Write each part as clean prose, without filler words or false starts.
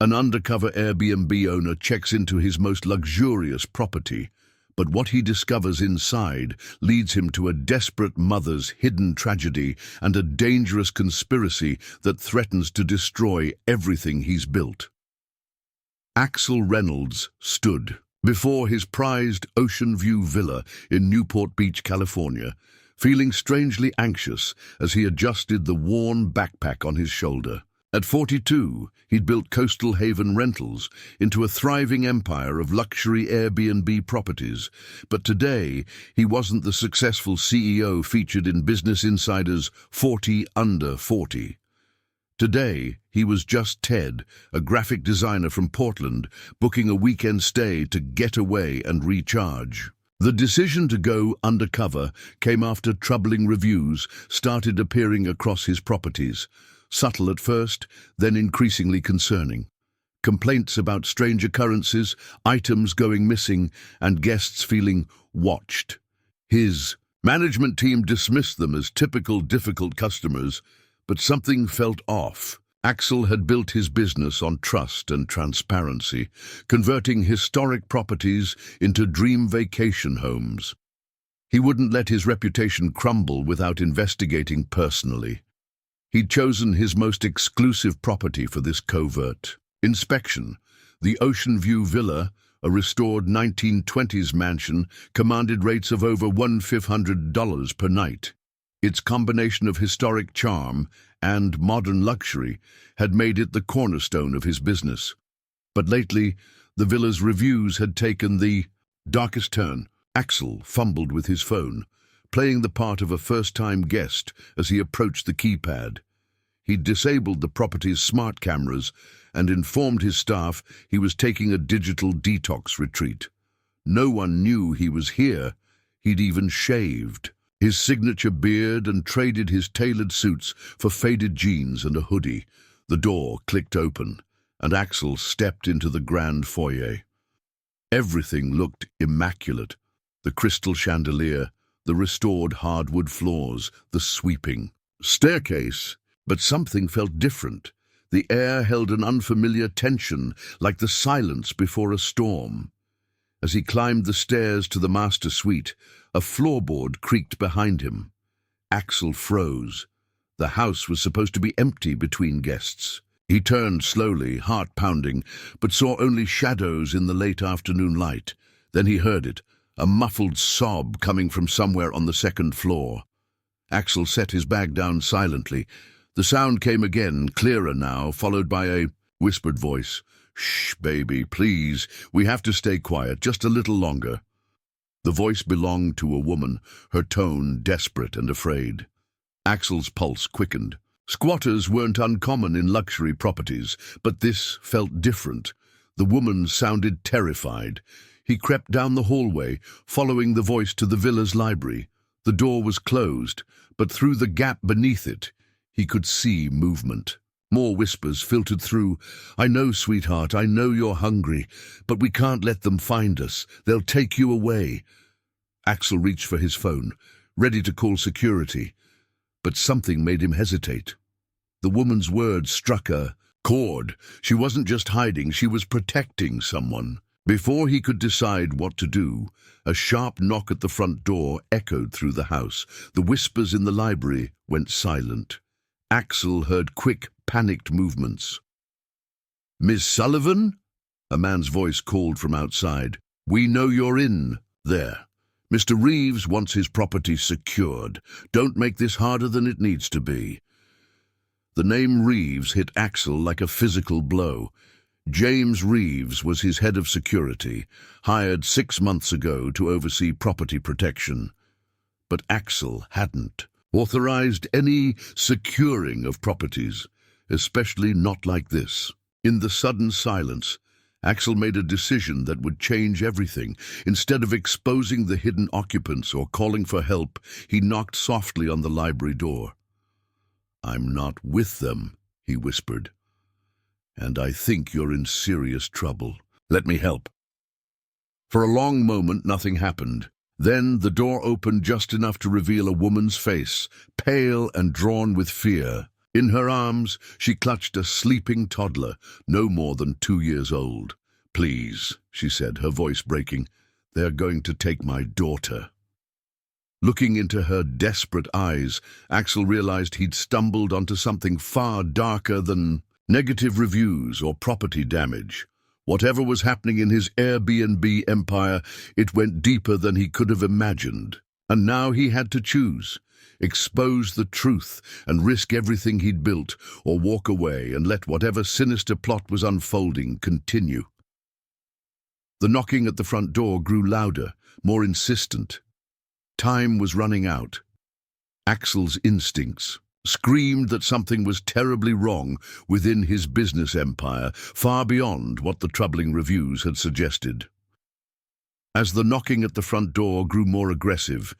An undercover Airbnb owner checks into his most luxurious property, but what he discovers inside leads him to a desperate mother's hidden tragedy and a dangerous conspiracy that threatens to destroy everything he's built. Axel Reynolds stood before his prized ocean view villa in Newport Beach, California, feeling strangely anxious as he adjusted the worn backpack on his shoulder. At 42, he'd built Coastal Haven Rentals into a thriving empire of luxury Airbnb properties, but today he wasn't the successful CEO featured in Business Insider's 40 Under 40. Today, he was just Ted, a graphic designer from Portland, booking a weekend stay to get away and recharge. The decision to go undercover came after troubling reviews started appearing across his properties. Subtle at first, then increasingly concerning. Complaints about strange occurrences, items going missing, and guests feeling watched. His management team dismissed them as typical difficult customers, but something felt off. Axel had built his business on trust and transparency, converting historic properties into dream vacation homes. He wouldn't let his reputation crumble without investigating personally. He'd chosen his most exclusive property for this covert inspection. The Ocean View Villa, a restored 1920s mansion, commanded rates of over $1,500 per night. Its combination of historic charm and modern luxury had made it the cornerstone of his business. But lately, the villa's reviews had taken the darkest turn. Axel fumbled with his phone, playing the part of a first-time guest as he approached the keypad. He'd disabled the property's smart cameras and informed his staff he was taking a digital detox retreat. No one knew he was here. He'd even shaved his signature beard and traded his tailored suits for faded jeans and a hoodie. The door clicked open, and Axel stepped into the grand foyer. Everything looked immaculate. The crystal chandelier, the restored hardwood floors, the sweeping staircase. But something felt different. The air held an unfamiliar tension, like the silence before a storm. As he climbed the stairs to the master suite, a floorboard creaked behind him. Axel froze. The house was supposed to be empty between guests. He turned slowly, heart pounding, but saw only shadows in the late afternoon light. Then he heard it, a muffled sob coming from somewhere on the second floor. Axel set his bag down silently. The sound came again, clearer now, followed by a whispered voice. "Shh, baby, please. We have to stay quiet just a little longer." The voice belonged to a woman, her tone desperate and afraid. Axel's pulse quickened. Squatters weren't uncommon in luxury properties, but this felt different. The woman sounded terrified. He crept down the hallway, following the voice to the villa's library. The door was closed, but through the gap beneath it, he could see movement. More whispers filtered through. "I know, sweetheart, I know you're hungry, but we can't let them find us. They'll take you away." Axel reached for his phone, ready to call security, but something made him hesitate. The woman's words struck a chord. She wasn't just hiding, she was protecting someone. Before he could decide what to do, a sharp knock at the front door echoed through the house. The whispers in the library went silent. Axel heard quick, panicked movements. "Miss Sullivan?" A man's voice called from outside. "We know you're in there. Mr. Reeves wants his property secured. Don't make this harder than it needs to be." The name Reeves hit Axel like a physical blow. James Reeves was his head of security, hired 6 months ago to oversee property protection. But Axel hadn't authorized any securing of properties, especially not like this. In the sudden silence, Axel made a decision that would change everything. Instead of exposing the hidden occupants or calling for help, he knocked softly on the library door. "I'm not with them," he whispered. "And I think you're in serious trouble. Let me help." For a long moment, nothing happened. Then the door opened just enough to reveal a woman's face, pale and drawn with fear. In her arms, she clutched a sleeping toddler, no more than 2 years old. "Please," she said, her voice breaking, "they are going to take my daughter." Looking into her desperate eyes, Axel realized he'd stumbled onto something far darker than negative reviews or property damage. Whatever was happening in his Airbnb empire, it went deeper than he could have imagined. And now he had to choose: expose the truth and risk everything he'd built, or walk away and let whatever sinister plot was unfolding continue. The knocking at the front door grew louder, more insistent. Time was running out. Axel's instincts screamed that something was terribly wrong within his business empire, far beyond what the troubling reviews had suggested. As the knocking at the front door grew more aggressive,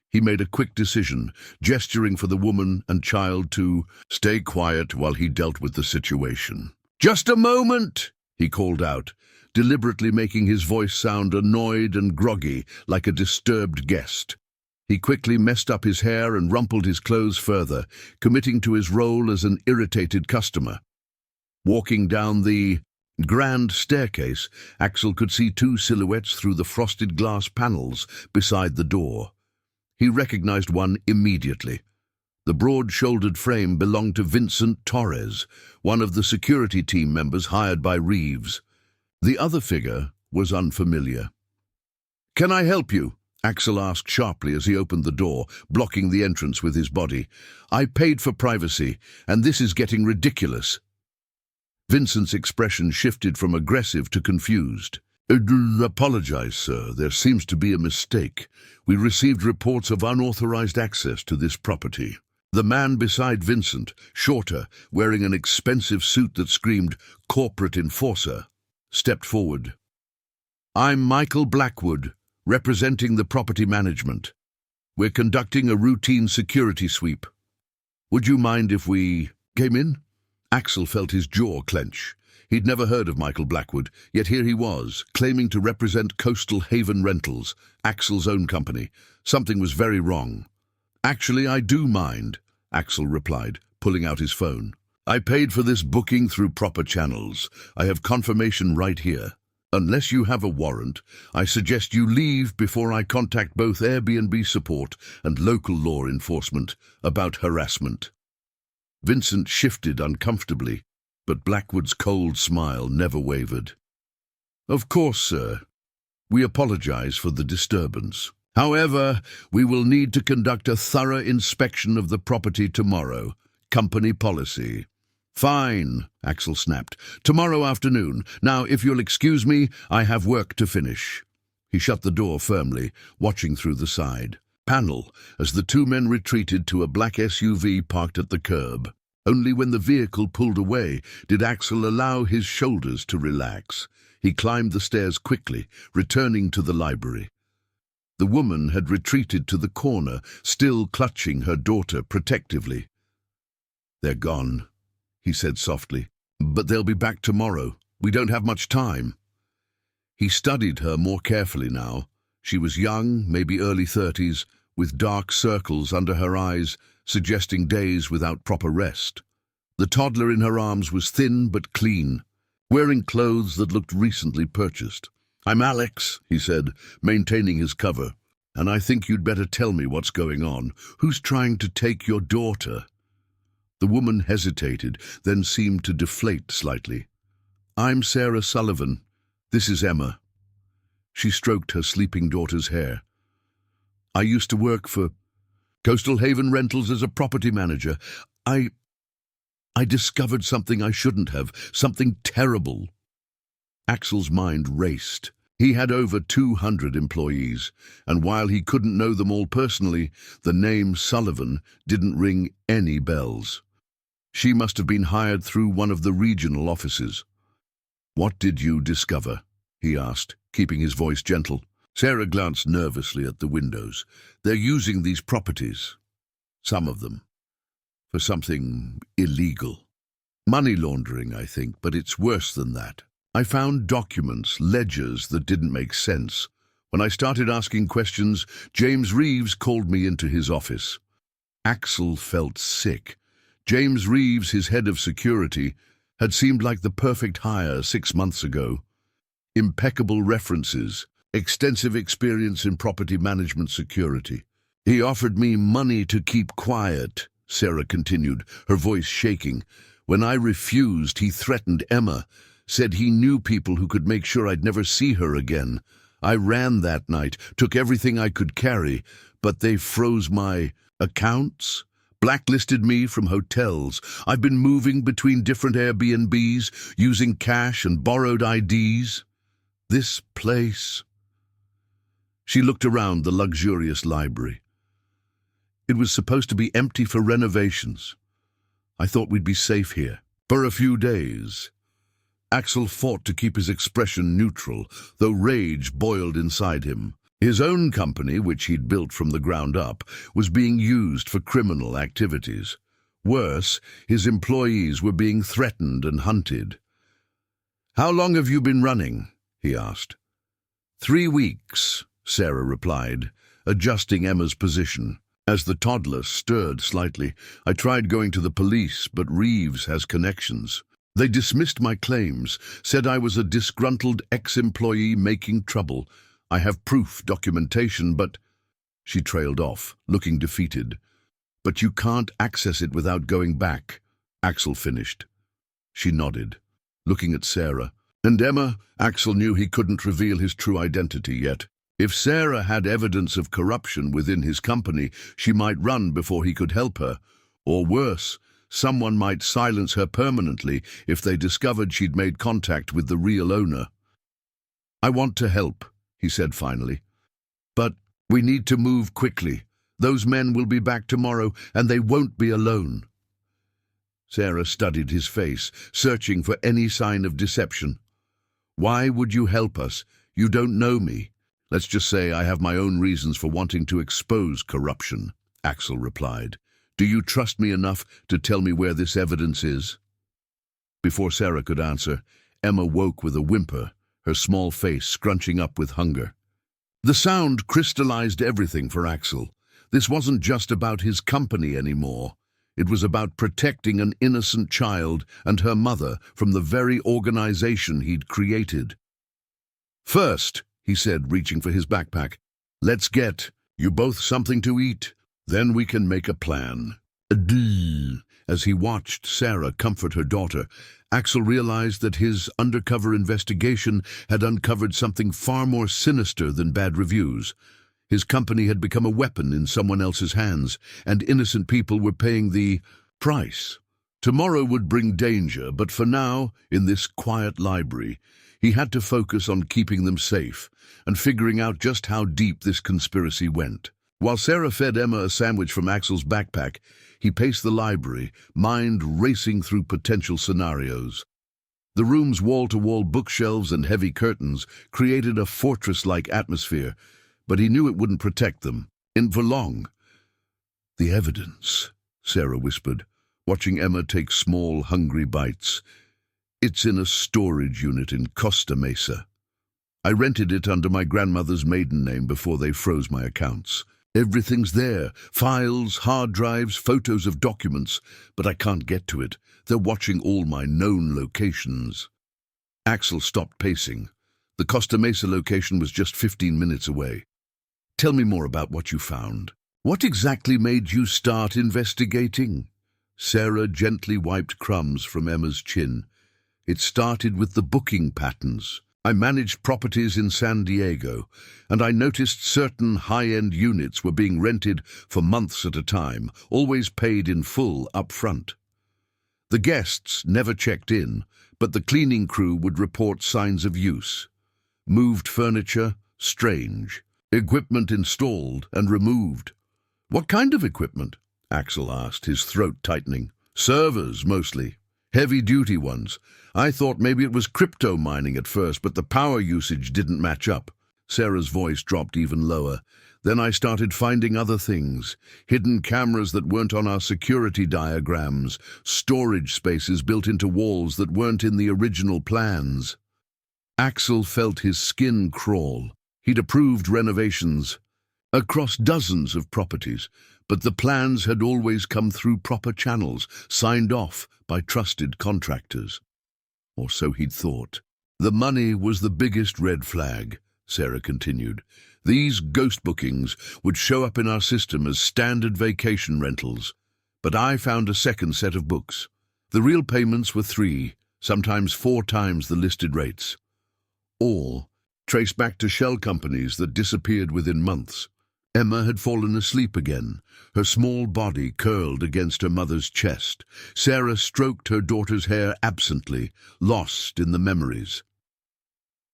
he made a quick decision, gesturing for the woman and child to stay quiet while he dealt with the situation. "Just a moment," he called out, deliberately making his voice sound annoyed and groggy, like a disturbed guest. He quickly messed up his hair and rumpled his clothes further, committing to his role as an irritated customer. Walking down the grand staircase, Axel could see 2 silhouettes through the frosted glass panels beside the door. He recognized one immediately. The broad-shouldered frame belonged to Vincent Torres, one of the security team members hired by Reeves. The other figure was unfamiliar. "Can I help you?" Axel asked sharply as he opened the door, blocking the entrance with his body. "I paid for privacy, and this is getting ridiculous." Vincent's expression shifted from aggressive to confused. "Apologize, sir. There seems to be a mistake. We received reports of unauthorized access to this property." The man beside Vincent, shorter, wearing an expensive suit that screamed corporate enforcer, stepped forward. "I'm Michael Blackwood, representing the property management. We're conducting a routine security sweep. Would you mind if we came in?" Axel felt his jaw clench. He'd never heard of Michael Blackwood, yet here he was, claiming to represent Coastal Haven Rentals, Axel's own company. Something was very wrong. "Actually, I do mind," Axel replied, pulling out his phone. "I paid for this booking through proper channels. I have confirmation right here. Unless you have a warrant, I suggest you leave before I contact both Airbnb support and local law enforcement about harassment." Vincent shifted uncomfortably, but Blackwood's cold smile never wavered. "Of course, sir. We apologize for the disturbance. However, we will need to conduct a thorough inspection of the property tomorrow. Company policy." "Fine," Axel snapped. "Tomorrow afternoon. Now, if you'll excuse me, I have work to finish." He shut the door firmly, watching through the side panel as the 2 men retreated to a black SUV parked at the curb. Only when the vehicle pulled away did Axel allow his shoulders to relax. He climbed the stairs quickly, returning to the library. The woman had retreated to the corner, still clutching her daughter protectively. "They're gone," he said softly. "But they'll be back tomorrow. We don't have much time." He studied her more carefully now. She was young, maybe early 30s, with dark circles under her eyes, suggesting days without proper rest. The toddler in her arms was thin but clean, wearing clothes that looked recently purchased. "I'm Alex," he said, maintaining his cover, "and I think you'd better tell me what's going on. Who's trying to take your daughter?" The woman hesitated, then seemed to deflate slightly. "I'm Sarah Sullivan. This is Emma." She stroked her sleeping daughter's hair. "I used to work for Coastal Haven Rentals as a property manager. I discovered something I shouldn't have, something terrible." Axel's mind raced. He had over 200 employees, and while he couldn't know them all personally, the name Sullivan didn't ring any bells. She must have been hired through one of the regional offices. "What did you discover?" he asked, keeping his voice gentle. Sarah glanced nervously at the windows. "They're using these properties, some of them, for something illegal. Money laundering, I think, but it's worse than that. I found documents, ledgers that didn't make sense. When I started asking questions, James Reeves called me into his office." Axel felt sick. James Reeves, his head of security, had seemed like the perfect hire 6 months ago. Impeccable references, extensive experience in property management security. He offered me money to keep quiet, Sarah continued, her voice shaking. When I refused, he threatened Emma, said he knew people who could make sure I'd never see her again. I ran that night, took everything I could carry, but they froze my accounts, blacklisted me from hotels. I've been moving between different Airbnbs, using cash and borrowed IDs. This place. She looked around the luxurious library. It was supposed to be empty for renovations. I thought we'd be safe here. For a few days. Axel fought to keep his expression neutral, though rage boiled inside him. His own company, which he'd built from the ground up, was being used for criminal activities. Worse, his employees were being threatened and hunted. "How long have you been running?" he asked. 3 weeks, Sarah replied, adjusting Emma's position. As the toddler stirred slightly, I tried going to the police, but Reeves has connections. They dismissed my claims, said I was a disgruntled ex-employee making trouble. I have proof, documentation, but... She trailed off, looking defeated. "But you can't access it without going back," Axel finished. She nodded, looking at Sarah. And Emma, Axel knew he couldn't reveal his true identity yet. If Sarah had evidence of corruption within his company, she might run before he could help her. Or worse, someone might silence her permanently if they discovered she'd made contact with the real owner. "I want to help," he said finally. "But we need to move quickly. Those men will be back tomorrow, and they won't be alone." Sarah studied his face, searching for any sign of deception. "Why would you help us? You don't know me." "Let's just say I have my own reasons for wanting to expose corruption," Axel replied. "Do you trust me enough to tell me where this evidence is?" Before Sarah could answer, Emma woke with a whimper, her small face scrunching up with hunger. The sound crystallized everything for Axel. This wasn't just about his company anymore. It was about protecting an innocent child and her mother from the very organization he'd created. "First," he said, reaching for his backpack, "let's get you both something to eat. Then we can make a plan." As he watched Sarah comfort her daughter, Axel realized that his undercover investigation had uncovered something far more sinister than bad reviews. His company had become a weapon in someone else's hands, and innocent people were paying the price. Tomorrow would bring danger, but for now, in this quiet library, he had to focus on keeping them safe and figuring out just how deep this conspiracy went. While Sarah fed Emma a sandwich from Axel's backpack, he paced the library, mind racing through potential scenarios. The room's wall-to-wall bookshelves and heavy curtains created a fortress-like atmosphere, but he knew it wouldn't protect them. In for long. "The evidence," Sarah whispered, watching Emma take small, hungry bites. "It's in a storage unit in Costa Mesa. I rented it under my grandmother's maiden name before they froze my accounts. Everything's there, files, hard drives, photos of documents, but I can't get to it. They're watching all my known locations." Axel stopped pacing. The Costa Mesa location was just 15 minutes away. "Tell me more about what you found. What exactly made you start investigating?" Sarah gently wiped crumbs from Emma's chin. "It started with the booking patterns. I managed properties in San Diego, and I noticed certain high-end units were being rented for months at a time, always paid in full up front. The guests never checked in, but the cleaning crew would report signs of use. Moved furniture, strange. Equipment installed and removed." "What kind of equipment?" Axel asked, his throat tightening. "Servers, mostly. Heavy-duty ones. I thought maybe it was crypto mining at first, but the power usage didn't match up." Sarah's voice dropped even lower. "Then I started finding other things. Hidden cameras that weren't on our security diagrams, storage spaces built into walls that weren't in the original plans." Axel felt his skin crawl. He'd approved renovations. across dozens of properties, but the plans had always come through proper channels, signed off by trusted contractors. Or so he'd thought. The money was the biggest red flag, Sarah continued. These ghost bookings would show up in our system as standard vacation rentals. But I found a second set of books. The real payments were 3, sometimes 4 times the listed rates. All traced back to shell companies that disappeared within months. Emma had fallen asleep again, her small body curled against her mother's chest. Sarah stroked her daughter's hair absently, lost in the memories.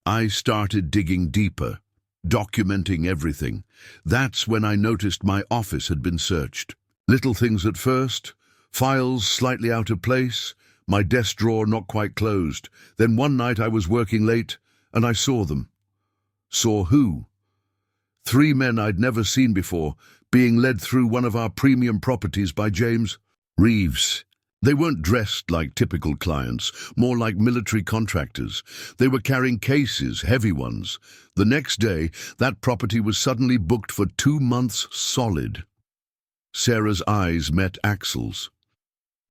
I started digging deeper, documenting everything. That's when I noticed my office had been searched. Little things at first, files slightly out of place, my desk drawer not quite closed. Then one night I was working late, and I saw them. Saw who? 3 men I'd never seen before, being led through one of our premium properties by James Reeves. They weren't dressed like typical clients, more like military contractors. They were carrying cases, heavy ones. The next day, that property was suddenly booked for 2 months solid. Sarah's eyes met Axel's.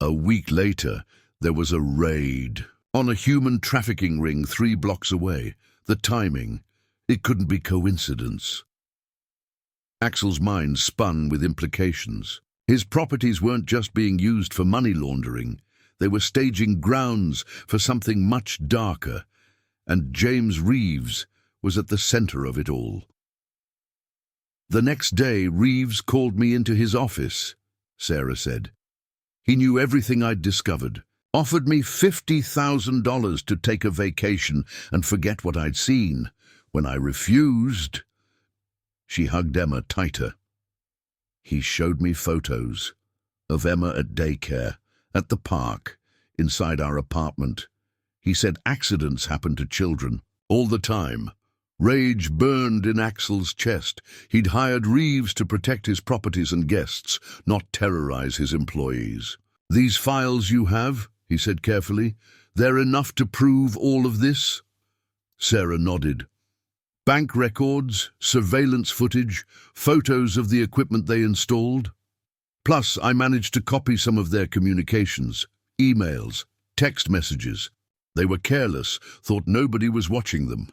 A week later, there was a raid on a human trafficking ring 3 blocks away. The timing, it couldn't be coincidence. Axel's mind spun with implications. His properties weren't just being used for money laundering. They were staging grounds for something much darker, and James Reeves was at the center of it all. The next day, Reeves called me into his office, Sarah said. He knew everything I'd discovered, offered me $50,000 to take a vacation and forget what I'd seen. When I refused, she hugged Emma tighter. He showed me photos of Emma at daycare, at the park, inside our apartment. He said accidents happen to children all the time. Rage burned in Axel's chest. He'd hired Reeves to protect his properties and guests, not terrorize his employees. These files you have, he said carefully, they're enough to prove all of this? Sarah nodded. Bank records, surveillance footage, photos of the equipment they installed. Plus, I managed to copy some of their communications, emails, text messages. They were careless, thought nobody was watching them.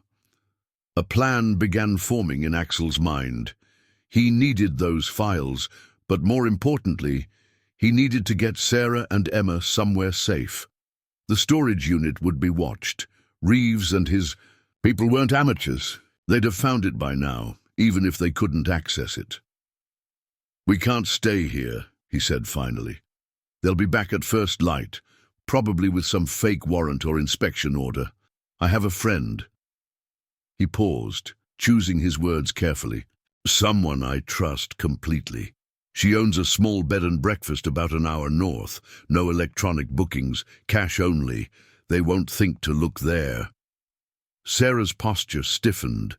A plan began forming in Axel's mind. He needed those files, but more importantly, he needed to get Sarah and Emma somewhere safe. The storage unit would be watched. Reeves and his people weren't amateurs. They'd have found it by now, even if they couldn't access it. We can't stay here, he said finally. They'll be back at first light, probably with some fake warrant or inspection order. I have a friend. He paused, choosing his words carefully. Someone I trust completely. She owns a small bed and breakfast about an hour north. No electronic bookings, cash only. They won't think to look there. Sarah's posture stiffened.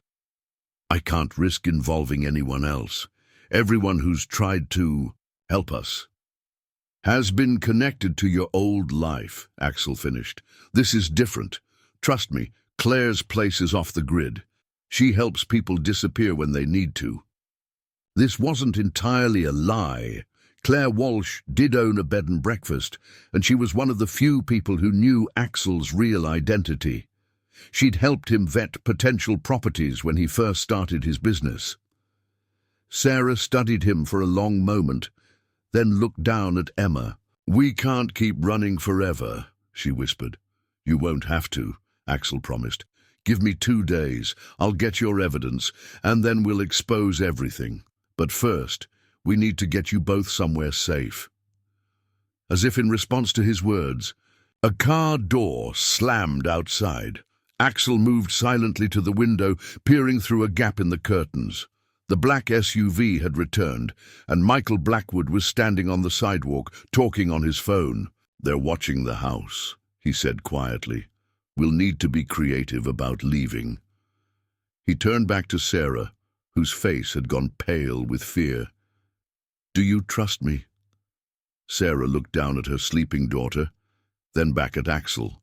I can't risk involving anyone else. Everyone who's tried to help us has been connected to your old life, Axel finished. This is different. Trust me, Claire's place is off the grid. She helps people disappear when they need to. This wasn't entirely a lie. Claire Walsh did own a bed and breakfast, and she was one of the few people who knew Axel's real identity. She'd helped him vet potential properties when he first started his business. Sarah studied him for a long moment, then looked down at Emma. We can't keep running forever, she whispered. You won't have to, Axel promised. Give me 2 days. I'll get your evidence, and then we'll expose everything. But first, we need to get you both somewhere safe. As if in response to his words, a car door slammed outside. Axel moved silently to the window, peering through a gap in the curtains. The black SUV had returned, and Michael Blackwood was standing on the sidewalk, talking on his phone. They're watching the house, he said quietly. We'll need to be creative about leaving. He turned back to Sarah, whose face had gone pale with fear. Do you trust me? Sarah looked down at her sleeping daughter, then back at Axel.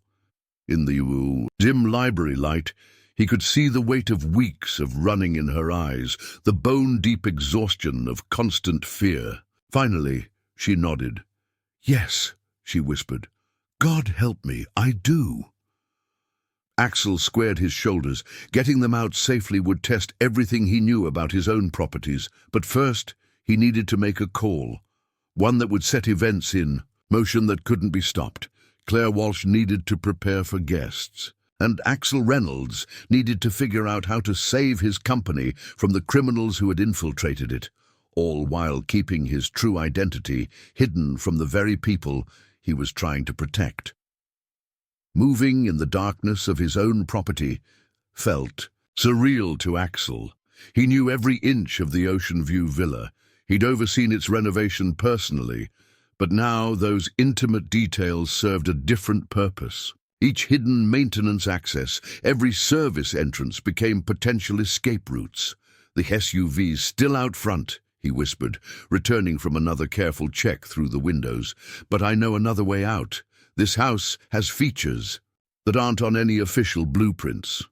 In the dim library light, He could see the weight of weeks of running in her eyes, the bone-deep exhaustion of constant fear. Finally, she nodded. "Yes," she whispered. "God help me, I do." Axel squared his shoulders. Getting them out safely would test everything he knew about his own properties, but first he needed to make a call, one that would set events in motion that couldn't be stopped. Claire Walsh needed to prepare for guests, and Axel Reynolds needed to figure out how to save his company from the criminals who had infiltrated it, all while keeping his true identity hidden from the very people he was trying to protect. Moving in the darkness of his own property felt surreal to Axel. He knew every inch of the Ocean View villa. He'd overseen its renovation personally, but now those intimate details served a different purpose. Each hidden maintenance access, every service entrance became potential escape routes. "The SUV's still out front," he whispered, returning from another careful check through the windows. "But I know another way out. This house has features that aren't on any official blueprints."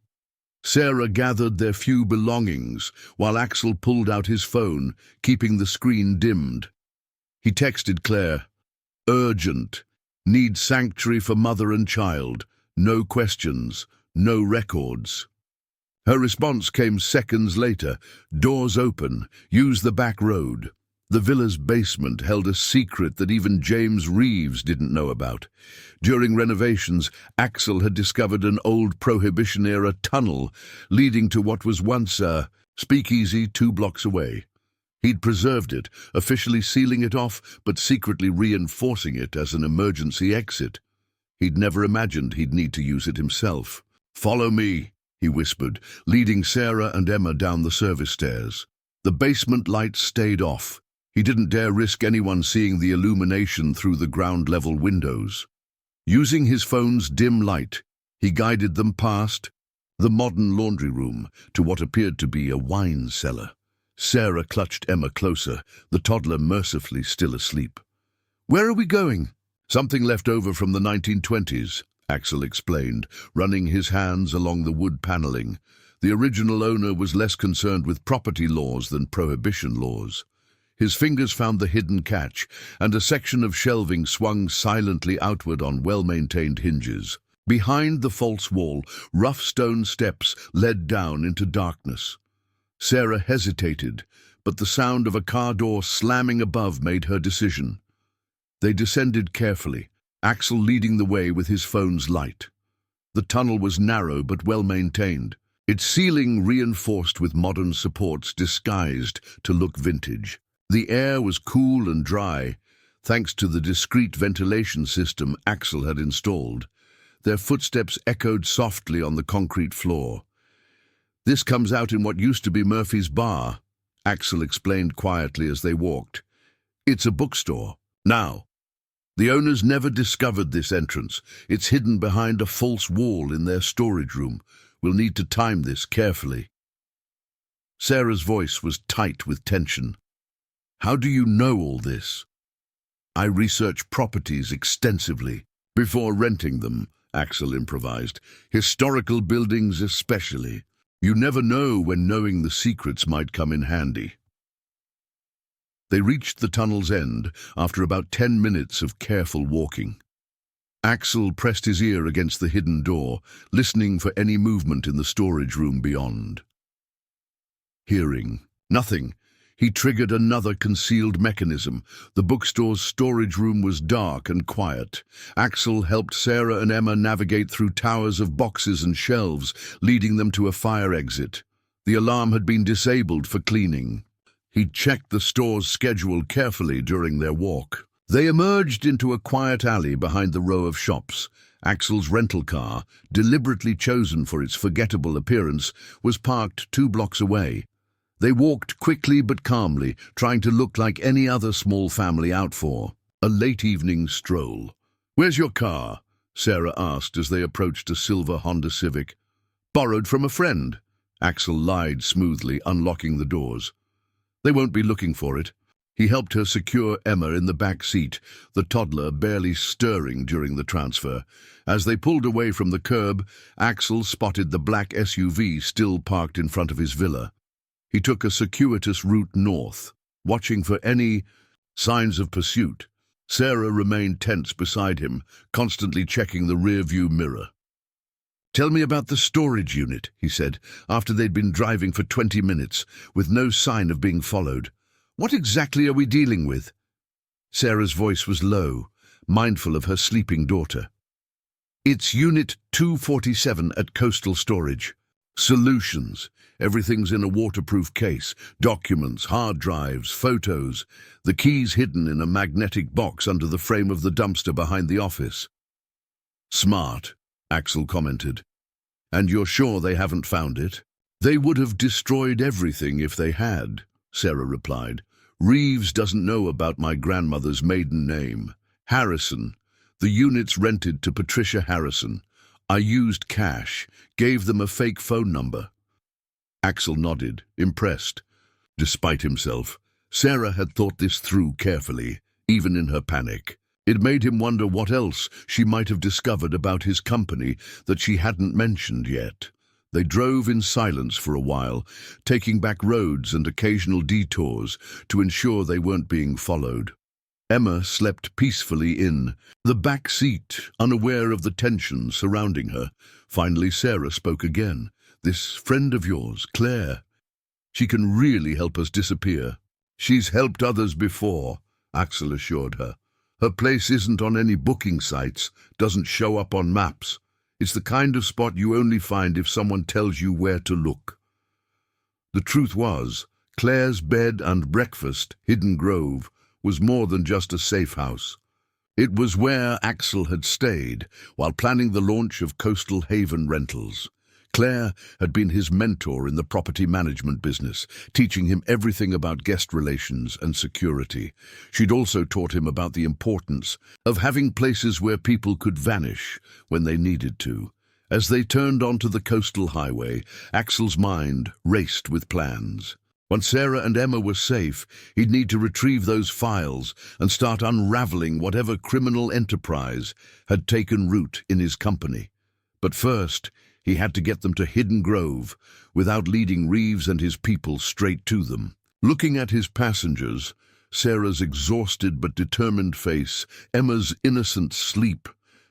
Sarah gathered their few belongings while Axel pulled out his phone, keeping the screen dimmed. He texted Claire, "Urgent. Need sanctuary for mother and child. No questions. No records." Her response came seconds later. "Doors open. Use the back road." The villa's basement held a secret that even James Reeves didn't know about. During renovations, Axel had discovered an old Prohibition-era tunnel leading to what was once a speakeasy 2 blocks away. He'd preserved it, officially sealing it off, but secretly reinforcing it as an emergency exit. He'd never imagined he'd need to use it himself. "Follow me," he whispered, leading Sarah and Emma down the service stairs. The basement lights stayed off. He didn't dare risk anyone seeing the illumination through the ground-level windows. Using his phone's dim light, he guided them past the modern laundry room to what appeared to be a wine cellar. Sarah clutched Emma closer, the toddler mercifully still asleep. "Where are we going?" "Something left over from the 1920s, Axel explained, running his hands along the wood paneling. The original owner was less concerned with property laws than prohibition laws. His fingers found the hidden catch, and a section of shelving swung silently outward on well-maintained hinges. Behind the false wall, rough stone steps led down into darkness. Sarah hesitated, but the sound of a car door slamming above made her decision. They descended carefully, Axel leading the way with his phone's light. The tunnel was narrow but well-maintained, its ceiling reinforced with modern supports disguised to look vintage. The air was cool and dry, thanks to the discreet ventilation system Axel had installed. Their footsteps echoed softly on the concrete floor. "This comes out in what used to be Murphy's Bar," Axel explained quietly as they walked. "It's a bookstore now. The owners never discovered this entrance. It's hidden behind a false wall in their storage room. We'll need to time this carefully." Sarah's voice was tight with tension. "How do you know all this?" "I research properties extensively before renting them," Axel improvised. "Historical buildings especially. You never know when knowing the secrets might come in handy." They reached the tunnel's end after about 10 minutes of careful walking. Axel pressed his ear against the hidden door, listening for any movement in the storage room beyond. Hearing nothing, he triggered another concealed mechanism. The bookstore's storage room was dark and quiet. Axel helped Sarah and Emma navigate through towers of boxes and shelves, leading them to a fire exit. The alarm had been disabled for cleaning. He'd checked the store's schedule carefully during their walk. They emerged into a quiet alley behind the row of shops. Axel's rental car, deliberately chosen for its forgettable appearance, was parked 2 blocks away. They walked quickly but calmly, trying to look like any other small family out for a late evening stroll. "Where's your car?" Sarah asked as they approached a silver Honda Civic. "Borrowed from a friend," Axel lied smoothly, unlocking the doors. "They won't be looking for it. He helped her secure Emma in the back seat, the toddler barely stirring during the transfer. As they pulled away from the curb, Axel spotted the black SUV still parked in front of his villa. He took a circuitous route north, watching for any signs of pursuit. Sarah remained tense beside him, constantly checking the rear-view mirror. "Tell me about the storage unit," he said, after they'd been driving for 20 minutes, with no sign of being followed. "What exactly are we dealing with?" Sarah's voice was low, mindful of her sleeping daughter. "It's Unit 247 at Coastal Storage. Solutions. Everything's in a waterproof case. Documents, hard drives, photos. The keys hidden in a magnetic box under the frame of the dumpster behind the office." "Smart," Axel commented. "And you're sure they haven't found it?" "They would have destroyed everything if they had," Sarah replied. "Reeves doesn't know about my grandmother's maiden name. Harrison. The unit's rented to Patricia Harrison. I used cash, gave them a fake phone number." Axel nodded, impressed. Despite himself, Sarah had thought this through carefully, even in her panic. It made him wonder what else she might have discovered about his company that she hadn't mentioned yet. They drove in silence for a while, taking back roads and occasional detours to ensure they weren't being followed. Emma slept peacefully in the back seat, unaware of the tension surrounding her. Finally, Sarah spoke again. "This friend of yours, Claire, she can really help us disappear." "She's helped others before," Axel assured her. "Her place isn't on any booking sites, doesn't show up on maps. It's the kind of spot you only find if someone tells you where to look." The truth was, Claire's bed and breakfast, Hidden Grove, was more than just a safe house. It was where Axel had stayed while planning the launch of Coastal Haven Rentals. Claire had been his mentor in the property management business, teaching him everything about guest relations and security. She'd also taught him about the importance of having places where people could vanish when they needed to. As they turned onto the coastal highway, Axel's mind raced with plans. Once Sarah and Emma were safe, he'd need to retrieve those files and start unraveling whatever criminal enterprise had taken root in his company. But first, he had to get them to Hidden Grove without leading Reeves and his people straight to them. Looking at his passengers, Sarah's exhausted but determined face, Emma's innocent sleep,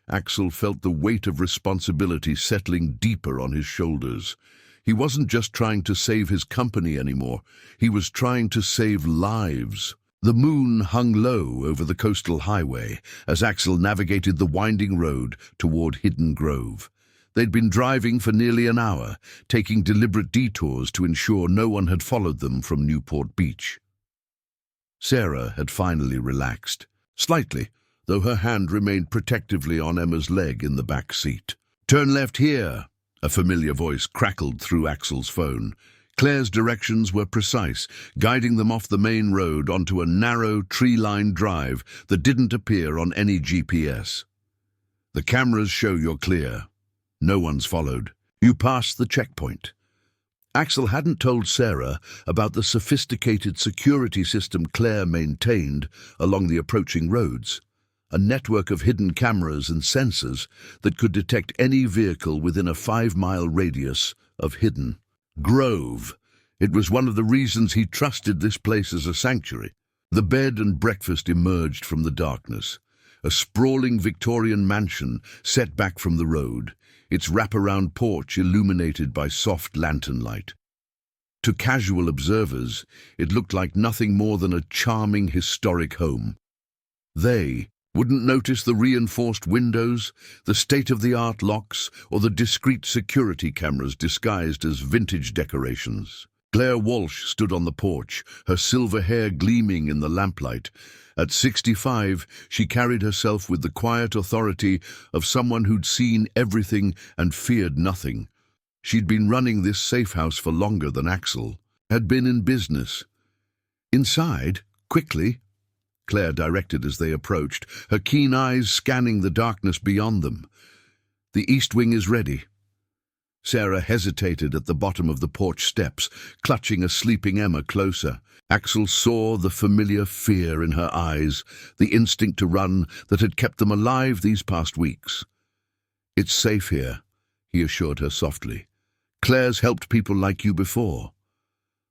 Axel felt the weight of responsibility settling deeper on his shoulders. He wasn't just trying to save his company anymore. He was trying to save lives. The moon hung low over the coastal highway as Axel navigated the winding road toward Hidden Grove. They'd been driving for nearly an hour, taking deliberate detours to ensure no one had followed them from Newport Beach. Sarah had finally relaxed, slightly, though her hand remained protectively on Emma's leg in the back seat. "Turn left here," a familiar voice crackled through Axel's phone. Claire's directions were precise, guiding them off the main road onto a narrow, tree-lined drive that didn't appear on any GPS. "The cameras show you're clear. No one's followed. You passed the checkpoint." Axel hadn't told Sarah about the sophisticated security system Claire maintained along the approaching roads. A network of hidden cameras and sensors that could detect any vehicle within a 5-mile radius of Hidden Grove. It was one of the reasons he trusted this place as a sanctuary. The bed and breakfast emerged from the darkness. A sprawling Victorian mansion set back from the road, its wraparound porch illuminated by soft lantern light. To casual observers, it looked like nothing more than a charming historic home. They wouldn't notice the reinforced windows, the state-of-the-art locks, or the discreet security cameras disguised as vintage decorations. Claire Walsh stood on the porch, her silver hair gleaming in the lamplight. At 65, she carried herself with the quiet authority of someone who'd seen everything and feared nothing. She'd been running this safe house for longer than Axel, had been in business. "Inside, quickly," Claire directed as they approached, her keen eyes scanning the darkness beyond them. "The east wing is ready." Sarah hesitated at the bottom of the porch steps, clutching a sleeping Emma closer. Axel saw the familiar fear in her eyes, the instinct to run that had kept them alive these past weeks. "It's safe here," he assured her softly. "Claire's helped people like you before."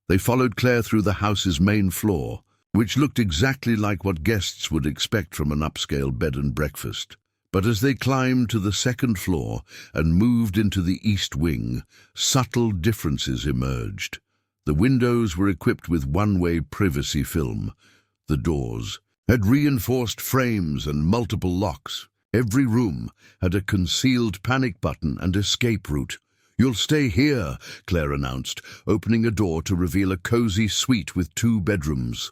They followed Claire through the house's main floor, which looked exactly like what guests would expect from an upscale bed and breakfast. But as they climbed to the second floor and moved into the east wing, subtle differences emerged. The windows were equipped with one-way privacy film. The doors had reinforced frames and multiple locks. Every room had a concealed panic button and escape route. "You'll stay here," Claire announced, opening a door to reveal a cozy suite with 2 bedrooms.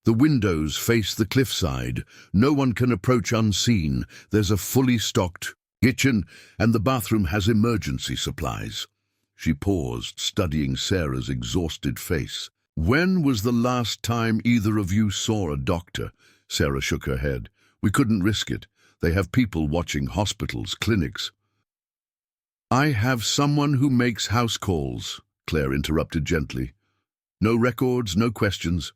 The windows face the cliffside. No one can approach unseen. There's a fully stocked kitchen, and the bathroom has emergency supplies. She paused, studying Sarah's exhausted face. "When was the last time either of you saw a doctor?" Sarah shook her head. "We couldn't risk it. They have people watching hospitals, clinics." "I have someone who makes house calls," Claire interrupted gently. "No records, no questions.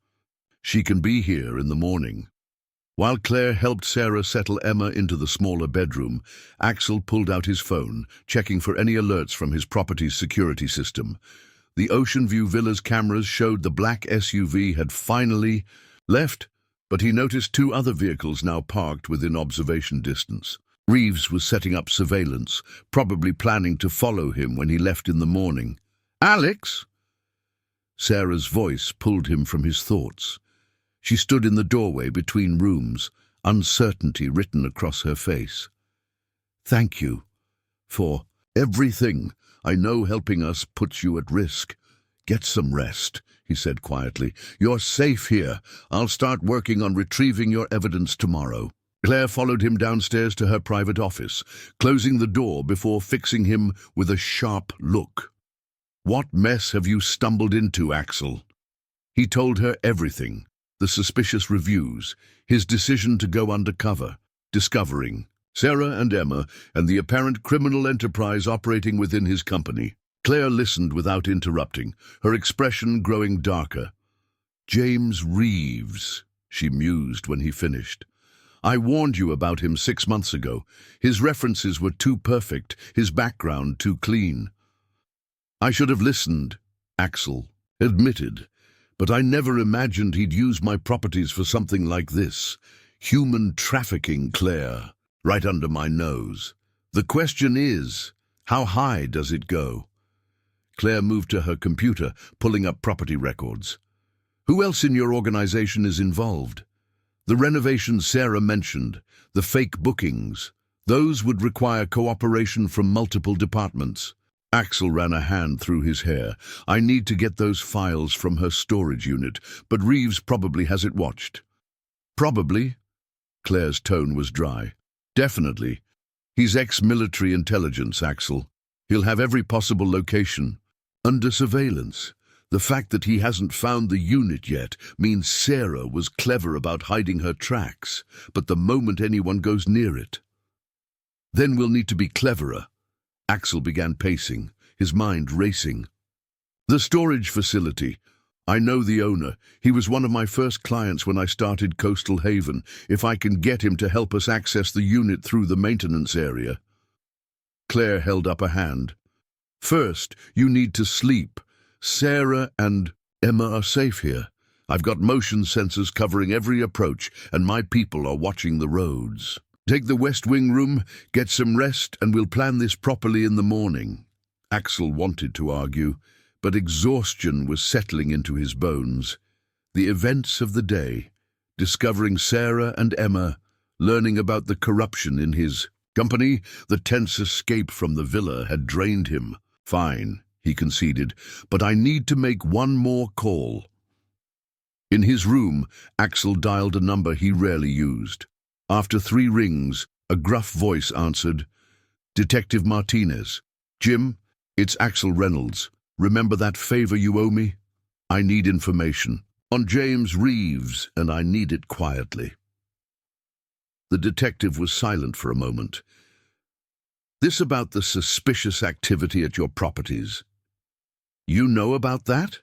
She can be here in the morning." While Claire helped Sarah settle Emma into the smaller bedroom, Axel pulled out his phone, checking for any alerts from his property's security system. The Ocean View Villa's cameras showed the black SUV had finally left, but he noticed 2 other vehicles now parked within observation distance. Reeves was setting up surveillance, probably planning to follow him when he left in the morning. "Alex?" Sarah's voice pulled him from his thoughts. She stood in the doorway between rooms, uncertainty written across her face. "Thank you for everything. I know helping us puts you at risk. Get some rest," he said quietly. "You're safe here. I'll start working on retrieving your evidence tomorrow." Claire followed him downstairs to her private office, closing the door before fixing him with a sharp look. "What mess have you stumbled into, Axel?" He told her everything. The suspicious reviews, his decision to go undercover, discovering Sarah and Emma, and the apparent criminal enterprise operating within his company. Claire listened without interrupting, her expression growing darker. "James Reeves," she mused when he finished. "I warned you about him 6 months ago. His references were too perfect, his background too clean." "I should have listened," Axel admitted. "But I never imagined he'd use my properties for something like this. Human trafficking, Claire, right under my nose. The question is, how high does it go?" Claire moved to her computer, pulling up property records. "Who else in your organization is involved?" "The renovations Sarah mentioned, the fake bookings. Those would require cooperation from multiple departments." Axel ran a hand through his hair. "I need to get those files from her storage unit, but Reeves probably has it watched." "Probably?" Claire's tone was dry. "Definitely. He's ex-military intelligence, Axel. He'll have every possible location under surveillance. The fact that he hasn't found the unit yet means Sarah was clever about hiding her tracks, but the moment anyone goes near it, then we'll need to be cleverer." Axel began pacing, his mind racing. "The storage facility. I know the owner. He was one of my first clients when I started Coastal Haven. If I can get him to help us access the unit through the maintenance area." Claire held up a hand. "First, you need to sleep. Sarah and Emma are safe here. I've got motion sensors covering every approach, and my people are watching the roads. Take the West Wing room, get some rest, and we'll plan this properly in the morning." Axel wanted to argue, but exhaustion was settling into his bones. The events of the day, discovering Sarah and Emma, learning about the corruption in his company, the tense escape from the villa had drained him. "Fine," he conceded, "but I need to make one more call." In his room, Axel dialed a number he rarely used. After 3 rings, a gruff voice answered. "Detective Martinez. Jim, it's Axel Reynolds. Remember that favor you owe me? I need information on James Reeves, and I need it quietly." The detective was silent for a moment. This about the suspicious activity at your properties. You know about that?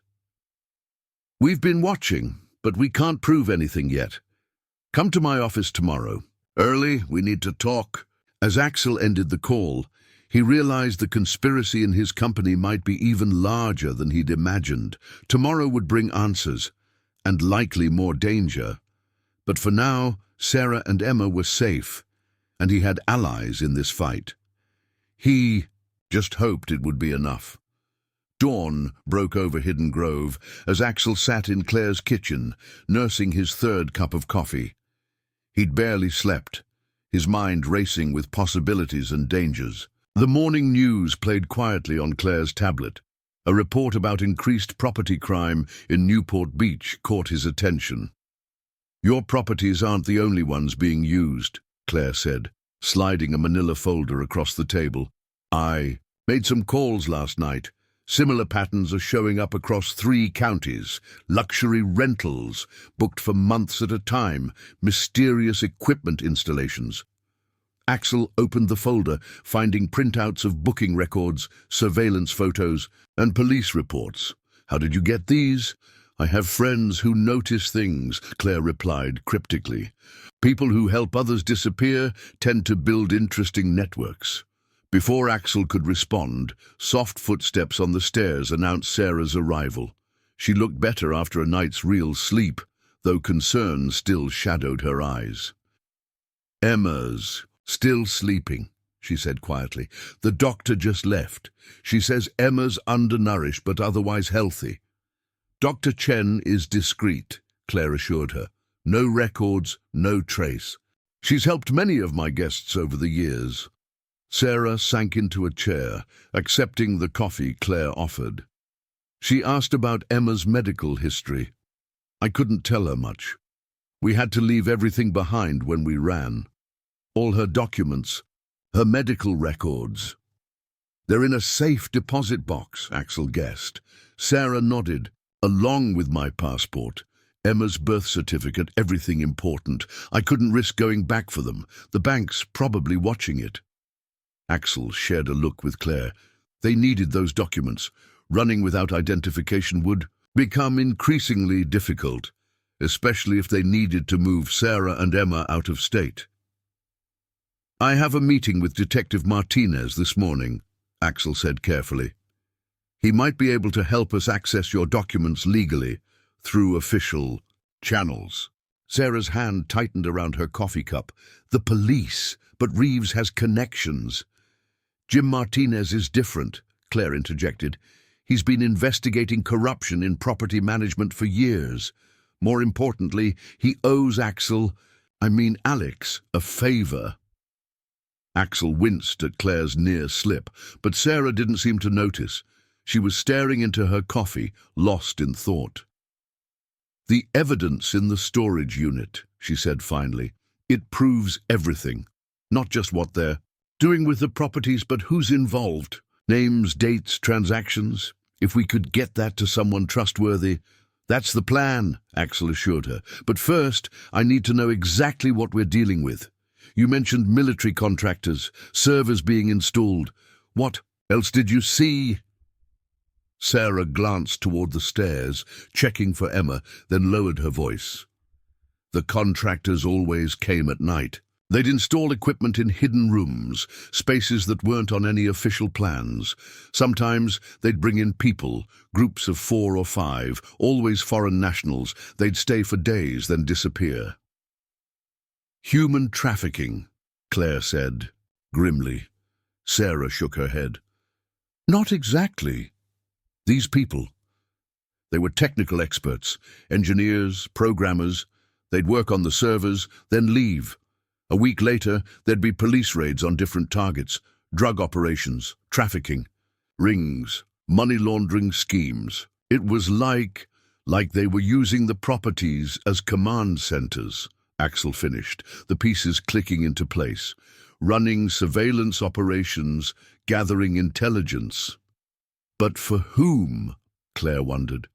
We've been watching, but we can't prove anything yet. Come to my office tomorrow. Early, we need to talk. As Axel ended the call, he realized the conspiracy in his company might be even larger than he'd imagined. Tomorrow would bring answers, and likely more danger. But for now, Sarah and Emma were safe, and he had allies in this fight. He just hoped it would be enough. Dawn broke over Hidden Grove as Axel sat in Claire's kitchen, nursing his third cup of coffee. He'd barely slept, his mind racing with possibilities and dangers. The morning news played quietly on Claire's tablet. A report about increased property crime in Newport Beach caught his attention. "Your properties aren't the only ones being used," Claire said, sliding a manila folder across the table. "I made some calls last night. Similar patterns are showing up across 3 counties. Luxury rentals, booked for months at a time, mysterious equipment installations." Axel opened the folder, finding printouts of booking records, surveillance photos, and police reports. "How did you get these?" "I have friends who notice things," Claire replied cryptically. "People who help others disappear tend to build interesting networks." Before Axel could respond, soft footsteps on the stairs announced Sarah's arrival. She looked better after a night's real sleep, though concern still shadowed her eyes. "Emma's still sleeping," she said quietly. "The doctor just left. She says Emma's undernourished but otherwise healthy." "Dr. Chen is discreet," Claire assured her. "No records, no trace. She's helped many of my guests over the years." Sarah sank into a chair, accepting the coffee Claire offered. She asked about Emma's medical history. "I couldn't tell her much. We had to leave everything behind when we ran. All her documents, her medical records. They're in a safe deposit box," Axel guessed. Sarah nodded. "Along with my passport, Emma's birth certificate, everything important. I couldn't risk going back for them. The bank's probably watching it." Axel shared a look with Claire. They needed those documents. Running without identification would become increasingly difficult, especially if they needed to move Sarah and Emma out of state. "I have a meeting with Detective Martinez this morning," Axel said carefully. "He might be able to help us access your documents legally through official channels." Sarah's hand tightened around her coffee cup. "The police, but Reeves has connections." "Jim Martinez is different," Claire interjected. "He's been investigating corruption in property management for years. More importantly, he owes Alex, a favor." Axel winced at Claire's near slip, but Sarah didn't seem to notice. She was staring into her coffee, lost in thought. "The evidence in the storage unit," she said finally. "It proves everything. Not just what they're doing with the properties, but who's involved. Names, dates, transactions. If we could get that to someone trustworthy." "That's the plan," Axel assured her. "But first, I need to know exactly what we're dealing with. You mentioned military contractors, servers being installed. What else did you see?" Sarah glanced toward the stairs, checking for Emma, then lowered her voice. "The contractors always came at night. They'd install equipment in hidden rooms, spaces that weren't on any official plans. Sometimes they'd bring in people, groups of 4 or 5, always foreign nationals. They'd stay for days, then disappear." "Human trafficking," Claire said, grimly. Sarah shook her head. "Not exactly. These people, they were technical experts, engineers, programmers. They'd work on the servers, then leave. A week later, there'd be police raids on different targets, drug operations, trafficking, rings, money laundering schemes. It was like they were using the properties as command centers," Axel finished, the pieces clicking into place. "Running surveillance operations, gathering intelligence." "But for whom?" Claire wondered.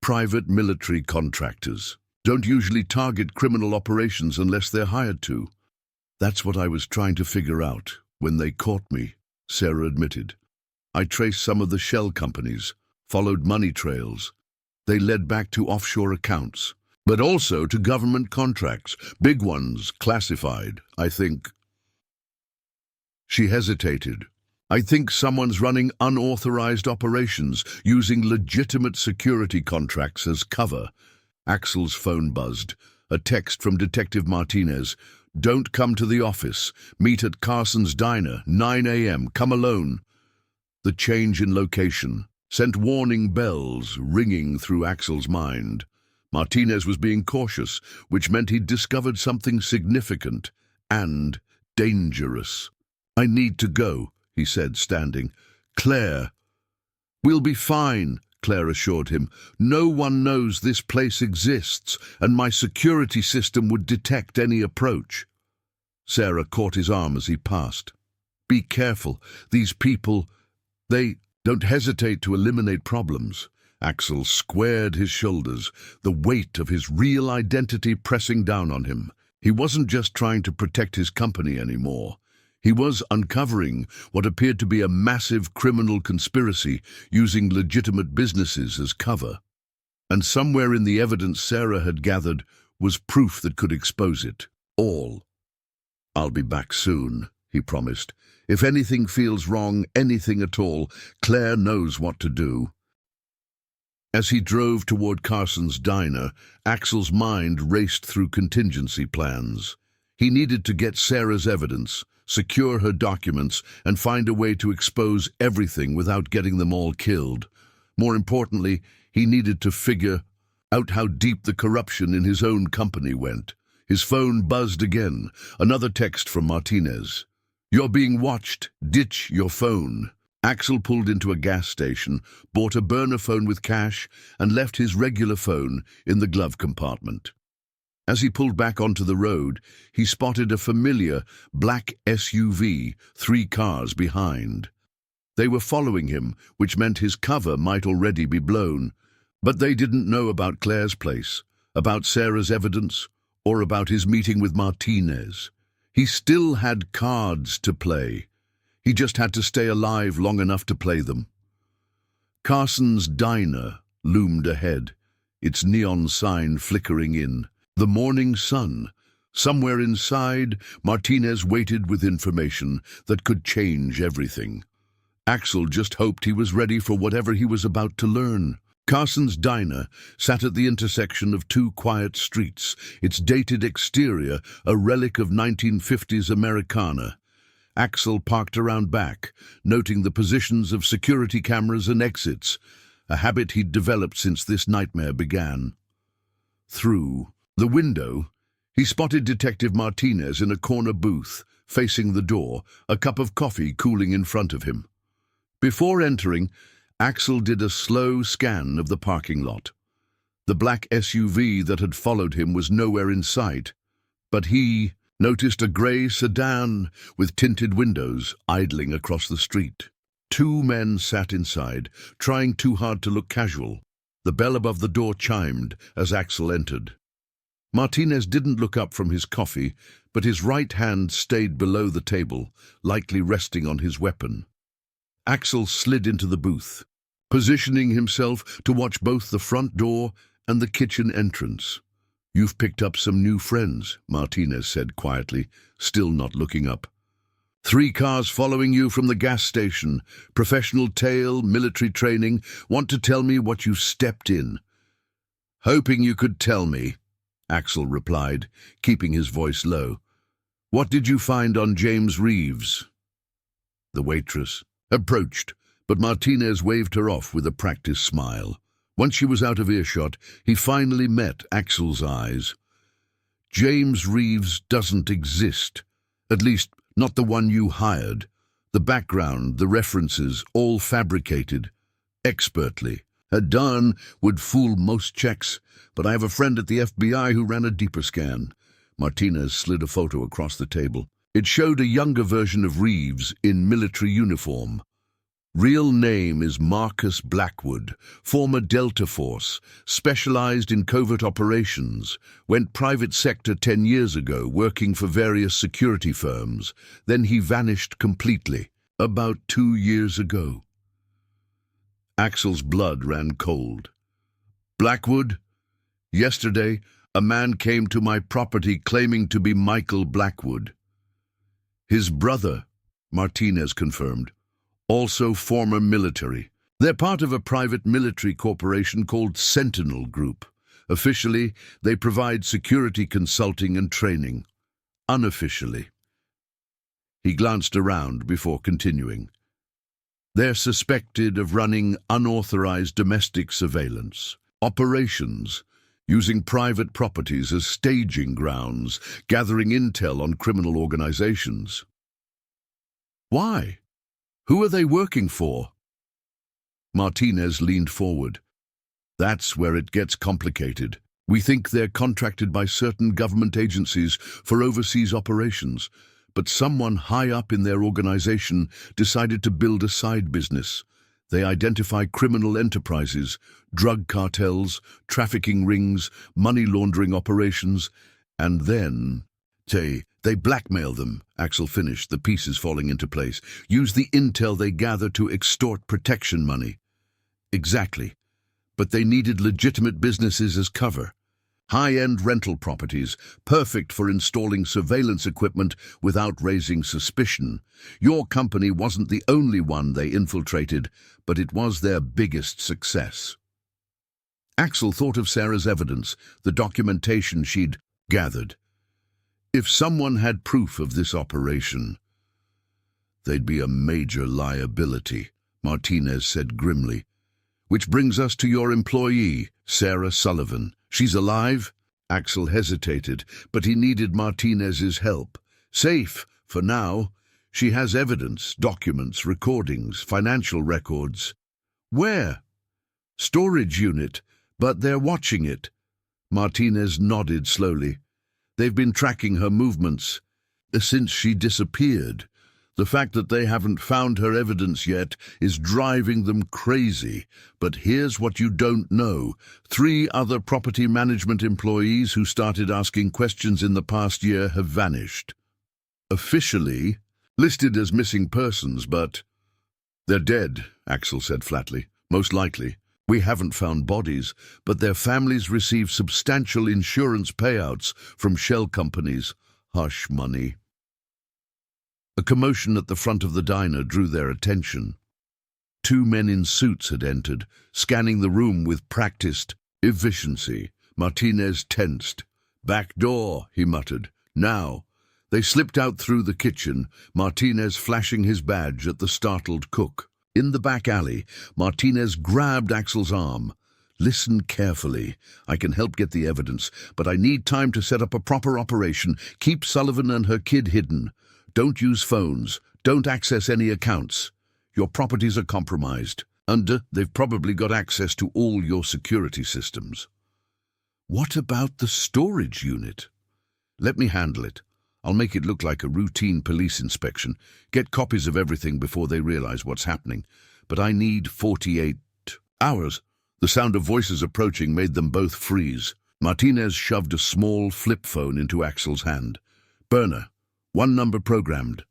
"Private military contractors don't usually target criminal operations unless they're hired to. That's what I was trying to figure out when they caught me." Sarah admitted. I traced some of the shell companies, followed money trails. They led back to offshore accounts, but also to government contracts, big ones, classified, I think. She hesitated. I think someone's running unauthorized operations, using legitimate security contracts as cover. Axel's phone buzzed. A text from Detective Martinez. Don't come to the office. Meet at Carson's Diner, 9 a.m. Come alone. The change in location sent warning bells ringing through Axel's mind. Martinez was being cautious, which meant he'd discovered something significant and dangerous. I need to go, he said, standing. Claire. We'll be fine, Claire assured him. No one knows this place exists, and my security system would detect any approach. Sarah caught his arm as he passed. Be careful. These people, they don't hesitate to eliminate problems. Axel squared his shoulders, the weight of his real identity pressing down on him. He wasn't just trying to protect his company anymore. He was uncovering what appeared to be a massive criminal conspiracy using legitimate businesses as cover. And somewhere in the evidence Sarah had gathered was proof that could expose it. All. I'll be back soon, he promised. If anything feels wrong, anything at all, Claire knows what to do. As he drove toward Carson's Diner, Axel's mind raced through contingency plans. He needed to get Sarah's evidence, secure her documents, and find a way to expose everything without getting them all killed. More importantly, he needed to figure out how deep the corruption in his own company went. His phone buzzed again, another text from Martinez. You're being watched. Ditch your phone. Axel pulled into a gas station, bought a burner phone with cash, and left his regular phone in the glove compartment. As he pulled back onto the road, he spotted a familiar black SUV, 3 cars behind. They were following him, which meant his cover might already be blown. But they didn't know about Claire's place, about Sarah's evidence, or about his meeting with Martinez. He still had cards to play. He just had to stay alive long enough to play them. Carson's Diner loomed ahead, its neon sign flickering in. The morning sun. Somewhere inside, Martinez waited with information that could change everything. Axel just hoped he was ready for whatever he was about to learn. Carson's Diner sat at the intersection of 2 quiet streets, its dated exterior a relic of 1950s Americana. Axel parked around back, noting the positions of security cameras and exits, a habit he'd developed since this nightmare began. Through the window, he spotted Detective Martinez in a corner booth, facing the door, a cup of coffee cooling in front of him. Before entering, Axel did a slow scan of the parking lot. The black SUV that had followed him was nowhere in sight, but he noticed a grey sedan with tinted windows idling across the street. 2 men sat inside, trying too hard to look casual. The bell above the door chimed as Axel entered. Martinez didn't look up from his coffee, but his right hand stayed below the table, likely resting on his weapon. Axel slid into the booth, positioning himself to watch both the front door and the kitchen entrance. You've picked up some new friends, Martinez said quietly, still not looking up. 3 cars following you from the gas station, professional tail, military training. Want to tell me what you stepped in? Hoping you could tell me, Axel replied, keeping his voice low. What did you find on James Reeves? The waitress approached, but Martinez waved her off with a practiced smile. Once she was out of earshot, he finally met Axel's eyes. James Reeves doesn't exist, at least not the one you hired. The background, the references, all fabricated, expertly. Hadan would fool most checks, but I have a friend at the FBI who ran a deeper scan. Martinez slid a photo across the table. It showed a younger version of Reeves in military uniform. Real name is Marcus Blackwood, former Delta Force, specialized in covert operations, went private sector 10 years ago, working for various security firms. Then he vanished completely. About 2 years ago. Axel's blood ran cold. Blackwood? Yesterday, a man came to my property claiming to be Michael Blackwood. His brother, Martinez confirmed, also former military. They're part of a private military corporation called Sentinel Group. Officially, they provide security consulting and training. Unofficially. He glanced around before continuing. They're suspected of running unauthorized domestic surveillance operations, using private properties as staging grounds, gathering intel on criminal organizations. Why? Who are they working for? Martinez leaned forward. That's where it gets complicated. We think they're contracted by certain government agencies for overseas operations, but someone high up in their organization decided to build a side business. They identify criminal enterprises, drug cartels, trafficking rings, money laundering operations, and then they blackmail them, Axel finished, the pieces falling into place. Use the intel they gather to extort protection money. Exactly. But they needed legitimate businesses as cover. High-end rental properties, perfect for installing surveillance equipment without raising suspicion. Your company wasn't the only one they infiltrated, but it was their biggest success. Axel thought of Sarah's evidence, the documentation she'd gathered. If someone had proof of this operation, they'd be a major liability, Martinez said grimly. Which brings us to your employee, Sarah Sullivan. She's alive? Axel hesitated, but he needed Martinez's help. Safe, for now. She has evidence, documents, recordings, financial records. Where? Storage unit, but they're watching it. Martinez nodded slowly. They've been tracking her movements since she disappeared. The fact that they haven't found her evidence yet is driving them crazy. But here's what you don't know. 3 other property management employees who started asking questions in the past year have vanished. Officially, listed as missing persons, but they're dead, Axel said flatly. Most likely. We haven't found bodies, but their families receive substantial insurance payouts from shell companies. Hush money. A commotion at the front of the diner drew their attention. 2 men in suits had entered, scanning the room with practiced efficiency. Martinez tensed. Back door, he muttered. Now. They slipped out through the kitchen, Martinez flashing his badge at the startled cook. In the back alley, Martinez grabbed Axel's arm. Listen carefully. I can help get the evidence, but I need time to set up a proper operation. Keep Sullivan and her kid hidden. Don't use phones. Don't access any accounts. Your properties are compromised. They've probably got access to all your security systems. What about the storage unit? Let me handle it. I'll make it look like a routine police inspection. Get copies of everything before they realize what's happening. But I need 48 hours. The sound of voices approaching made them both freeze. Martinez shoved a small flip phone into Axel's hand. Burner. 1 number programmed.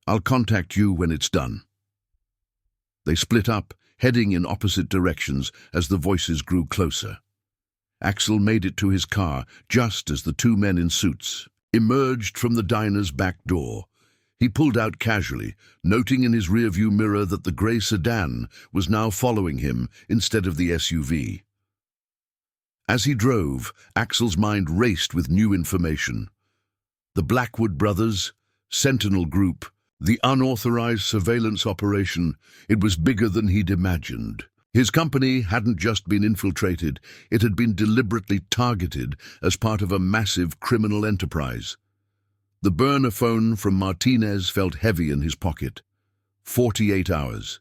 I'll contact you when it's done. They split up, heading in opposite directions as the voices grew closer. Axel made it to his car just as the 2 men in suits emerged from the diner's back door. He pulled out casually, noting in his rearview mirror that the grey sedan was now following him instead of the SUV. As he drove, Axel's mind raced with new information. The Blackwood brothers, Sentinel Group, the unauthorized surveillance operation, it was bigger than he'd imagined. His company hadn't just been infiltrated, it had been deliberately targeted as part of a massive criminal enterprise. The burner phone from Martinez felt heavy in his pocket. 48 hours.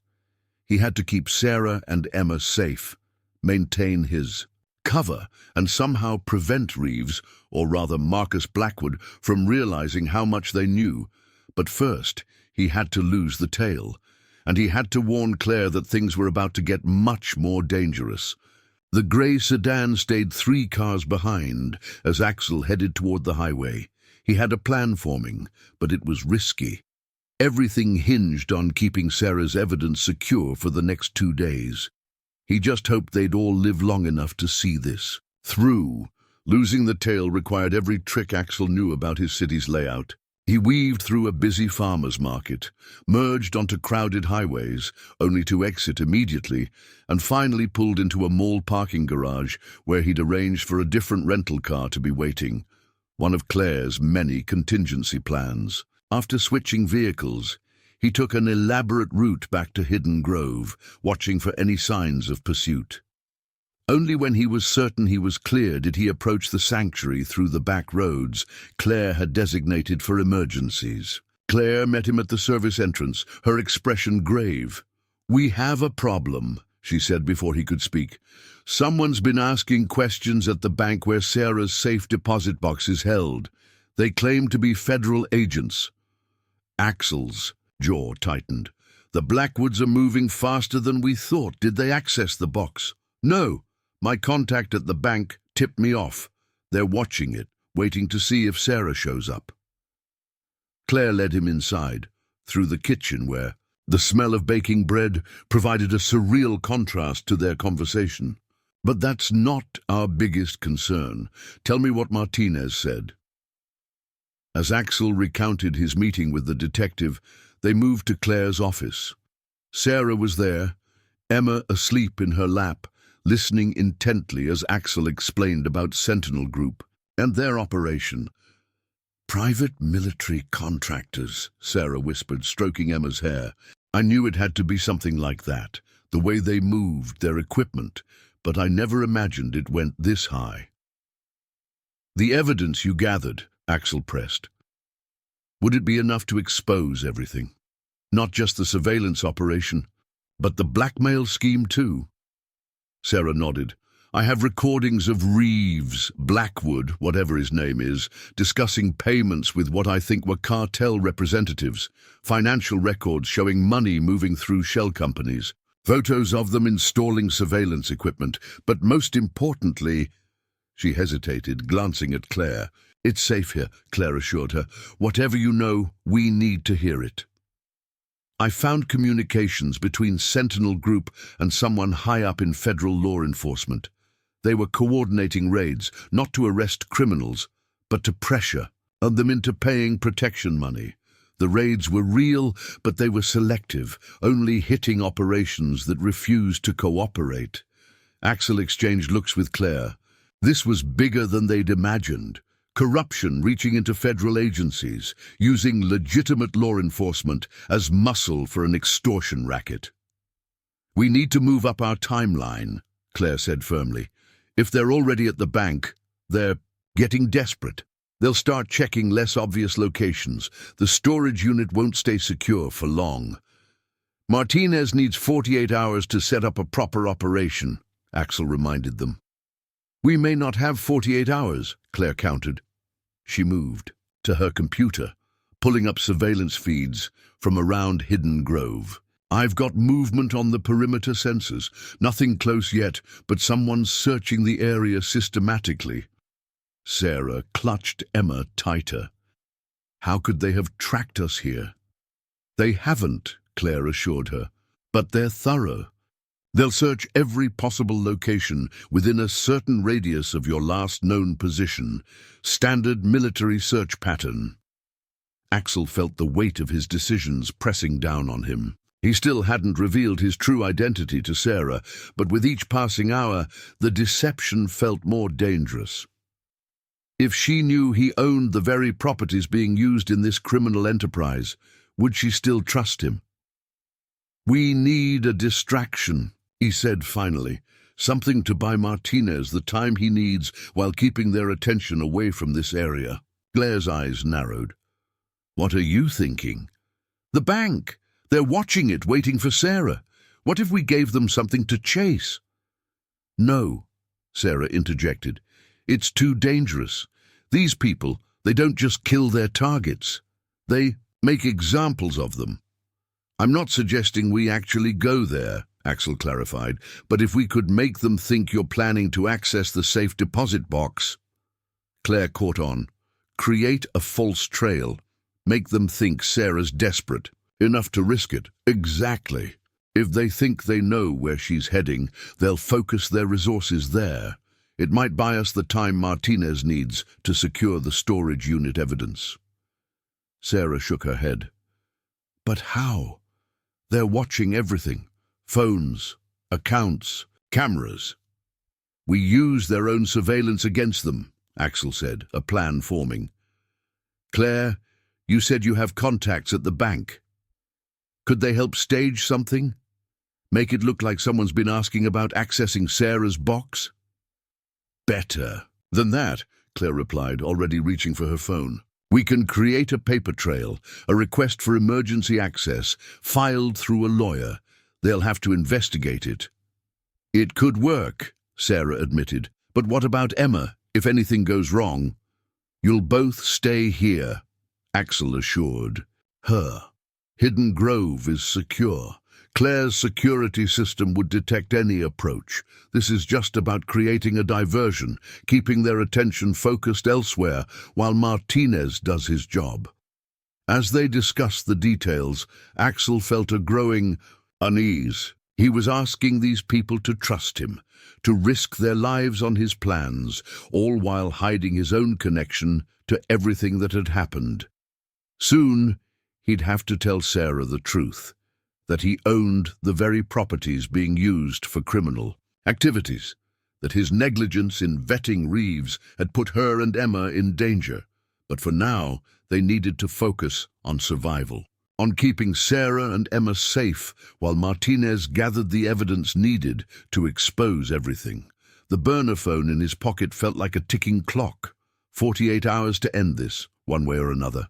He had to keep Sarah and Emma safe, maintain his cover, and somehow prevent Reeves, or rather Marcus Blackwood, from realizing how much they knew. But first, he had to lose the tail, and he had to warn Claire that things were about to get much more dangerous. The grey sedan stayed 3 cars behind as Axel headed toward the highway. He had a plan forming, but it was risky. Everything hinged on keeping Sarah's evidence secure for the next 2 days. He just hoped they'd all live long enough to see this through. Losing the tail required every trick Axel knew about his city's layout. He weaved through a busy farmer's market, merged onto crowded highways, only to exit immediately, and finally pulled into a mall parking garage where he'd arranged for a different rental car to be waiting, one of Claire's many contingency plans. After switching vehicles, he took an elaborate route back to Hidden Grove, watching for any signs of pursuit. Only when he was certain he was clear did he approach the sanctuary through the back roads Claire had designated for emergencies. Claire met him at the service entrance, her expression grave. "We have a problem," she said before he could speak. "Someone's been asking questions at the bank where Sarah's safe deposit box is held. They claim to be federal agents." Axel's jaw tightened. "The Blackwoods are moving faster than we thought. Did they access the box?" "No. My contact at the bank tipped me off. They're watching it, waiting to see if Sarah shows up." Claire led him inside, through the kitchen where the smell of baking bread provided a surreal contrast to their conversation. "But that's not our biggest concern. Tell me what Martinez said." As Axel recounted his meeting with the detective, they moved to Claire's office. Sarah was there, Emma asleep in her lap, listening intently as Axel explained about Sentinel Group and their operation. "Private military contractors," Sarah whispered, stroking Emma's hair. "I knew it had to be something like that, the way they moved, their equipment, but I never imagined it went this high." "The evidence you gathered," Axel pressed. "Would it be enough to expose everything? Not just the surveillance operation, but the blackmail scheme too?" Sarah nodded. "I have recordings of Reeves, Blackwood, whatever his name is, discussing payments with what I think were cartel representatives, financial records showing money moving through shell companies, photos of them installing surveillance equipment, but most importantly—" She hesitated, glancing at Claire. "It's safe here," Claire assured her. "Whatever you know, we need to hear it." "I found communications between Sentinel Group and someone high up in federal law enforcement. They were coordinating raids, not to arrest criminals, but to pressure them into paying protection money. The raids were real, but they were selective, only hitting operations that refused to cooperate." Axel exchanged looks with Claire. This was bigger than they'd imagined. Corruption reaching into federal agencies, using legitimate law enforcement as muscle for an extortion racket. "We need to move up our timeline," Claire said firmly. "If they're already at the bank, they're getting desperate. They'll start checking less obvious locations. The storage unit won't stay secure for long. Martinez needs 48 hours to set up a proper operation," Axel reminded them. "We may not have 48 hours, Claire countered. She moved to her computer, pulling up surveillance feeds from around Hidden Grove. "I've got movement on the perimeter sensors. Nothing close yet, but someone's searching the area systematically." Sarah clutched Emma tighter. "How could they have tracked us here?" "They haven't," Claire assured her, "but they're thorough. They'll search every possible location within a certain radius of your last known position. Standard military search pattern." Axel felt the weight of his decisions pressing down on him. He still hadn't revealed his true identity to Sarah, but with each passing hour, the deception felt more dangerous. If she knew he owned the very properties being used in this criminal enterprise, would she still trust him? "We need a distraction," he said finally. "Something to buy Martinez the time he needs while keeping their attention away from this area." Claire's eyes narrowed. "What are you thinking?" "The bank. They're watching it, waiting for Sarah. What if we gave them something to chase?" "No," Sarah interjected. "It's too dangerous. These people, they don't just kill their targets. They make examples of them." "I'm not suggesting we actually go there," Axel clarified, "but if we could make them think you're planning to access the safe deposit box." Claire caught on. "Create a false trail. Make them think Sarah's desperate, enough to risk it. Exactly. If they think they know where she's heading, they'll focus their resources there. It might buy us the time Martinez needs to secure the storage unit evidence. Sarah shook her head. But how? They're watching everything. Phones, accounts, cameras. We use their own surveillance against them, Axel said, a plan forming. Claire, you said you have contacts at the bank. Could they help stage something? Make it look like someone's been asking about accessing Sarah's box? Better than that, Claire replied, already reaching for her phone. We can create a paper trail, a request for emergency access, filed through a lawyer. They'll have to investigate it. It could work, Sarah admitted. But what about Emma, if anything goes wrong? You'll both stay here, Axel assured her. Hidden Grove is secure. Claire's security system would detect any approach. This is just about creating a diversion, keeping their attention focused elsewhere while Martinez does his job. As they discussed the details, Axel felt a growing unease. He was asking these people to trust him, to risk their lives on his plans, all while hiding his own connection to everything that had happened. Soon, he'd have to tell Sarah the truth, that he owned the very properties being used for criminal activities, that his negligence in vetting Reeves had put her and Emma in danger. But for now, they needed to focus on survival, on keeping Sarah and Emma safe while Martinez gathered the evidence needed to expose everything. The burner phone in his pocket felt like a ticking clock. 48 hours to end this, one way or another.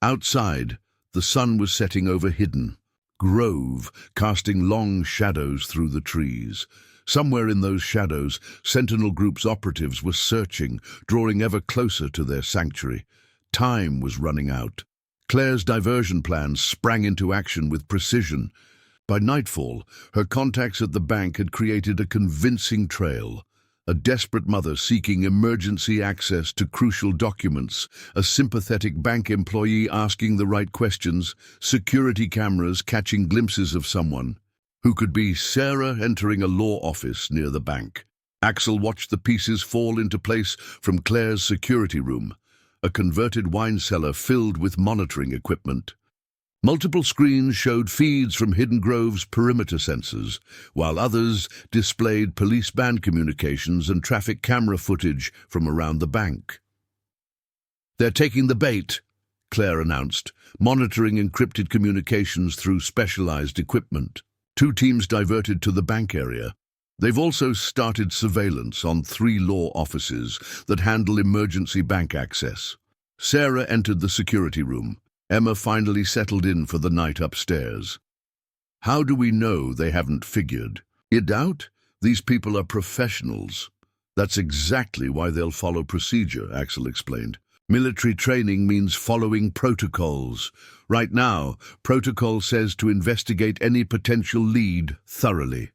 Outside, the sun was setting over Hidden Grove, casting long shadows through the trees. Somewhere in those shadows, Sentinel Group's operatives were searching, drawing ever closer to their sanctuary. Time was running out. Claire's diversion plans sprang into action with precision. By nightfall, her contacts at the bank had created a convincing trail. A desperate mother seeking emergency access to crucial documents, a sympathetic bank employee asking the right questions, security cameras catching glimpses of someone who could be Sarah entering a law office near the bank. Axel watched the pieces fall into place from Claire's security room, a converted wine cellar filled with monitoring equipment. Multiple screens showed feeds from Hidden Grove's perimeter sensors, while others displayed police band communications and traffic camera footage from around the bank. They're taking the bait, Claire announced, monitoring encrypted communications through specialized equipment. 2 teams diverted to the bank area. They've also started surveillance on 3 law offices that handle emergency bank access. Sarah entered the security room. Emma finally settled in for the night upstairs. How do we know they haven't figured? You doubt? These people are professionals. That's exactly why they'll follow procedure, Axel explained. Military training means following protocols. Right now, protocol says to investigate any potential lead thoroughly.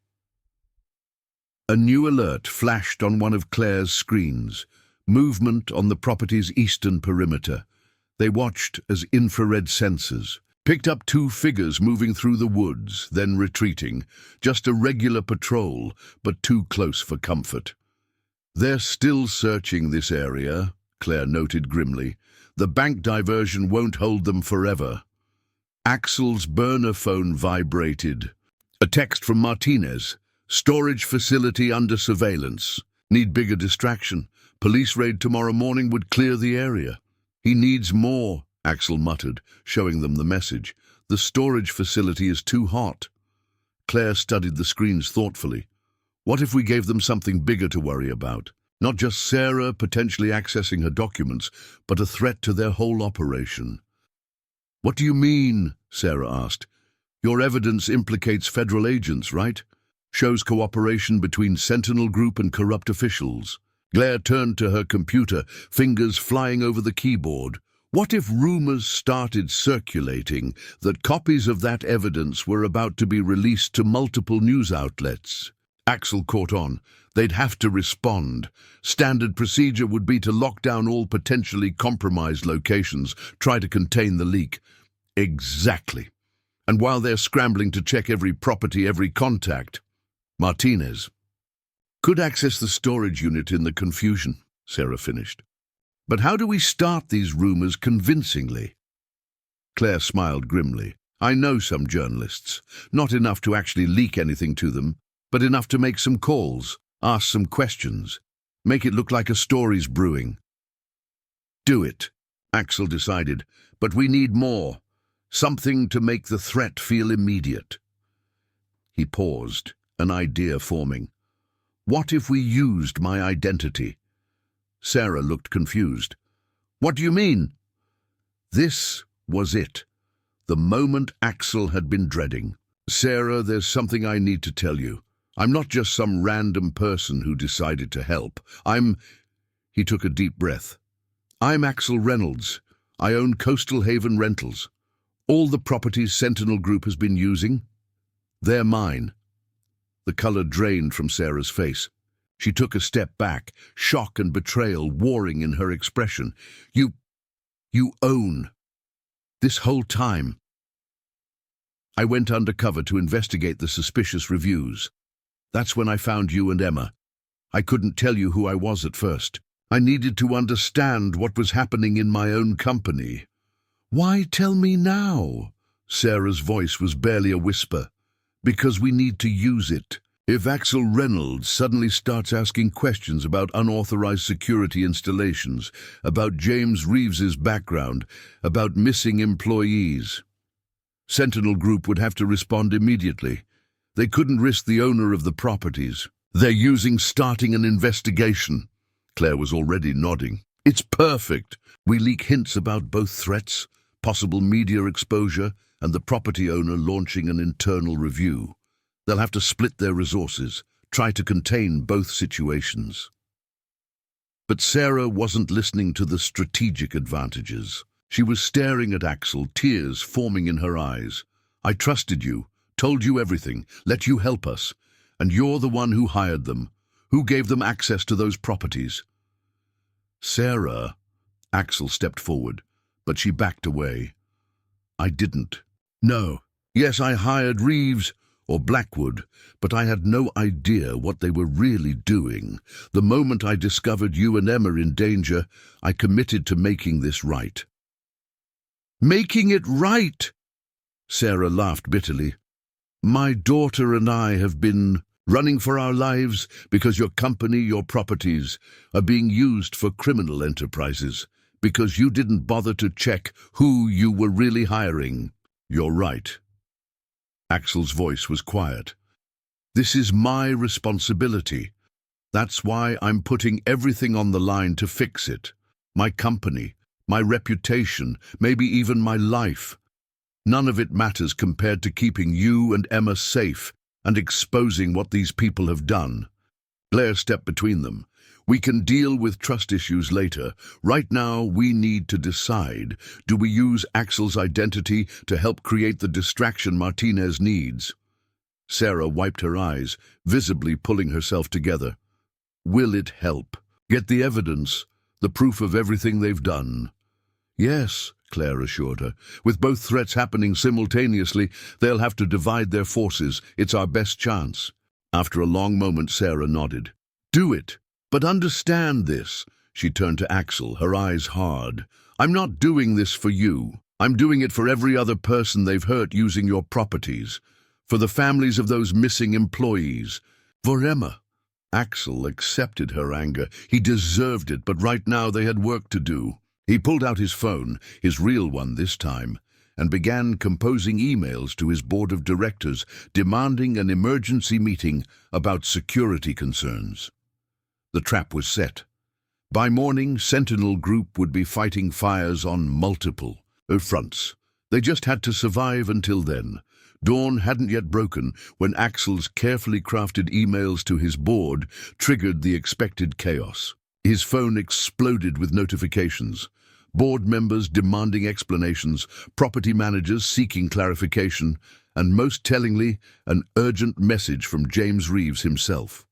A new alert flashed on one of Claire's screens. Movement on the property's eastern perimeter. They watched as infrared sensors picked up 2 figures moving through the woods, then retreating. Just a regular patrol, but too close for comfort. They're still searching this area, Claire noted grimly. The bank diversion won't hold them forever. Axel's burner phone vibrated. A text from Martinez. Storage facility under surveillance. Need bigger distraction. Police raid tomorrow morning would clear the area. He needs more, Axel muttered, showing them the message. The storage facility is too hot. Claire studied the screens thoughtfully. What if we gave them something bigger to worry about? Not just Sarah potentially accessing her documents, but a threat to their whole operation. What do you mean? Sarah asked. Your evidence implicates federal agents, right? Shows cooperation between Sentinel Group and corrupt officials. Claire turned to her computer, fingers flying over the keyboard. What if rumors started circulating that copies of that evidence were about to be released to multiple news outlets? Axel caught on. They'd have to respond. Standard procedure would be to lock down all potentially compromised locations, try to contain the leak. Exactly. And while they're scrambling to check every property, every contact, Martinez could access the storage unit in the confusion, Sarah finished. But how do we start these rumors convincingly? Claire smiled grimly. I know some journalists. Not enough to actually leak anything to them, but enough to make some calls, ask some questions, make it look like a story's brewing. Do it, Axel decided, but we need more. Something to make the threat feel immediate. He paused, an idea forming. What if we used my identity? Sarah looked confused. What do you mean? This was it. The moment Axel had been dreading. Sarah, there's something I need to tell you. I'm not just some random person who decided to help. He took a deep breath. I'm Axel Reynolds. I own Coastal Haven Rentals. All the properties Sentinel Group has been using, they're mine. The color drained from Sarah's face. She took a step back, shock and betrayal warring in her expression. You own. This whole time. I went undercover to investigate the suspicious reviews. That's when I found you and Emma. I couldn't tell you who I was at first. I needed to understand what was happening in my own company. Why tell me now? Sarah's voice was barely a whisper. Because we need to use it. If Axel Reynolds suddenly starts asking questions about unauthorized security installations, about James Reeves's background, about missing employees, Sentinel Group would have to respond immediately. They couldn't risk the owner of the properties. They're starting an investigation. Claire was already nodding. It's perfect. We leak hints about both threats, possible media exposure, and the property owner launching an internal review. They'll have to split their resources, try to contain both situations. But Sarah wasn't listening to the strategic advantages. She was staring at Axel, tears forming in her eyes. I trusted you, told you everything, let you help us, and you're the one who hired them, who gave them access to those properties. Sarah, Axel stepped forward, but she backed away. I didn't. No. Yes, I hired Reeves or Blackwood, but I had no idea what they were really doing. The moment I discovered you and Emma in danger, I committed to making this right. Making it right? Sarah laughed bitterly. My daughter and I have been running for our lives because your company, your properties, are being used for criminal enterprises, because you didn't bother to check who you were really hiring. You're right. Axel's voice was quiet. This is my responsibility. That's why I'm putting everything on the line to fix it. My company, my reputation, maybe even my life. None of it matters compared to keeping you and Emma safe and exposing what these people have done. Blair stepped between them. We can deal with trust issues later. Right now, we need to decide, do we use Axel's identity to help create the distraction Martinez needs? Sarah wiped her eyes, visibly pulling herself together. Will it help? Get the evidence, the proof of everything they've done. Yes, Claire assured her. With both threats happening simultaneously, they'll have to divide their forces. It's our best chance. After a long moment, Sarah nodded. Do it. But understand this. She turned to Axel, her eyes hard. I'm not doing this for you. I'm doing it for every other person they've hurt using your properties. For the families of those missing employees. For Emma. Axel accepted her anger. He deserved it, but right now they had work to do. He pulled out his phone, his real one this time, and began composing emails to his board of directors demanding an emergency meeting about security concerns. The trap was set. By morning, Sentinel Group would be fighting fires on multiple fronts. They just had to survive until then. Dawn hadn't yet broken when Axel's carefully crafted emails to his board triggered the expected chaos. His phone exploded with notifications. Board members demanding explanations, property managers seeking clarification, and most tellingly, an urgent message from James Reeves himself.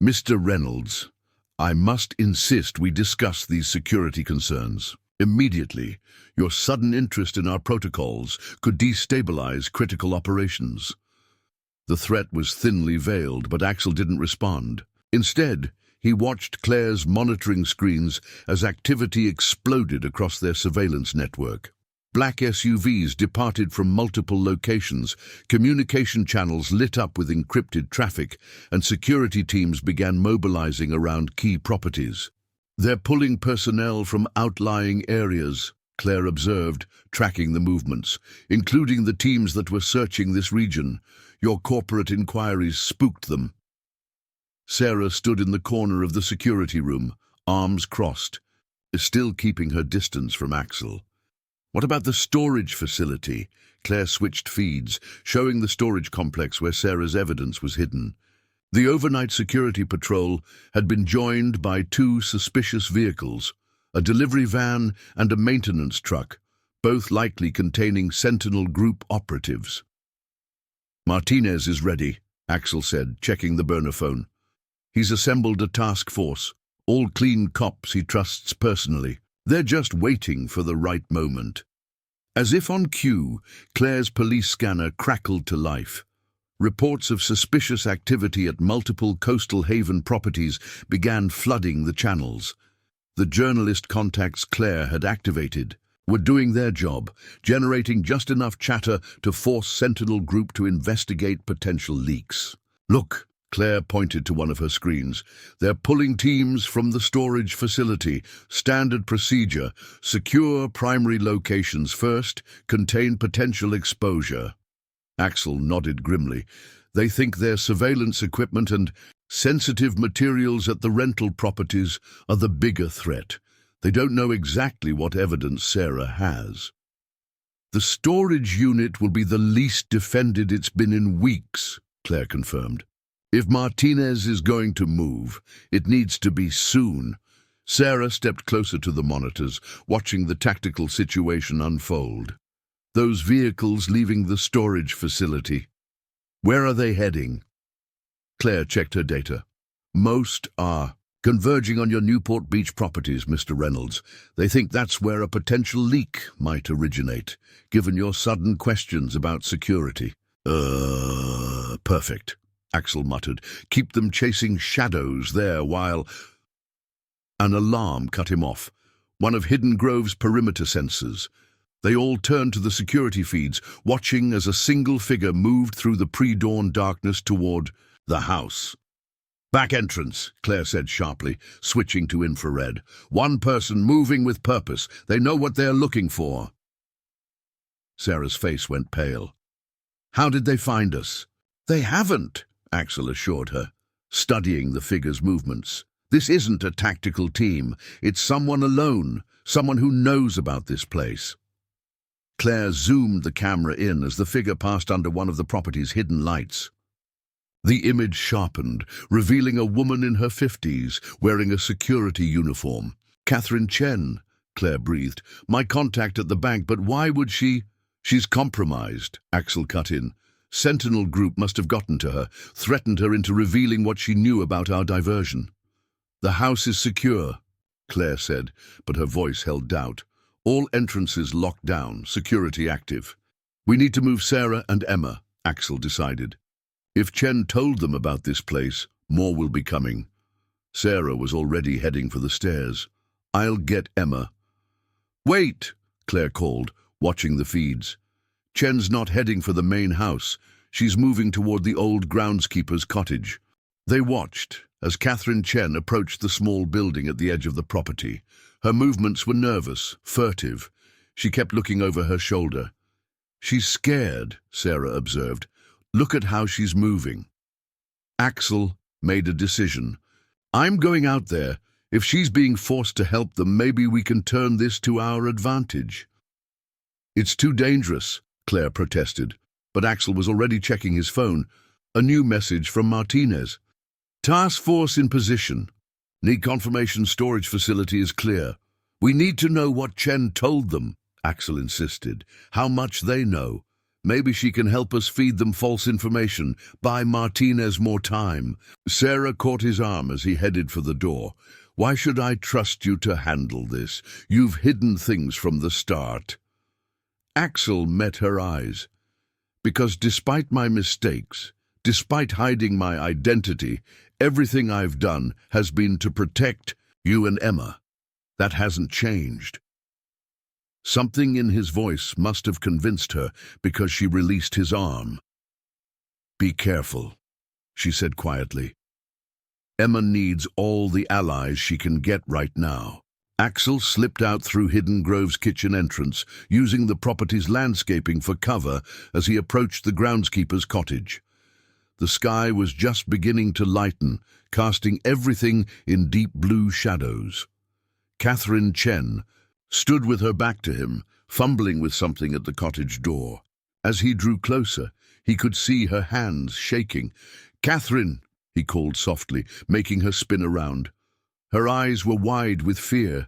"Mr. Reynolds, I must insist we discuss these security concerns. Immediately, your sudden interest in our protocols could destabilize critical operations." The threat was thinly veiled, but Axel didn't respond. Instead, he watched Claire's monitoring screens as activity exploded across their surveillance network. Black SUVs departed from multiple locations, communication channels lit up with encrypted traffic, and security teams began mobilizing around key properties. "They're pulling personnel from outlying areas," Claire observed, tracking the movements, "including the teams that were searching this region. Your corporate inquiries spooked them." Sarah stood in the corner of the security room, arms crossed, still keeping her distance from Axel. "What about the storage facility?" Claire switched feeds, showing the storage complex where Sarah's evidence was hidden. The overnight security patrol had been joined by two suspicious vehicles, a delivery van and a maintenance truck, both likely containing Sentinel Group operatives. "Martinez is ready," Axel said, checking the burner phone. "He's assembled a task force, all clean cops he trusts personally. They're just waiting for the right moment." As if on cue, Claire's police scanner crackled to life. Reports of suspicious activity at multiple coastal haven properties began flooding the channels. The journalist contacts Claire had activated were doing their job, generating just enough chatter to force Sentinel Group to investigate potential leaks. "Look," Claire pointed to one of her screens. "They're pulling teams from the storage facility. Standard procedure. Secure primary locations first, contain potential exposure." Axel nodded grimly. "They think their surveillance equipment and sensitive materials at the rental properties are the bigger threat. They don't know exactly what evidence Sarah has." "The storage unit will be the least defended it's been in weeks," Claire confirmed. "If Martinez is going to move, it needs to be soon." Sarah stepped closer to the monitors, watching the tactical situation unfold. "Those vehicles leaving the storage facility. Where are they heading?" Claire checked her data. "Most are converging on your Newport Beach properties, Mr. Reynolds. They think that's where a potential leak might originate, given your sudden questions about security." Perfect," Axel muttered. "Keep them chasing shadows there while—" An alarm cut him off, one of Hidden Grove's perimeter sensors. They all turned to the security feeds, watching as a single figure moved through the pre-dawn darkness toward the house. "Back entrance," Claire said sharply, switching to infrared. "One person moving with purpose. They know what they're looking for." Sarah's face went pale. "How did they find us?" "They haven't," Axel assured her, studying the figure's movements. "This isn't a tactical team. It's someone alone, someone who knows about this place." Claire zoomed the camera in as the figure passed under one of the property's hidden lights. The image sharpened, revealing a woman in her 50s, wearing a security uniform. "Catherine Chen," Claire breathed. "My contact at the bank, but why would she—" "She's compromised," Axel cut in. "Sentinel Group must have gotten to her, threatened her into revealing what she knew about our diversion." "The house is secure," Claire said, but her voice held doubt. "All entrances locked down, security active." "We need to move Sarah and Emma," Axel decided. "If Chen told them about this place, more will be coming." Sarah was already heading for the stairs. "I'll get Emma." "Wait," Claire called, watching the feeds. "Chen's not heading for the main house. She's moving toward the old groundskeeper's cottage." They watched as Catherine Chen approached the small building at the edge of the property. Her movements were nervous, furtive. She kept looking over her shoulder. "She's scared," Sarah observed. "Look at how she's moving." Axel made a decision. "I'm going out there. If she's being forced to help them, maybe we can turn this to our advantage." "It's too dangerous," Claire protested, but Axel was already checking his phone. A new message from Martinez. "Task force in position. Need confirmation storage facility is clear. We need to know what Chen told them," Axel insisted. "How much they know. Maybe she can help us feed them false information, buy Martinez more time. Sarah caught his arm as he headed for the door. Why should I trust you to handle this? You've hidden things from the start. Axel met her eyes. Because despite my mistakes, despite hiding my identity, everything I've done has been to protect you and Emma. That hasn't changed. Something in his voice must have convinced her because she released his arm. Be careful, she said quietly. Emma needs all the allies she can get right now. Axel slipped out through Hidden Grove's kitchen entrance, using the property's landscaping for cover as he approached the groundskeeper's cottage. The sky was just beginning to lighten, casting everything in deep blue shadows. Catherine Chen stood with her back to him, fumbling with something at the cottage door. As he drew closer, he could see her hands shaking. "Catherine," he called softly, making her spin around. Her eyes were wide with fear.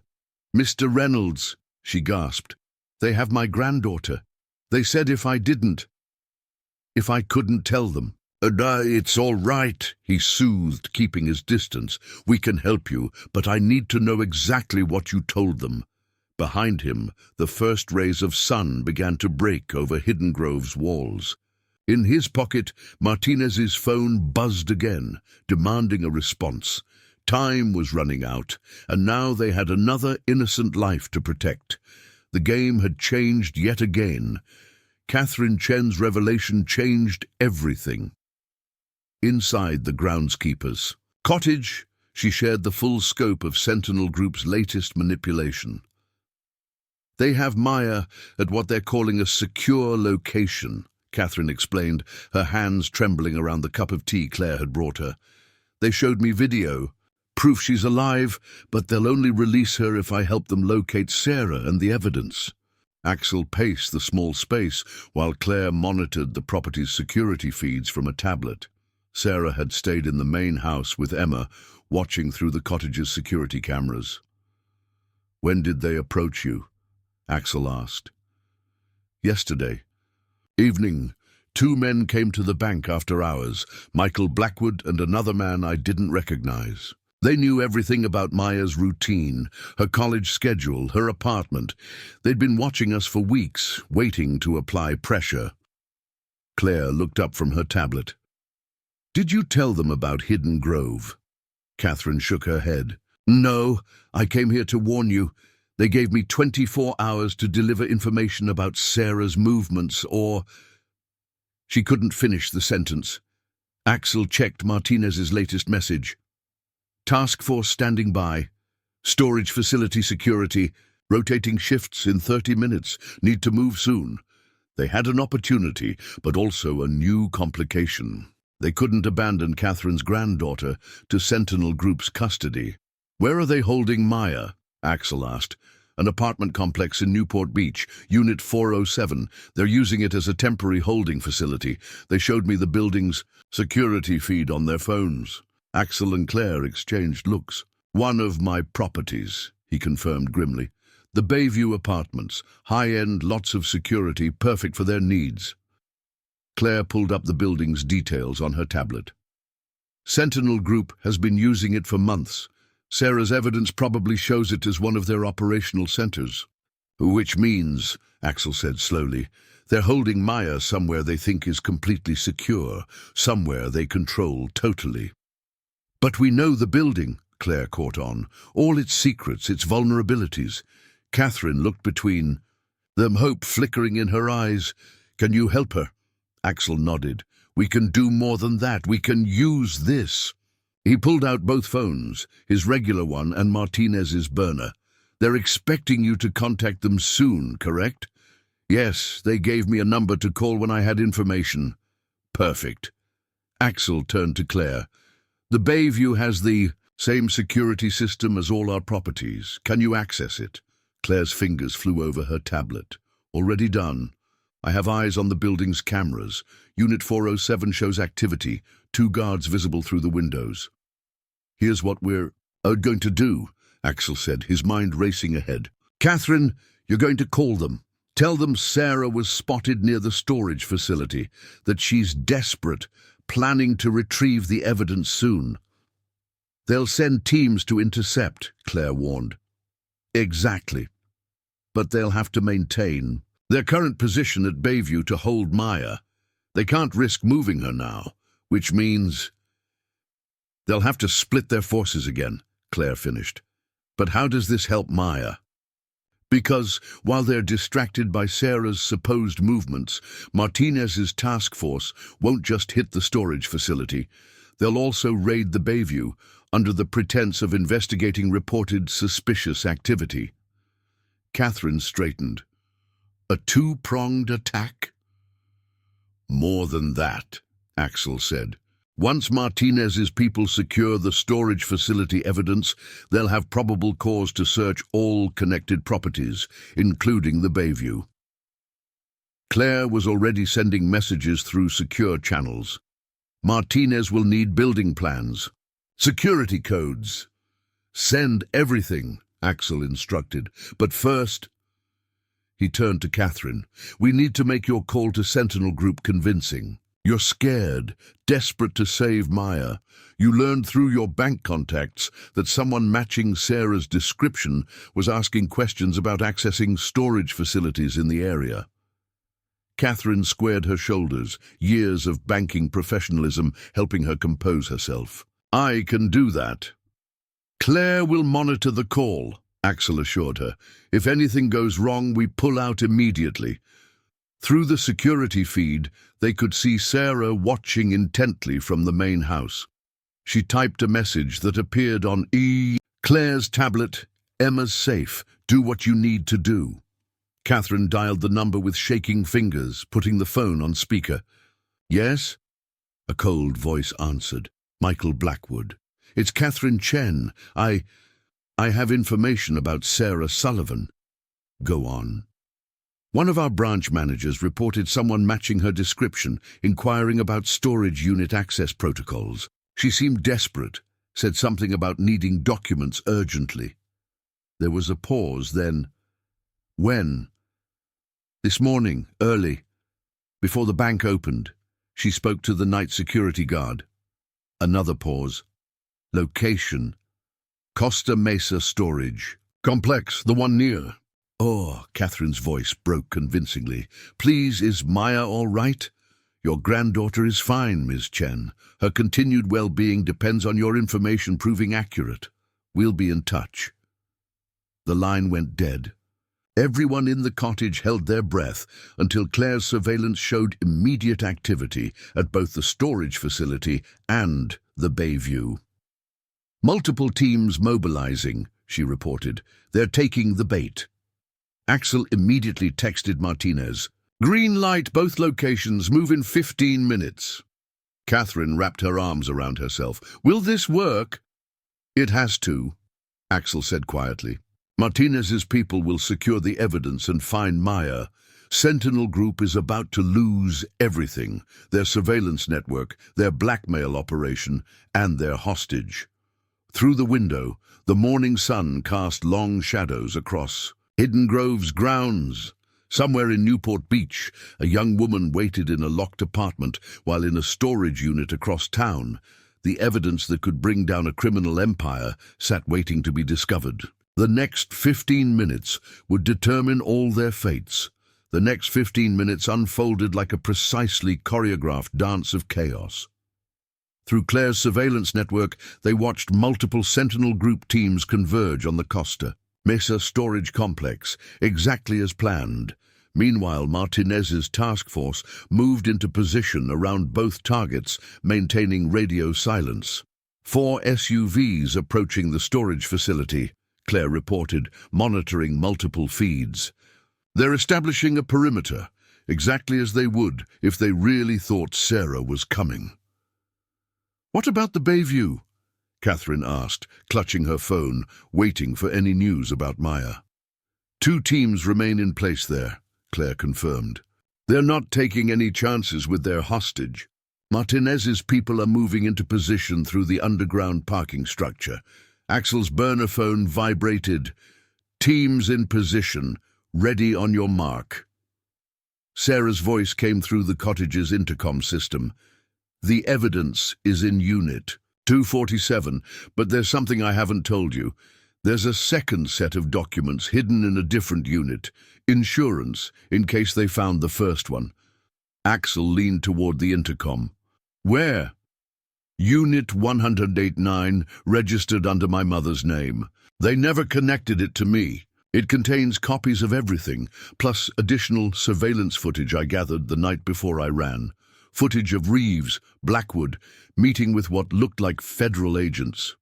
"Mr. Reynolds," she gasped. "They have my granddaughter. They said if I couldn't tell them." It's all right," he soothed, keeping his distance. "We can help you, but I need to know exactly what you told them." Behind him, the first rays of sun began to break over Hidden Grove's walls. In his pocket, Martinez's phone buzzed again, demanding a response. Time was running out, and now they had another innocent life to protect. The game had changed yet again. Catherine Chen's revelation changed everything. Inside the groundskeeper's cottage, she shared the full scope of Sentinel Group's latest manipulation. "They have Maya at what they're calling a secure location," Catherine explained, her hands trembling around the cup of tea Claire had brought her. "They showed me video, proof she's alive, but they'll only release her if I help them locate Sarah and the evidence." Axel paced the small space while Claire monitored the property's security feeds from a tablet. Sarah had stayed in the main house with Emma, watching through the cottage's security cameras. "When did they approach you?" Axel asked. "Yesterday evening. 2 men came to the bank after hours, Michael Blackwood and another man I didn't recognize. They knew everything about Maya's routine, her college schedule, her apartment. They'd been watching us for weeks, waiting to apply pressure." Claire looked up from her tablet. "Did you tell them about Hidden Grove?" Catherine shook her head. "No, I came here to warn you. They gave me 24 hours to deliver information about Sarah's movements or—" She couldn't finish the sentence. Axel checked Martinez's latest message. "Task force standing by. Storage facility security. Rotating shifts in 30 minutes. Need to move soon." They had an opportunity, but also a new complication. They couldn't abandon Catherine's granddaughter to Sentinel Group's custody. "Where are they holding Maya?" Axel asked. "An apartment complex in Newport Beach, Unit 407. They're using it as a temporary holding facility. They showed me the building's security feed on their phones." Axel and Claire exchanged looks. "One of my properties," he confirmed grimly. "The Bayview Apartments. High-end, lots of security, perfect for their needs." Claire pulled up the building's details on her tablet. "Sentinel Group has been using it for months. Sarah's evidence probably shows it as one of their operational centers." "Which means," Axel said slowly, "they're holding Maya somewhere they think is completely secure, somewhere they control totally." "But we know the building," Claire caught on. "All its secrets, its vulnerabilities." Catherine looked between them, hope flickering in her eyes. "Can you help her?" Axel nodded. "We can do more than that. We can use this." He pulled out both phones, his regular one and Martinez's burner. "They're expecting you to contact them soon, correct?" "Yes, they gave me a number to call when I had information." "Perfect." Axel turned to Claire. "The Bayview has the same security system as all our properties. Can you access it?" Claire's fingers flew over her tablet. "Already done. I have eyes on the building's cameras. Unit 407 shows activity, 2 guards visible through the windows." "Here's what we're going to do," Axel said, his mind racing ahead. "Catherine, you're going to call them. Tell them Sarah was spotted near the storage facility, that she's desperate, planning to retrieve the evidence soon. They'll send teams to intercept, Claire warned. Exactly. But they'll have to maintain their current position at Bayview to hold Maya. They can't risk moving her now, which means they'll have to split their forces again, Claire finished. But how does this help Maya? Because, while they're distracted by Sarah's supposed movements, Martinez's task force won't just hit the storage facility. They'll also raid the Bayview under the pretense of investigating reported suspicious activity. Catherine straightened. A two-pronged attack? More than that, Axel said. Once Martinez's people secure the storage facility evidence, they'll have probable cause to search all connected properties, including the Bayview. Claire was already sending messages through secure channels. Martinez will need building plans, security codes. Send everything, Axel instructed. But first, he turned to Catherine, we need to make your call to Sentinel Group convincing. You're scared, desperate to save Maya. You learned through your bank contacts that someone matching Sarah's description was asking questions about accessing storage facilities in the area. Catherine squared her shoulders, years of banking professionalism helping her compose herself. I can do that. Claire will monitor the call, Axel assured her. If anything goes wrong, we pull out immediately. Through the security feed, they could see Sarah watching intently from the main house. She typed a message that appeared on Claire's tablet. Emma's safe. Do what you need to do. Catherine dialed the number with shaking fingers, putting the phone on speaker. Yes? A cold voice answered. Michael Blackwood. It's Catherine Chen. I have information about Sarah Sullivan. Go on. One of our branch managers reported someone matching her description, inquiring about storage unit access protocols. She seemed desperate, said something about needing documents urgently. There was a pause, then, when? This morning, early, before the bank opened. She spoke to the night security guard. Another pause. Location. Costa Mesa Storage. Complex, the one near. Oh, Catherine's voice broke convincingly. Please, is Maya all right? Your granddaughter is fine, Ms. Chen. Her continued well-being depends on your information proving accurate. We'll be in touch. The line went dead. Everyone in the cottage held their breath until Claire's surveillance showed immediate activity at both the storage facility and the Bayview. Multiple teams mobilizing, she reported. They're taking the bait. Axel immediately texted Martinez. Green light, both locations, move in 15 minutes. Catherine wrapped her arms around herself. Will this work? It has to, Axel said quietly. Martinez's people will secure the evidence and find Maya. Sentinel Group is about to lose everything. Their surveillance network, their blackmail operation, and their hostage. Through the window, the morning sun cast long shadows across Hidden Grove's grounds. Somewhere in Newport Beach, a young woman waited in a locked apartment while in a storage unit across town. The evidence that could bring down a criminal empire sat waiting to be discovered. The next 15 minutes would determine all their fates. The next 15 minutes unfolded like a precisely choreographed dance of chaos. Through Claire's surveillance network, they watched multiple Sentinel Group teams converge on the Costa Mesa storage complex, exactly as planned. Meanwhile, Martinez's task force moved into position around both targets, maintaining radio silence. 4 SUVs approaching the storage facility, Claire reported, monitoring multiple feeds. They're establishing a perimeter, exactly as they would if they really thought Sarah was coming. What about the Bayview? Catherine asked, clutching her phone, waiting for any news about Maya. 2 teams remain in place there, Claire confirmed. They're not taking any chances with their hostage. Martinez's people are moving into position through the underground parking structure. Axel's burner phone vibrated. Teams in position, ready on your mark. Sarah's voice came through the cottage's intercom system. The evidence is in Unit 247, but there's something I haven't told you. There's a second set of documents hidden in a different unit. Insurance, in case they found the first one. Axel leaned toward the intercom. Where? Unit 189, registered under my mother's name. They never connected it to me. It contains copies of everything, plus additional surveillance footage I gathered the night before I ran. Footage of Reeves, Blackwood, meeting with what looked like federal agents.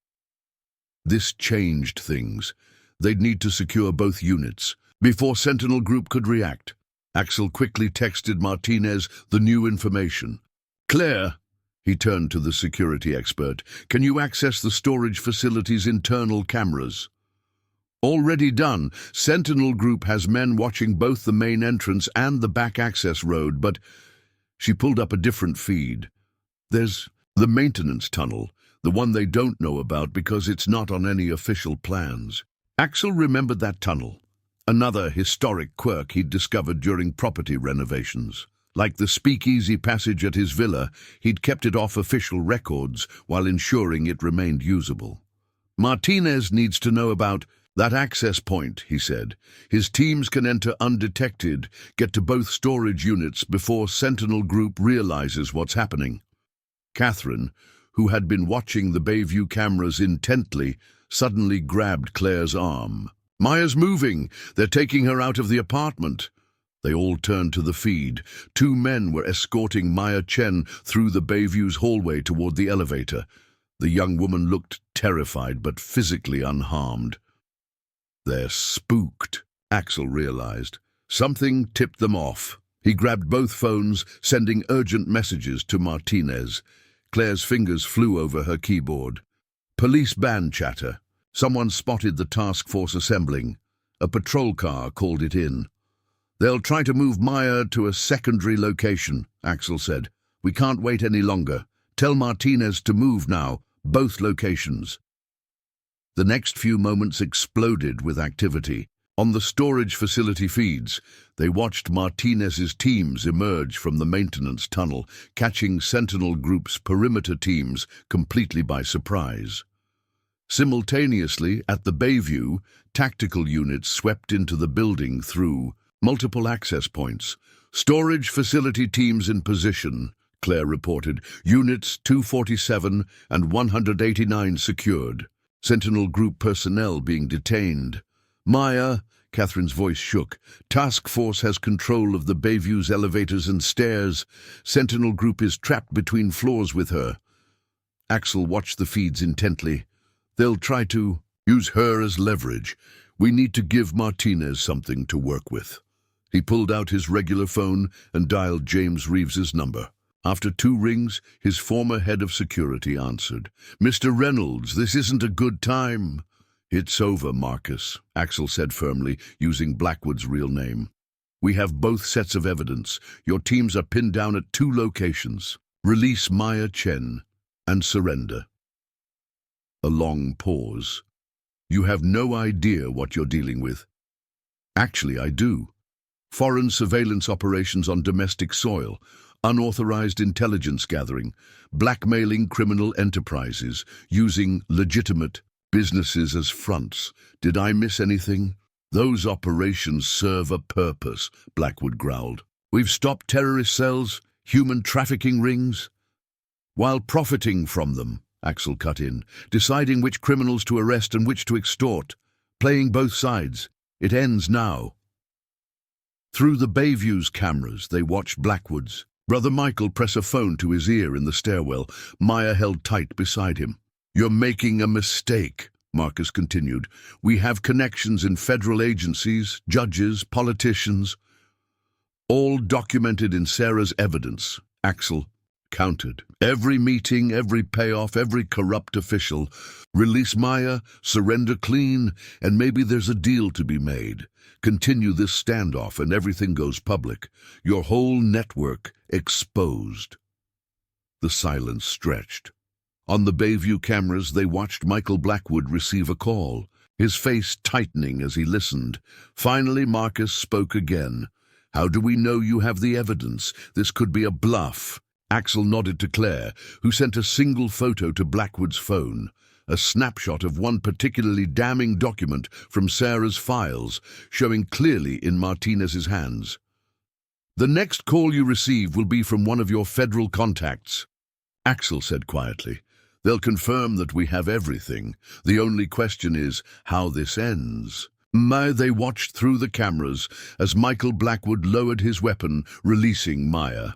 This changed things. They'd need to secure both units before Sentinel Group could react. Axel quickly texted Martinez the new information. Claire, he turned to the security expert, can you access the storage facility's internal cameras? Already done. Sentinel Group has men watching both the main entrance and the back access road, but she pulled up a different feed. There's the maintenance tunnel, the one they don't know about because it's not on any official plans. Axel remembered that tunnel, another historic quirk he'd discovered during property renovations. Like the speakeasy passage at his villa, he'd kept it off official records while ensuring it remained usable. Martinez needs to know about that access point, he said. His teams can enter undetected, get to both storage units before Sentinel Group realizes what's happening. Catherine, who had been watching the Bayview cameras intently, suddenly grabbed Claire's arm. Maya's moving. They're taking her out of the apartment. They all turned to the feed. Two men were escorting Maya Chen through the Bayview's hallway toward the elevator. The young woman looked terrified but physically unharmed. They're spooked, Axel realized. Something tipped them off. He grabbed both phones, sending urgent messages to Martinez. Claire's fingers flew over her keyboard. Police band chatter. Someone spotted the task force assembling. A patrol car called it in. They'll try to move Maya to a secondary location, Axel said. We can't wait any longer. Tell Martinez to move now, both locations. The next few moments exploded with activity. On the storage facility feeds, they watched Martinez's teams emerge from the maintenance tunnel, catching Sentinel Group's perimeter teams completely by surprise. Simultaneously, at the Bayview, tactical units swept into the building through multiple access points. Storage facility teams in position, Claire reported. Units 247 and 189 secured. Sentinel Group personnel being detained. Maya, Catherine's voice shook. Task Force has control of the Bayview's elevators and stairs. Sentinel Group is trapped between floors with her. Axel watched the feeds intently. They'll try to use her as leverage. We need to give Martinez something to work with. He pulled out his regular phone and dialed James Reeves's number. After 2 rings, his former head of security answered. Mr. Reynolds, this isn't a good time. It's over, Marcus, Axel said firmly, using Blackwood's real name. We have both sets of evidence. Your teams are pinned down at 2 locations. Release Maya Chen and surrender. A long pause. You have no idea what you're dealing with. Actually, I do. Foreign surveillance operations on domestic soil, unauthorized intelligence gathering, blackmailing criminal enterprises, using legitimate businesses as fronts. Did I miss anything? Those operations serve a purpose, Blackwood growled. We've stopped terrorist cells, human trafficking rings, while profiting from them, Axel cut in, deciding which criminals to arrest and which to extort, playing both sides. It ends now. Through the Bayview's cameras, they watched Blackwood's. Brother Michael pressed a phone to his ear in the stairwell. Maya held tight beside him. You're making a mistake, Marcus continued. We have connections in federal agencies, judges, politicians, all documented in Sarah's evidence. Axel counted. Every meeting, every payoff, every corrupt official. Release Maya, surrender clean, and maybe there's a deal to be made. Continue this standoff and everything goes public. Your whole network exposed. The silence stretched. On the Bayview cameras, they watched Michael Blackwood receive a call, his face tightening as he listened. Finally, Marcus spoke again. How do we know you have the evidence? This could be a bluff. Axel nodded to Claire, who sent a single photo to Blackwood's phone. A snapshot of one particularly damning document from Sarah's files, showing clearly in Martinez's hands. "The next call you receive will be from one of your federal contacts," Axel said quietly. "They'll confirm that we have everything. The only question is how this ends." They watched through the cameras as Michael Blackwood lowered his weapon, releasing Maya.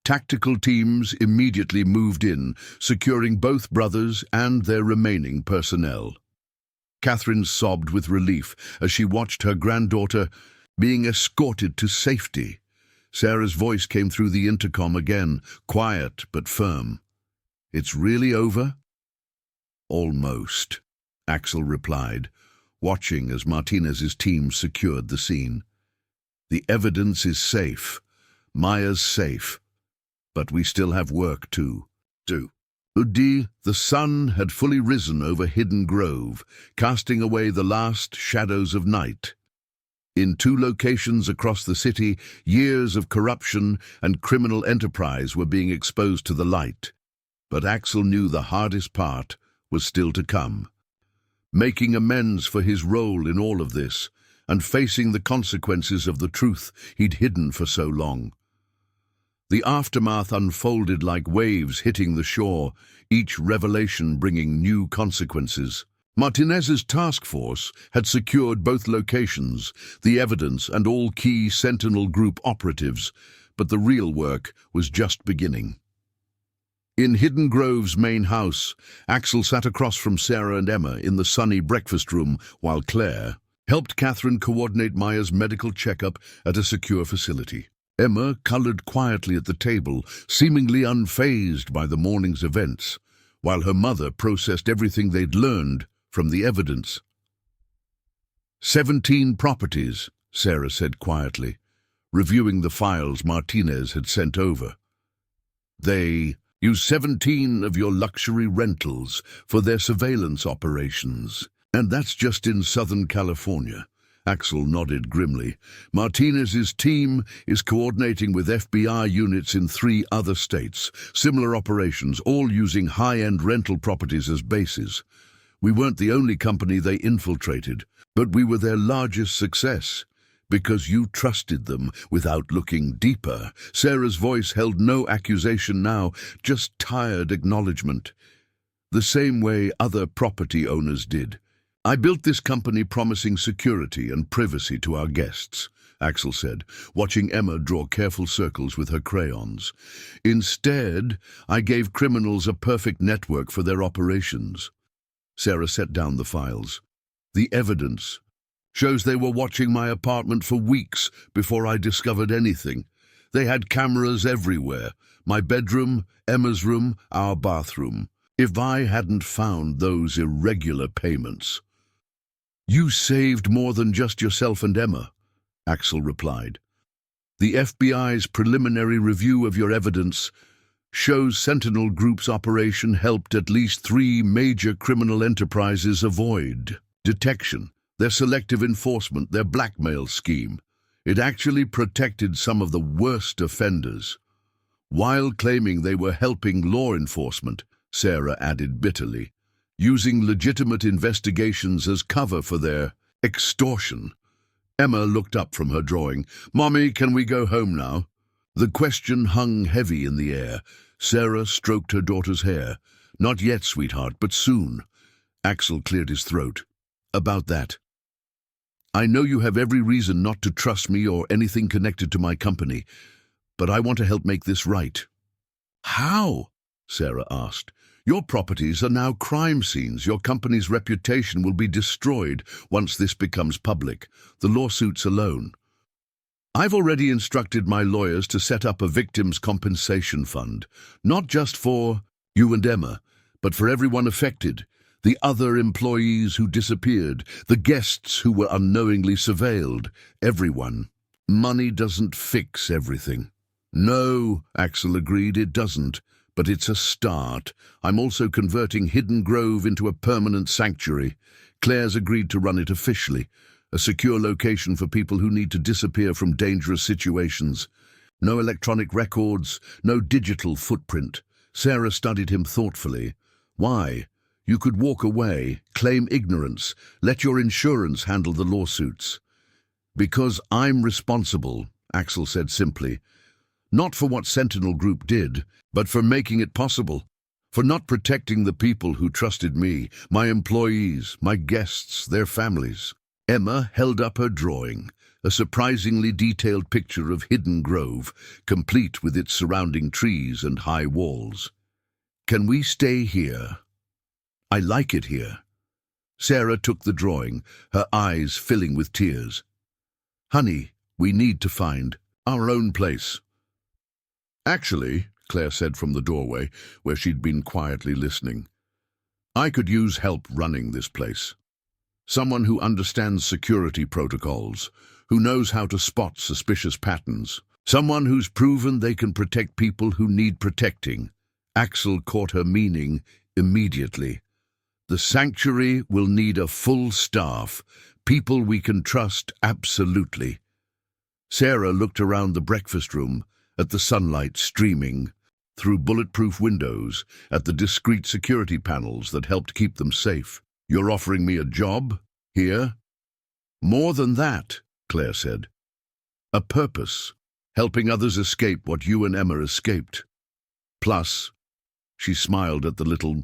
Tactical teams immediately moved in, securing both brothers and their remaining personnel. Catherine sobbed with relief as she watched her granddaughter being escorted to safety. Sarah's voice came through the intercom again, quiet but firm. "It's really over?" "Almost," Axel replied, watching as Martinez's team secured the scene. "The evidence is safe. Maya's safe. But we still have work to do." The sun had fully risen over Hidden Grove, casting away the last shadows of night. In 2 locations across the city, years of corruption and criminal enterprise were being exposed to the light. But Axel knew the hardest part was still to come. Making amends for his role in all of this, and facing the consequences of the truth he'd hidden for so long. The aftermath unfolded like waves hitting the shore, each revelation bringing new consequences. Martinez's task force had secured both locations, the evidence and all key Sentinel Group operatives, but the real work was just beginning. In Hidden Grove's main house, Axel sat across from Sarah and Emma in the sunny breakfast room while Claire helped Catherine coordinate Maya's medical checkup at a secure facility. Emma colored quietly at the table, seemingly unfazed by the morning's events, while her mother processed everything they'd learned from the evidence. 17 properties, Sarah said quietly, reviewing the files Martinez had sent over. They used 17 of your luxury rentals for their surveillance operations, and that's just in Southern California. Axel nodded grimly. Martinez's team is coordinating with FBI units in 3 other states, similar operations, all using high-end rental properties as bases. We weren't the only company they infiltrated, but we were their largest success. Because you trusted them without looking deeper. Sarah's voice held no accusation now, just tired acknowledgement. The same way other property owners did. I built this company promising security and privacy to our guests, Axel said, watching Emma draw careful circles with her crayons. Instead, I gave criminals a perfect network for their operations. Sarah set down the files. The evidence shows they were watching my apartment for weeks before I discovered anything. They had cameras everywhere. My bedroom, Emma's room, our bathroom. If I hadn't found those irregular payments. You saved more than just yourself and Emma, Axel replied. The FBI's preliminary review of your evidence shows Sentinel Group's operation helped at least 3 major criminal enterprises avoid detection. Their selective enforcement, their blackmail scheme. It actually protected some of the worst offenders. While claiming they were helping law enforcement, Sarah added bitterly, using legitimate investigations as cover for their extortion. Emma looked up from her drawing. "Mommy, can we go home now?" The question hung heavy in the air. Sarah stroked her daughter's hair. "Not yet, sweetheart, but soon." Axel cleared his throat. "About that. I know you have every reason not to trust me or anything connected to my company, but I want to help make this right." "How?" Sarah asked. "Your properties are now crime scenes. Your company's reputation will be destroyed once this becomes public. The lawsuits alone. I've already instructed my lawyers to set up a victims' compensation fund, not just for you and Emma, but for everyone affected. The other employees who disappeared, the guests who were unknowingly surveilled, everyone. Money doesn't fix everything." "No," Axel agreed, "it doesn't. But it's a start. I'm also converting Hidden Grove into a permanent sanctuary. Claire's agreed to run it officially. a secure location for people who need to disappear from dangerous situations. No electronic records, no digital footprint. Sarah studied him thoughtfully. Why? You could walk away, claim ignorance, let your insurance handle the lawsuits. Because I'm responsible, Axel said simply. Not for what Sentinel Group did, but for making it possible. For not protecting the people who trusted me, my employees, my guests, their families. Emma held up her drawing, a surprisingly detailed picture of Hidden Grove, complete with its surrounding trees and high walls. Can we stay here? I like it here. Sarah took the drawing, her eyes filling with tears. Honey, we need to find our own place. Actually, Claire said from the doorway, where she'd been quietly listening, I could use help running this place. Someone who understands security protocols, who knows how to spot suspicious patterns, someone who's proven they can protect people who need protecting. Axel caught her meaning immediately. The sanctuary will need a full staff, people we can trust absolutely. Sarah looked around the breakfast room, at the sunlight streaming through bulletproof windows, at the discreet security panels that helped keep them safe. You're offering me a job? Here? More than that, Claire said. A purpose, helping others escape what you and Emma escaped. Plus, she smiled at the little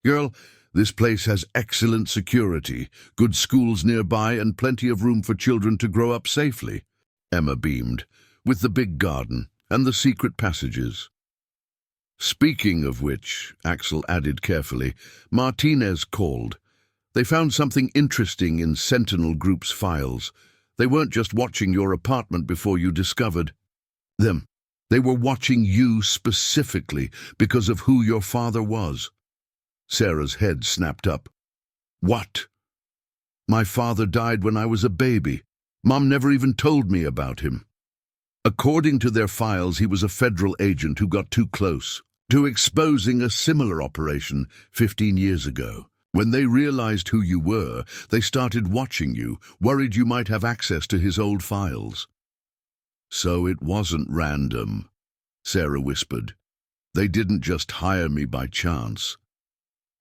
girl, this place has excellent security, good schools nearby, and plenty of room for children to grow up safely. Emma beamed, with the big garden and the secret passages. Speaking of which, Axel added carefully, Martinez called. They found something interesting in Sentinel Group's files. They weren't just watching your apartment before you discovered them. They were watching you specifically because of who your father was. Sarah's head snapped up. What? My father died when I was a baby. Mom never even told me about him. According to their files, he was a federal agent who got too close to exposing a similar operation 15 years ago. When they realized who you were, they started watching you, worried you might have access to his old files. So it wasn't random, Sarah whispered. They didn't just hire me by chance.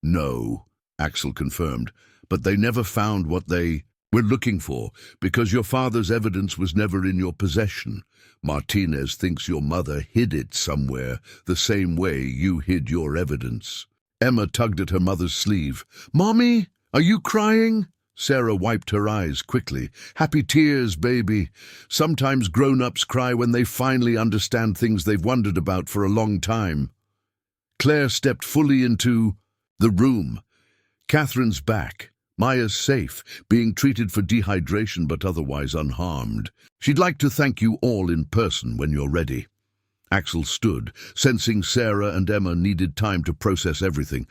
No, Axel confirmed, but they never found what they were looking for, because your father's evidence was never in your possession. Martinez thinks your mother hid it somewhere, the same way you hid your evidence. Emma tugged at her mother's sleeve. Mommy, are you crying? Sarah wiped her eyes quickly. Happy tears, baby. Sometimes grown-ups cry when they finally understand things they've wondered about for a long time. Claire stepped fully into the room. Catherine's back. Maya's safe, being treated for dehydration but otherwise unharmed. She'd like to thank you all in person when you're ready. Axel stood, sensing Sarah and Emma needed time to process everything.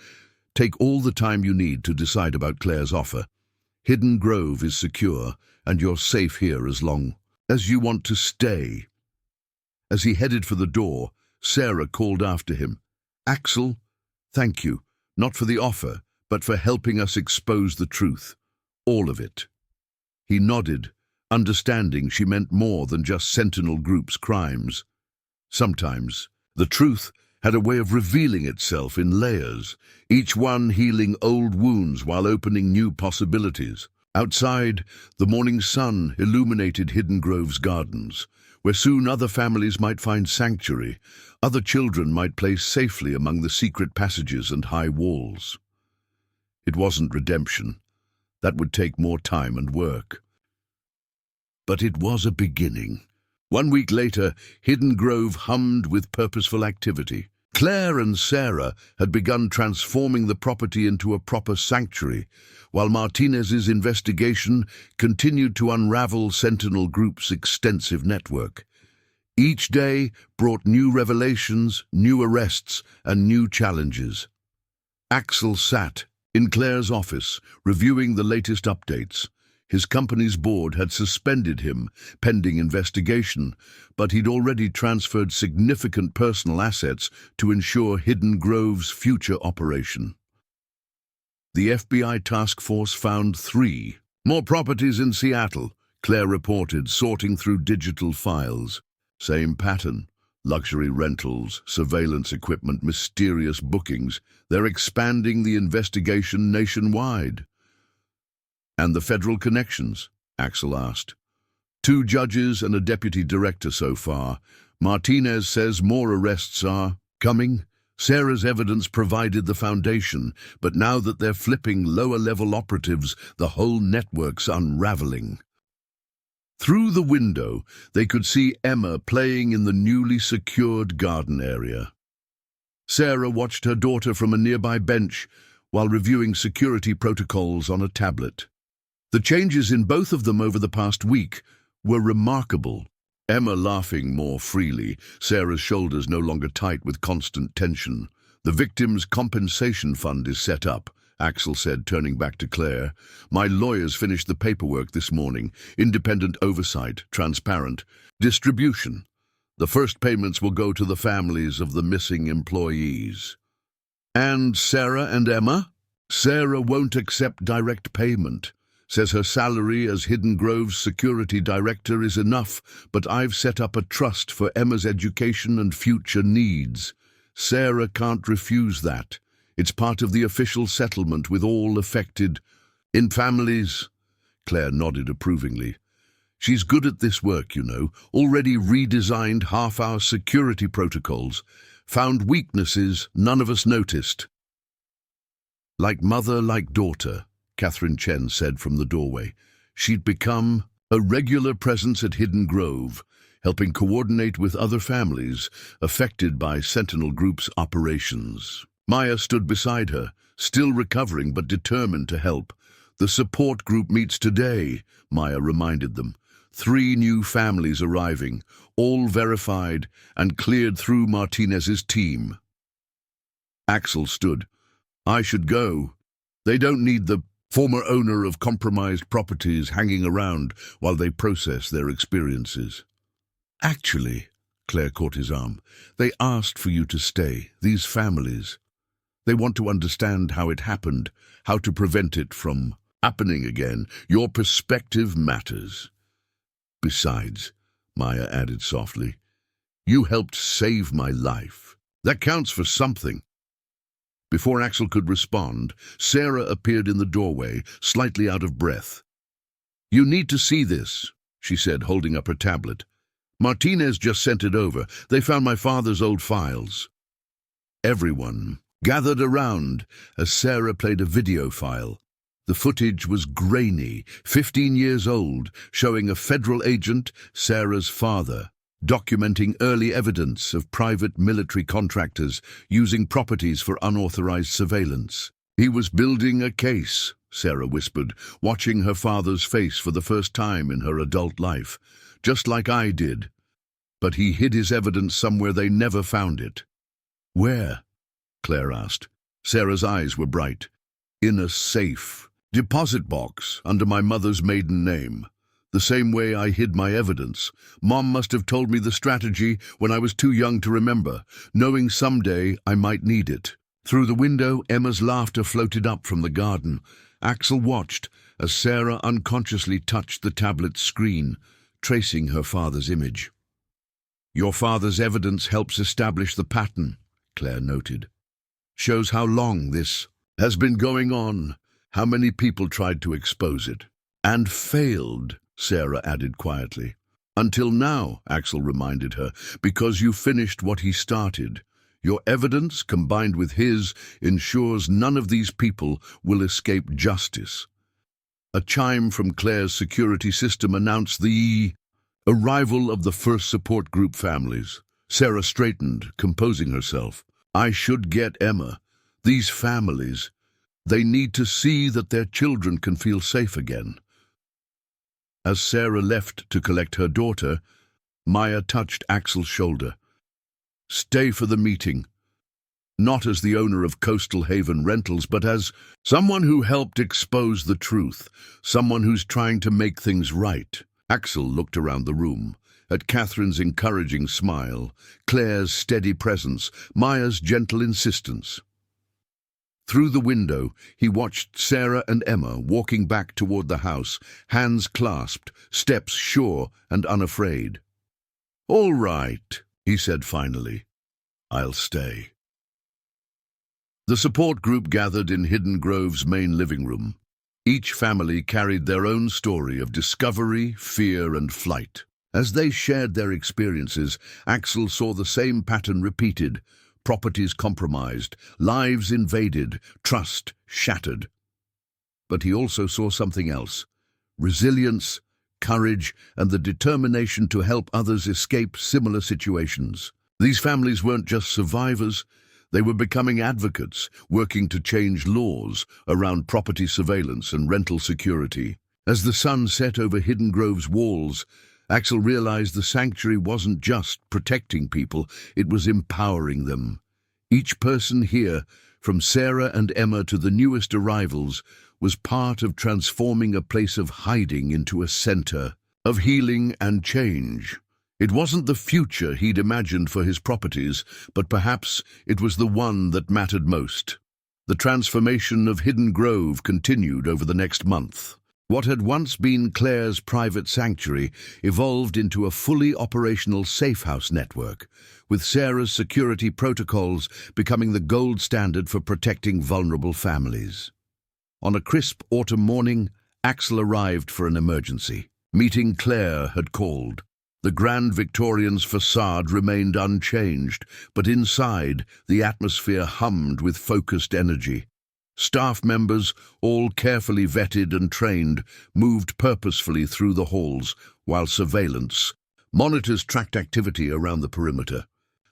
Take all the time you need to decide about Claire's offer. Hidden Grove is secure, and you're safe here as long as you want to stay. As he headed for the door, Sarah called after him. Axel, thank you, not for the offer, but for helping us expose the truth. All of it. He nodded, understanding she meant more than just Sentinel Group's crimes. Sometimes, the truth had a way of revealing itself in layers, each one healing old wounds while opening new possibilities. Outside, the morning sun illuminated Hidden Grove's gardens, where soon other families might find sanctuary, other children might play safely among the secret passages and high walls. It wasn't redemption. That would take more time and work. But it was a beginning. 1 week later, Hidden Grove hummed with purposeful activity. Claire and Sarah had begun transforming the property into a proper sanctuary, while Martinez's investigation continued to unravel Sentinel Group's extensive network. Each day brought new revelations, new arrests, and new challenges. Axel sat in Claire's office, reviewing the latest updates. His company's board had suspended him, pending investigation, but he'd already transferred significant personal assets to ensure Hidden Grove's future operation. The FBI task force found 3 More properties in Seattle, Claire reported, sorting through digital files. Same pattern. Luxury rentals, surveillance equipment, mysterious bookings. They're expanding the investigation nationwide. And the federal connections? Axel asked. 2 judges and a deputy director so far. Martinez says more arrests are coming. Sarah's evidence provided the foundation, but now that they're flipping lower-level operatives, the whole network's unraveling. Through the window, they could see Emma playing in the newly secured garden area. Sarah watched her daughter from a nearby bench while reviewing security protocols on a tablet. The changes in both of them over the past week were remarkable. Emma laughing more freely, Sarah's shoulders no longer tight with constant tension. The victim's compensation fund is set up, Axel said, turning back to Claire. My lawyers finished the paperwork this morning. Independent oversight, transparent. Distribution. The first payments will go to the families of the missing employees. And Sarah and Emma? Sarah won't accept direct payment. Says her salary as Hidden Grove's security director is enough, but I've set up a trust for Emma's education and future needs. Sarah can't refuse that. It's part of the official settlement with all affected. In families, Claire nodded approvingly. She's good at this work, you know, already redesigned half our security protocols, found weaknesses none of us noticed. Like mother, like daughter, Catherine Chen said from the doorway. She'd become a regular presence at Hidden Grove, helping coordinate with other families affected by Sentinel Group's operations. Maya stood beside her, still recovering but determined to help. The support group meets today, Maya reminded them. 3 new families arriving, all verified and cleared through Martinez's team. Axel stood. I should go. They don't need the former owner of compromised properties hanging around while they process their experiences. Actually, Claire caught his arm, they asked for you to stay, these families. They want to understand how it happened, how to prevent it from happening again. Your perspective matters. Besides, Maya added softly, you helped save my life. That counts for something. Before Axel could respond, Sarah appeared in the doorway, slightly out of breath. You need to see this, she said, holding up her tablet. Martinez just sent it over. They found my father's old files. Everyone gathered around as Sarah played a video file. The footage was grainy, 15 years old, showing a federal agent, Sarah's father, documenting early evidence of private military contractors using properties for unauthorized surveillance. He was building a case, Sarah whispered, watching her father's face for the first time in her adult life, just like I did. But he hid his evidence somewhere they never found it. Where? Claire asked. Sarah's eyes were bright. In a safe deposit box under my mother's maiden name. The same way I hid my evidence. Mom must have told me the strategy when I was too young to remember, knowing someday I might need it. Through the window, Emma's laughter floated up from the garden. Axel watched as Sarah unconsciously touched the tablet's screen, tracing her father's image. Your father's evidence helps establish the pattern, Claire noted. Shows how long this has been going on, how many people tried to expose it. And failed, Sarah added quietly. Until now, Axel reminded her, because you finished what he started. Your evidence, combined with his, ensures none of these people will escape justice. A chime from Claire's security system announced the arrival of the first support group families. Sarah straightened, composing herself. I should get Emma. These families, they need to see that their children can feel safe again. As Sarah left to collect her daughter, Maya touched Axel's shoulder. Stay for the meeting. Not as the owner of Coastal Haven Rentals, but as someone who helped expose the truth, someone who's trying to make things right. Axel looked around the room, at Catherine's encouraging smile, Claire's steady presence, Maya's gentle insistence. Through the window, he watched Sarah and Emma walking back toward the house, hands clasped, steps sure and unafraid. "All right," he said finally. "I'll stay." The support group gathered in Hidden Grove's main living room. Each family carried their own story of discovery, fear, and flight. As they shared their experiences, Axel saw the same pattern repeated: properties compromised, lives invaded, trust shattered. But he also saw something else: resilience, courage, and the determination to help others escape similar situations. These families weren't just survivors, they were becoming advocates, working to change laws around property surveillance and rental security. As the sun set over Hidden Grove's walls, Axel realized the sanctuary wasn't just protecting people, it was empowering them. Each person here, from Sarah and Emma to the newest arrivals, was part of transforming a place of hiding into a center of healing and change. It wasn't the future he'd imagined for his properties, but perhaps it was the one that mattered most. The transformation of Hidden Grove continued over the next month. What had once been Claire's private sanctuary evolved into a fully operational safe-house network, with Sarah's security protocols becoming the gold standard for protecting vulnerable families. On a crisp autumn morning, Axel arrived for an emergency. Meeting Claire had called. The Grand Victorian's facade remained unchanged, but inside, the atmosphere hummed with focused energy. Staff members, all carefully vetted and trained, moved purposefully through the halls, while monitors tracked activity around the perimeter.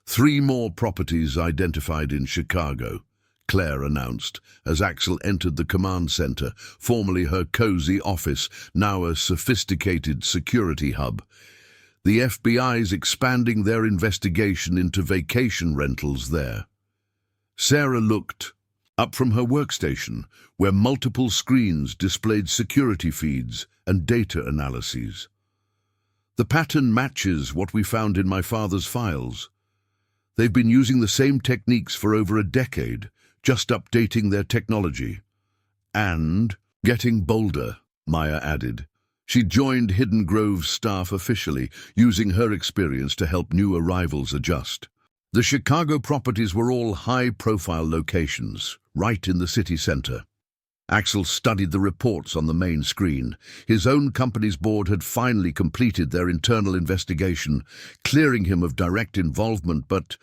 3 more properties identified in Chicago, Claire announced, as Axel entered the command center, formerly her cozy office, now a sophisticated security hub. The FBI's expanding their investigation into vacation rentals there. Sarah looked up from her workstation, where multiple screens displayed security feeds and data analyses. "The pattern matches what we found in my father's files. They've been using the same techniques for over a decade, just updating their technology. And getting bolder," Maya added. She joined Hidden Grove's staff officially, using her experience to help new arrivals adjust. The Chicago properties were all high-profile locations, right in the city center. Axel studied the reports on the main screen. His own company's board had finally completed their internal investigation, clearing him of direct involvement, but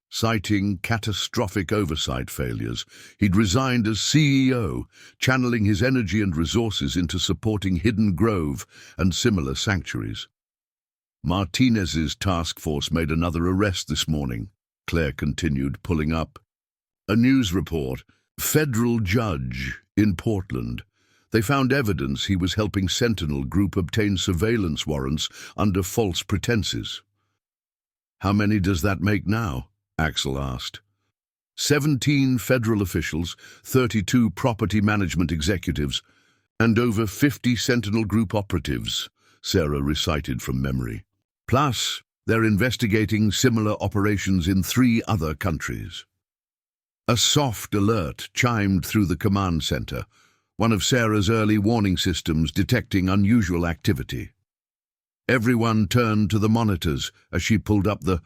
citing catastrophic oversight failures, he'd resigned as CEO, channeling his energy and resources into supporting Hidden Grove and similar sanctuaries. "Martinez's task force made another arrest this morning," Claire continued, pulling up a news report. "Federal judge in Portland. They found evidence he was helping Sentinel Group obtain surveillance warrants under false pretenses." "How many does that make now?" Axel asked. 17 federal officials, 32 property management executives, and over 50 Sentinel Group operatives, Sarah recited from memory. Plus, they're investigating similar operations in 3 other countries. A soft alert chimed through the command center, one of Sarah's early warning systems detecting unusual activity. Everyone turned to the monitors as she pulled up the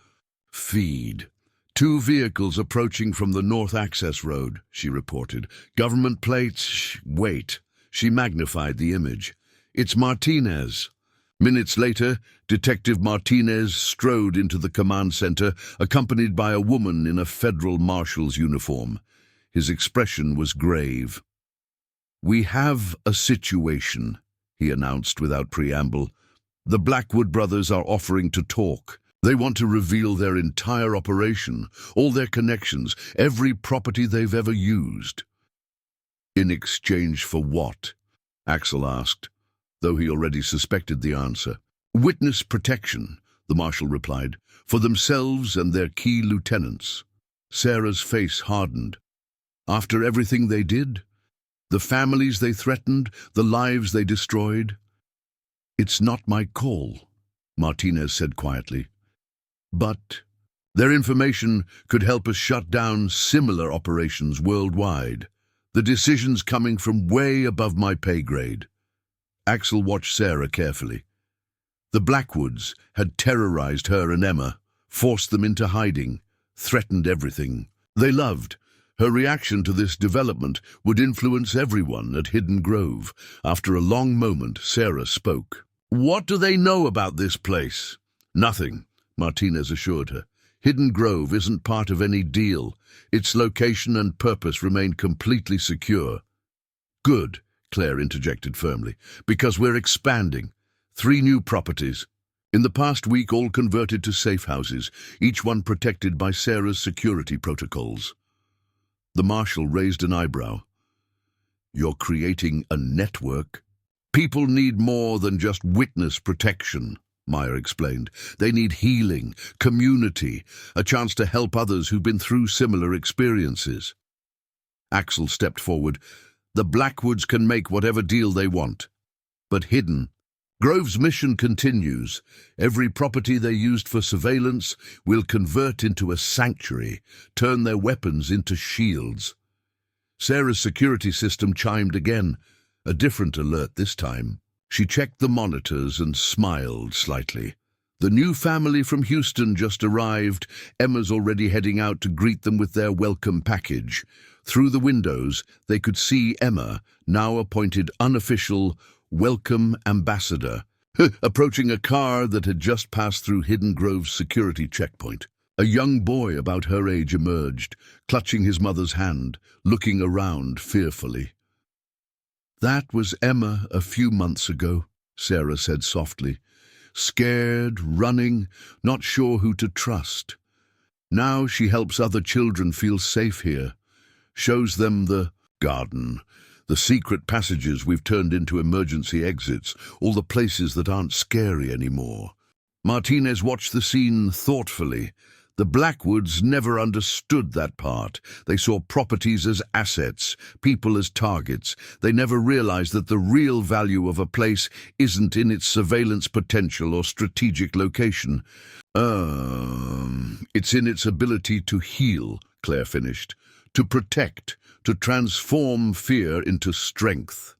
feed. 2 vehicles approaching from the North Access Road, she reported. Government plates, wait. She magnified the image. "It's Martinez." Minutes later, Detective Martinez strode into the command center, accompanied by a woman in a federal marshal's uniform. His expression was grave. "We have a situation," he announced without preamble. "The Blackwood brothers are offering to talk. They want to reveal their entire operation, all their connections, every property they've ever used." "In exchange for what?" Axel asked, though he already suspected the answer. "Witness protection," the marshal replied, "for themselves and their key lieutenants." Sarah's face hardened. After everything they did? The families they threatened, the lives they destroyed? "It's not my call," Martinez said quietly. "But their information could help us shut down similar operations worldwide." The decision's coming from way above my pay grade. Axel watched Sarah carefully. The Blackwoods had terrorized her and Emma, forced them into hiding, threatened everything they loved. Her reaction to this development would influence everyone at Hidden Grove. After a long moment, Sarah spoke. "What do they know about this place?" "Nothing," Martinez assured her. "Hidden Grove isn't part of any deal. Its location and purpose remain completely secure." "Good," Claire interjected firmly, "because we're expanding. 3 new properties. In the past week, all converted to safe houses, each one protected by Sarah's security protocols." The marshal raised an eyebrow. "You're creating a network?" "People need more than just witness protection," Meyer explained. "They need healing, community, a chance to help others who've been through similar experiences." Axel stepped forward. "The Blackwoods can make whatever deal they want. But Hidden Grove's mission continues. Every property they used for surveillance will convert into a sanctuary, turn their weapons into shields." Sarah's security system chimed again, a different alert this time. She checked the monitors and smiled slightly. "The new family from Houston just arrived. Emma's already heading out to greet them with their welcome package." Through the windows, they could see Emma, now appointed unofficial welcome ambassador, approaching a car that had just passed through Hidden Grove's security checkpoint. A young boy about her age emerged, clutching his mother's hand, looking around fearfully. "That was Emma a few months ago," Sarah said softly. "Scared, running, not sure who to trust. Now she helps other children feel safe here, shows them the garden, the secret passages we've turned into emergency exits, all the places that aren't scary anymore." Martinez watched the scene thoughtfully. The Blackwoods never understood that part. They saw properties as assets, people as targets. They never realized that the real value of a place isn't in its surveillance potential or strategic location. It's in its ability to heal," Claire finished. "To protect, to transform fear into strength."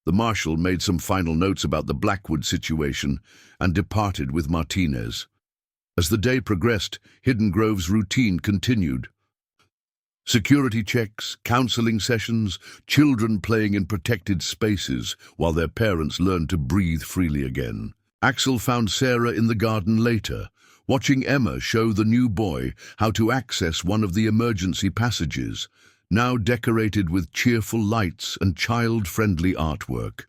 The marshal made some final notes about the Blackwood situation and departed with Martinez. As the day progressed, Hidden Grove's routine continued. Security checks, counseling sessions, children playing in protected spaces while their parents learned to breathe freely again. Axel found Sarah in the garden later, watching Emma show the new boy how to access one of the emergency passages, now decorated with cheerful lights and child-friendly artwork.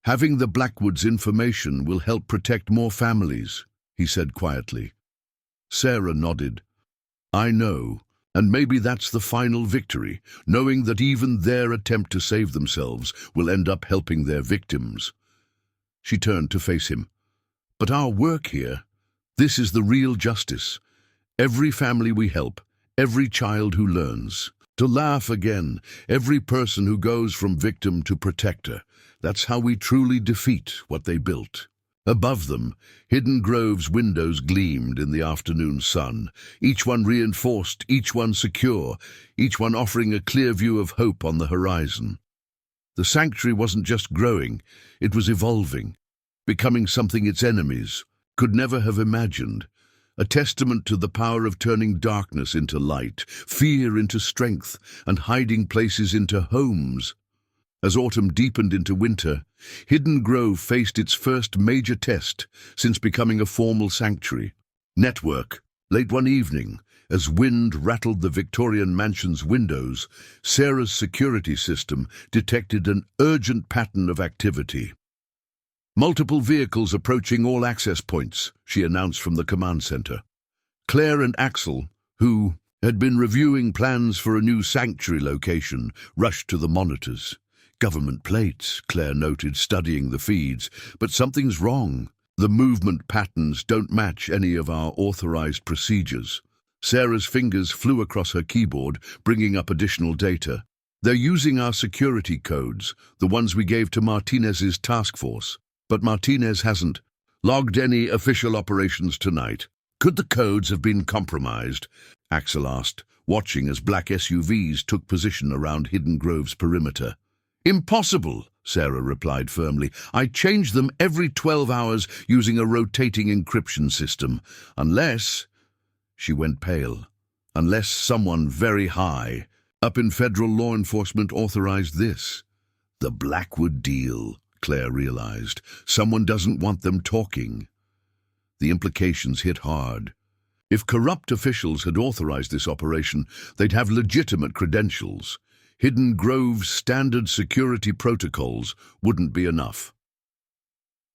"Having the Blackwoods information will help protect more families," he said quietly. Sarah nodded. "I know, and maybe that's the final victory, knowing that even their attempt to save themselves will end up helping their victims." She turned to face him. "But our work here, this is the real justice. Every family we help, every child who learns to laugh again, every person who goes from victim to protector. That's how we truly defeat what they built." Above them, Hidden Grove's windows gleamed in the afternoon sun, each one reinforced, each one secure, each one offering a clear view of hope on the horizon. The sanctuary wasn't just growing, it was evolving, becoming something its enemies could never have imagined. A testament to the power of turning darkness into light, fear into strength, and hiding places into homes. As autumn deepened into winter, Hidden Grove faced its first major test since becoming a formal sanctuary. Network. Late one evening, as wind rattled the Victorian mansion's windows, Sarah's security system detected an urgent pattern of activity. "Multiple vehicles approaching all access points," she announced from the command center. Claire and Axel, who had been reviewing plans for a new sanctuary location, rushed to the monitors. "Government plates," Claire noted, studying the feeds. "But something's wrong. The movement patterns don't match any of our authorized procedures." Sarah's fingers flew across her keyboard, bringing up additional data. "They're using our security codes, the ones we gave to Martinez's task force. But Martinez hasn't logged any official operations tonight." "Could the codes have been compromised?" Axel asked, watching as black SUVs took position around Hidden Grove's perimeter. "Impossible," Sarah replied firmly. "I change them every 12 hours using a rotating encryption system. Unless—" She went pale. "Unless someone very high up in federal law enforcement authorized this." The Blackwood deal, Claire realized. Someone doesn't want them talking. The implications hit hard. If corrupt officials had authorized this operation, they'd have legitimate credentials. Hidden Grove's standard security protocols wouldn't be enough.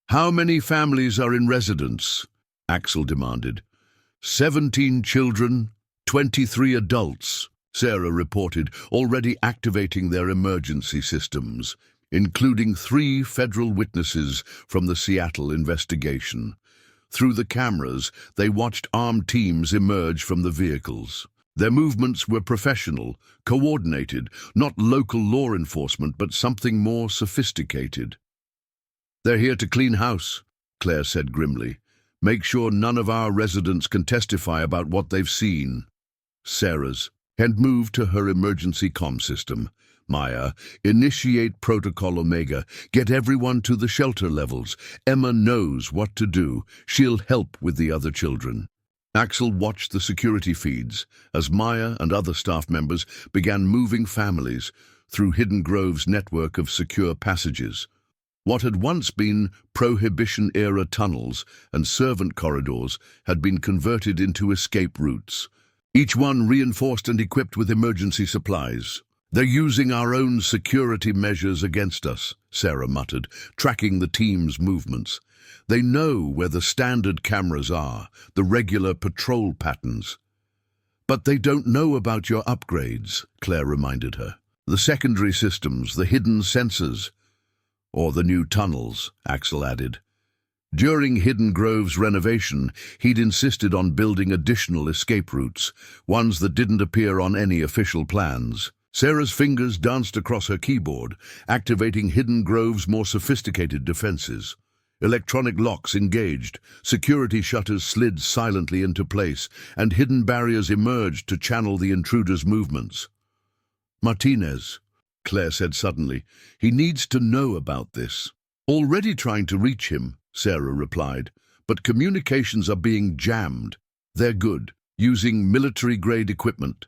"How many families are in residence?" Axel demanded. 17 children, 23 adults, Sarah reported, already activating their emergency systems, including 3 federal witnesses from the Seattle investigation. Through the cameras, they watched armed teams emerge from the vehicles. Their movements were professional, coordinated, not local law enforcement, but something more sophisticated. "They're here to clean house," Claire said grimly. "Make sure none of our residents can testify about what they've seen." Sarah's had moved to her emergency comm system. "Maya, initiate Protocol Omega. Get everyone to the shelter levels. Emma knows what to do. She'll help with the other children." Axel watched the security feeds as Maya and other staff members began moving families through Hidden Grove's network of secure passages. What had once been Prohibition-era tunnels and servant corridors had been converted into escape routes, each one reinforced and equipped with emergency supplies. "They're using our own security measures against us," Sarah muttered, tracking the team's movements. "They know where the standard cameras are, the regular patrol patterns." "But they don't know about your upgrades," Claire reminded her. "The secondary systems, the hidden sensors." "Or the new tunnels," Axel added. During Hidden Grove's renovation, he'd insisted on building additional escape routes, ones that didn't appear on any official plans. Sarah's fingers danced across her keyboard, activating Hidden Grove's more sophisticated defenses. Electronic locks engaged, security shutters slid silently into place, and hidden barriers emerged to channel the intruder's movements. "Martinez," Claire said suddenly. "He needs to know about this." "Already trying to reach him," Sarah replied, "but communications are being jammed. They're good, using military-grade equipment."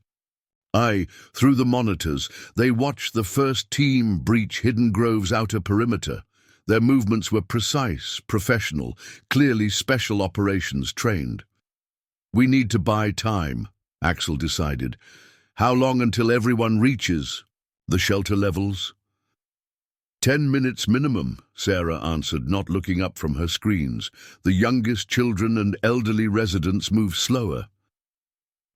Through the monitors, they watched the first team breach Hidden Grove's outer perimeter. Their movements were precise, professional, clearly special operations trained. "We need to buy time," Axel decided. "How long until everyone reaches the shelter levels?" 10 minutes minimum," Sarah answered, not looking up from her screens. "The youngest children and elderly residents move slower."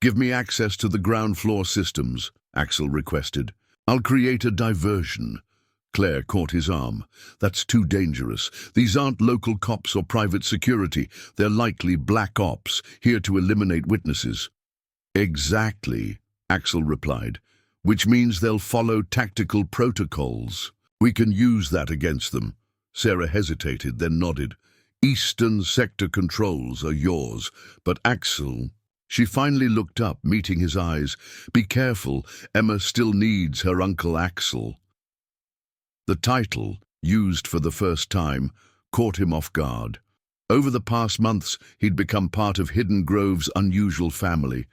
"Give me access to the ground floor systems," Axel requested. "I'll create a diversion." Claire caught his arm. "That's too dangerous. These aren't local cops or private security. They're likely black ops, here to eliminate witnesses." "Exactly," Axel replied, "which means they'll follow tactical protocols. We can use that against them." Sarah hesitated, then nodded. "Eastern sector controls are yours, but Axel—" She finally looked up, meeting his eyes. "Be careful, Emma still needs her Uncle Axel." The title, used for the first time, caught him off guard. Over the past months, he'd become part of Hidden Grove's unusual family,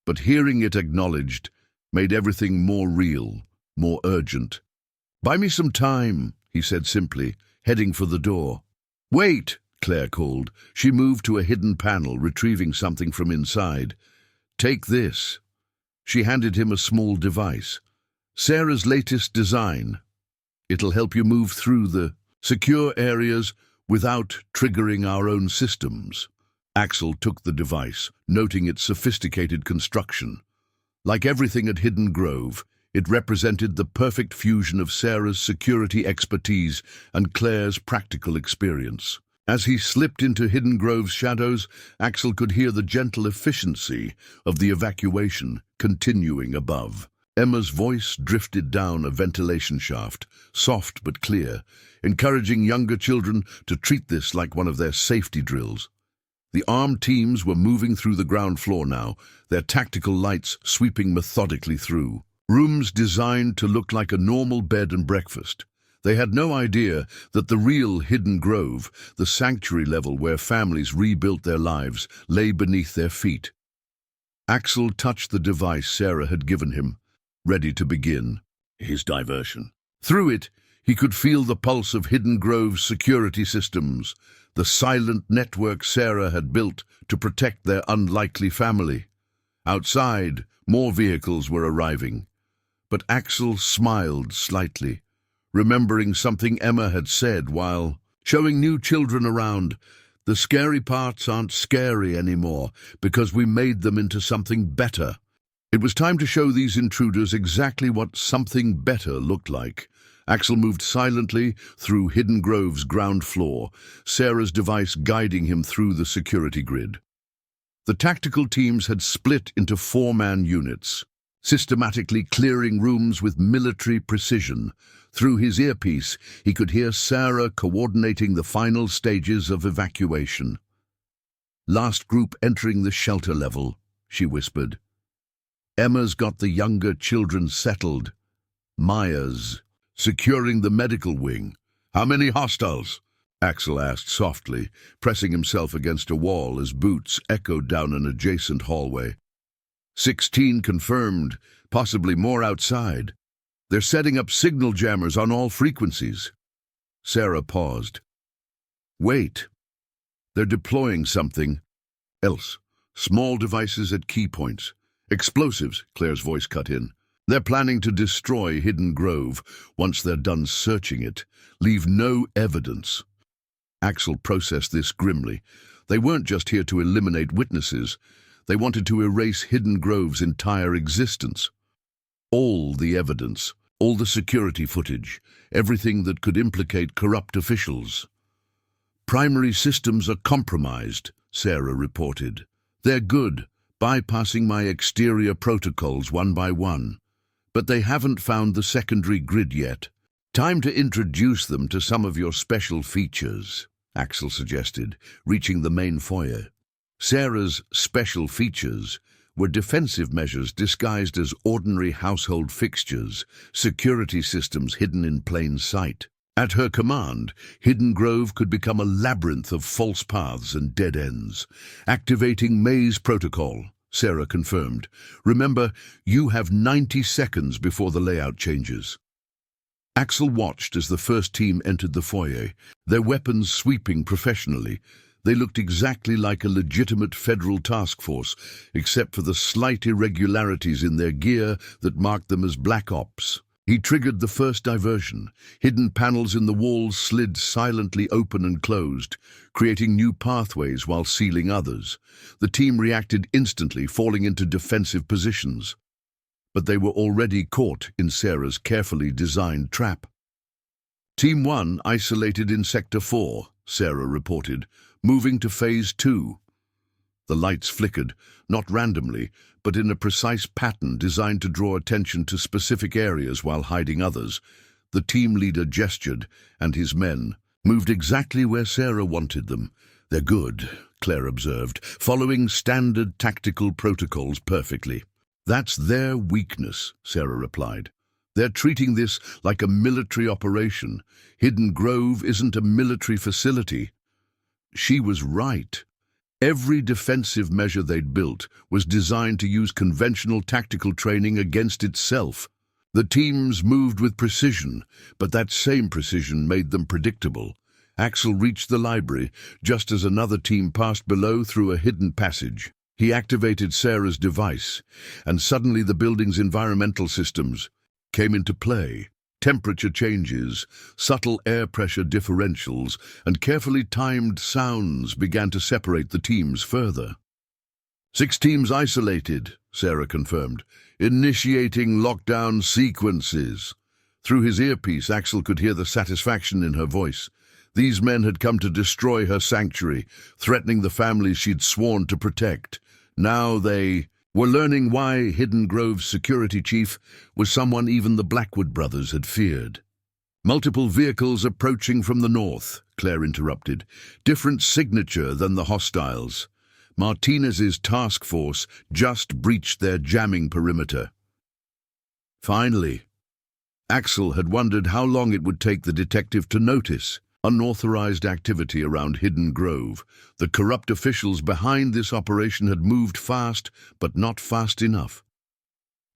but hearing it acknowledged made everything more real, more urgent. "Buy me some time," he said simply, heading for the door. "Wait!" Claire called. She moved to a hidden panel, retrieving something from inside. "Take this." She handed him a small device. "Sarah's latest design. It'll help you move through the secure areas without triggering our own systems." Axel took the device, noting its sophisticated construction. Like everything at Hidden Grove, it represented the perfect fusion of Sarah's security expertise and Claire's practical experience. As he slipped into Hidden Grove's shadows, Axel could hear the gentle efficiency of the evacuation continuing above. Emma's voice drifted down a ventilation shaft, soft but clear, encouraging younger children to treat this like one of their safety drills. The armed teams were moving through the ground floor now, their tactical lights sweeping methodically through. Rooms designed to look like a normal bed and breakfast. They had no idea that the real hidden grove, the sanctuary level where families rebuilt their lives, lay beneath their feet. Axel touched the device Sarah had given him, ready to begin his diversion. Through it, he could feel the pulse of Hidden Grove's security systems, the silent network Sarah had built to protect their unlikely family. Outside, more vehicles were arriving. But Axel smiled slightly, remembering something Emma had said while showing new children around. The scary parts aren't scary anymore because we made them into something better. It was time to show these intruders exactly what something better looked like. Axel moved silently through Hidden Grove's ground floor, Sarah's device guiding him through the security grid. The tactical teams had split into four-man units, systematically clearing rooms with military precision. Through his earpiece, he could hear Sarah coordinating the final stages of evacuation. "Last group entering the shelter level," she whispered. "Emma's got the younger children settled. Maya's securing the medical wing." "How many hostiles?" Axel asked softly, pressing himself against a wall as boots echoed down an adjacent hallway. 16 confirmed, possibly more outside. They're setting up signal jammers on all frequencies. Sarah paused. "Wait. They're deploying something else. Small devices at key points. Explosives," Claire's voice cut in. "They're planning to destroy Hidden Grove once they're done searching it. Leave no evidence." Axel processed this grimly. They weren't just here to eliminate witnesses. They wanted to erase Hidden Grove's entire existence. All the evidence, all the security footage, everything that could implicate corrupt officials. "Primary systems are compromised," Sarah reported. "They're good, bypassing my exterior protocols one by one. But they haven't found the secondary grid yet. Time to introduce them to some of your special features," Axel suggested, reaching the main foyer. Sarah's special features were defensive measures disguised as ordinary household fixtures, security systems hidden in plain sight. At her command, Hidden Grove could become a labyrinth of false paths and dead ends. "Activating Maze Protocol," Sarah confirmed. "Remember, you have 90 seconds before the layout changes." Axel watched as the first team entered the foyer, their weapons sweeping professionally. They looked exactly like a legitimate federal task force, except for the slight irregularities in their gear that marked them as Black Ops. He triggered the first diversion. Hidden panels in the walls slid silently open and closed, creating new pathways while sealing others. The team reacted instantly, falling into defensive positions. But they were already caught in Sarah's carefully designed trap. "Team 1 isolated in Sector 4, Sarah reported, moving to Phase 2. The lights flickered, not randomly, but in a precise pattern designed to draw attention to specific areas while hiding others. The team leader gestured, and his men moved exactly where Sarah wanted them. "They're good," Claire observed, "following standard tactical protocols perfectly." "That's their weakness," Sarah replied. "They're treating this like a military operation. Hidden Grove isn't a military facility." She was right. Every defensive measure they'd built was designed to use conventional tactical training against itself. The teams moved with precision, but that same precision made them predictable. Axel reached the library just as another team passed below through a hidden passage. He activated Sarah's device, and suddenly the building's environmental systems came into play. Temperature changes, subtle air pressure differentials, and carefully timed sounds began to separate the teams further. 6 teams isolated, Sarah confirmed, initiating lockdown sequences. Through his earpiece, Axel could hear the satisfaction in her voice. These men had come to destroy her sanctuary, threatening the families she'd sworn to protect. Now they were learning why Hidden Grove's security chief was someone even the Blackwood brothers had feared. Multiple vehicles approaching from the north, Claire interrupted. Different signature than the hostiles. Martinez's task force just breached their jamming perimeter. Finally, Axel had wondered how long it would take the detective to notice unauthorized activity around Hidden Grove. The corrupt officials behind this operation had moved fast, but not fast enough.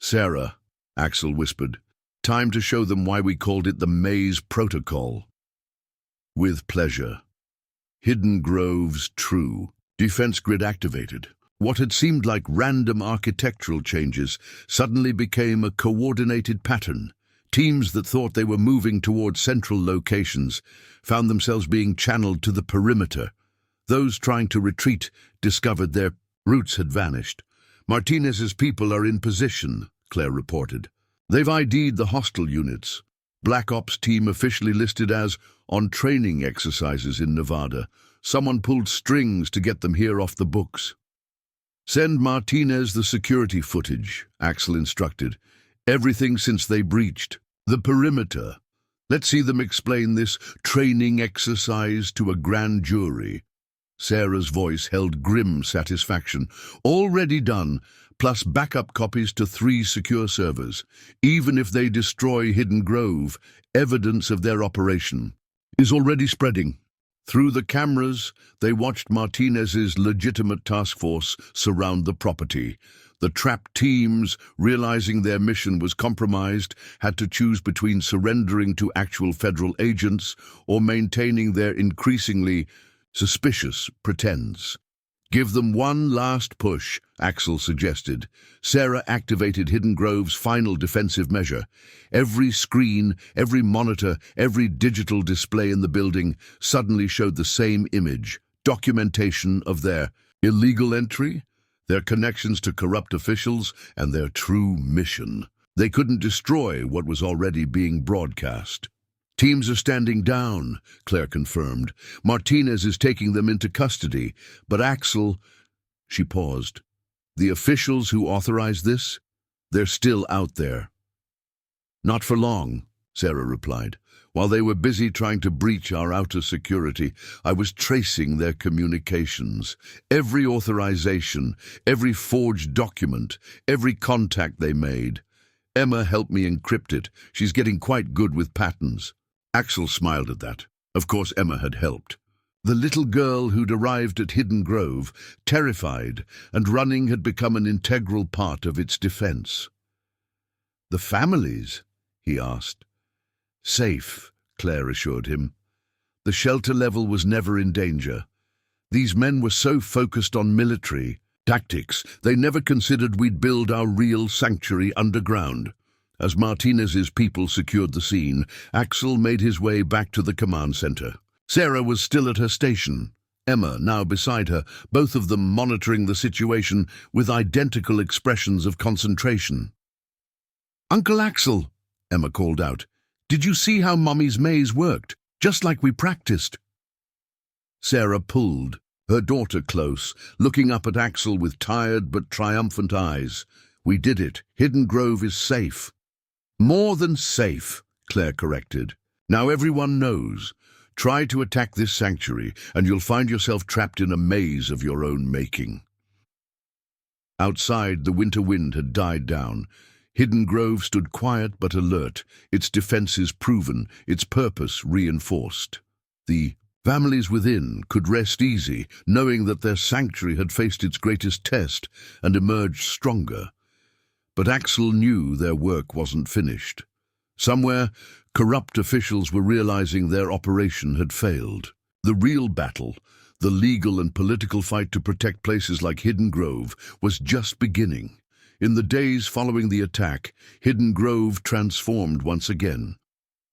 "Sarah," Axel whispered, "time to show them why we called it the Maze Protocol." "With pleasure." Hidden Grove's true defense grid activated. What had seemed like random architectural changes suddenly became a coordinated pattern. Teams that thought they were moving toward central locations found themselves being channeled to the perimeter. Those trying to retreat discovered their routes had vanished. "Martinez's people are in position," Claire reported. "They've ID'd the hostile units. Black Ops team officially listed as on training exercises in Nevada. Someone pulled strings to get them here off the books." "Send Martinez the security footage," Axel instructed. "Everything since they breached the perimeter. Let's see them explain this training exercise to a grand jury." Sarah's voice held grim satisfaction. "Already done, plus backup copies to 3 secure servers. Even if they destroy Hidden Grove, evidence of their operation is already spreading." Through the cameras, they watched Martinez's legitimate task force surround the property. The trapped teams, realizing their mission was compromised, had to choose between surrendering to actual federal agents or maintaining their increasingly suspicious pretense. "Give them one last push," Axel suggested. Sarah activated Hidden Grove's final defensive measure. Every screen, every monitor, every digital display in the building suddenly showed the same image, documentation of their illegal entry, their connections to corrupt officials, and their true mission. They couldn't destroy what was already being broadcast. "Teams are standing down," Claire confirmed. "Martinez is taking them into custody. But Axel—" She paused. "The officials who authorized this? They're still out there." "Not for long," Sarah replied. "While they were busy trying to breach our outer security, I was tracing their communications. Every authorization, every forged document, every contact they made. Emma helped me encrypt it. She's getting quite good with patterns." Axel smiled at that. Of course Emma had helped. The little girl who'd arrived at Hidden Grove, terrified, and running had become an integral part of its defense. "The families?" he asked. "Safe," Claire assured him. "The shelter level was never in danger. These men were so focused on military tactics, they never considered we'd build our real sanctuary underground." As Martinez's people secured the scene, Axel made his way back to the command center. Sarah was still at her station, Emma now beside her, both of them monitoring the situation with identical expressions of concentration. "Uncle Axel," Emma called out, "did you see how Mummy's maze worked, just like we practiced?" Sarah pulled, her daughter close, looking up at Axel with tired but triumphant eyes. "We did it. Hidden Grove is safe." "More than safe," Claire corrected. "Now everyone knows. Try to attack this sanctuary, and you'll find yourself trapped in a maze of your own making." Outside, the winter wind had died down. Hidden Grove stood quiet but alert, its defenses proven, its purpose reinforced. The families within could rest easy, knowing that their sanctuary had faced its greatest test and emerged stronger. But Axel knew their work wasn't finished. Somewhere, corrupt officials were realizing their operation had failed. The real battle, the legal and political fight to protect places like Hidden Grove, was just beginning. In the days following the attack, Hidden Grove transformed once again.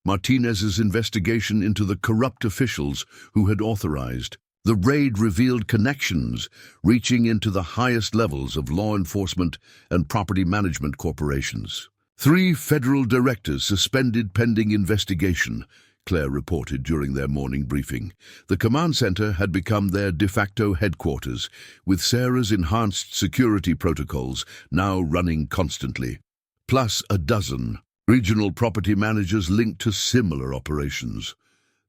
Martinez's investigation into the corrupt officials who had authorized the raid revealed connections reaching into the highest levels of law enforcement and property management corporations. 3 federal directors suspended pending investigation, Claire reported during their morning briefing. The command center had become their de facto headquarters, with Sarah's enhanced security protocols now running constantly. Plus a dozen Regional property managers linked to similar operations.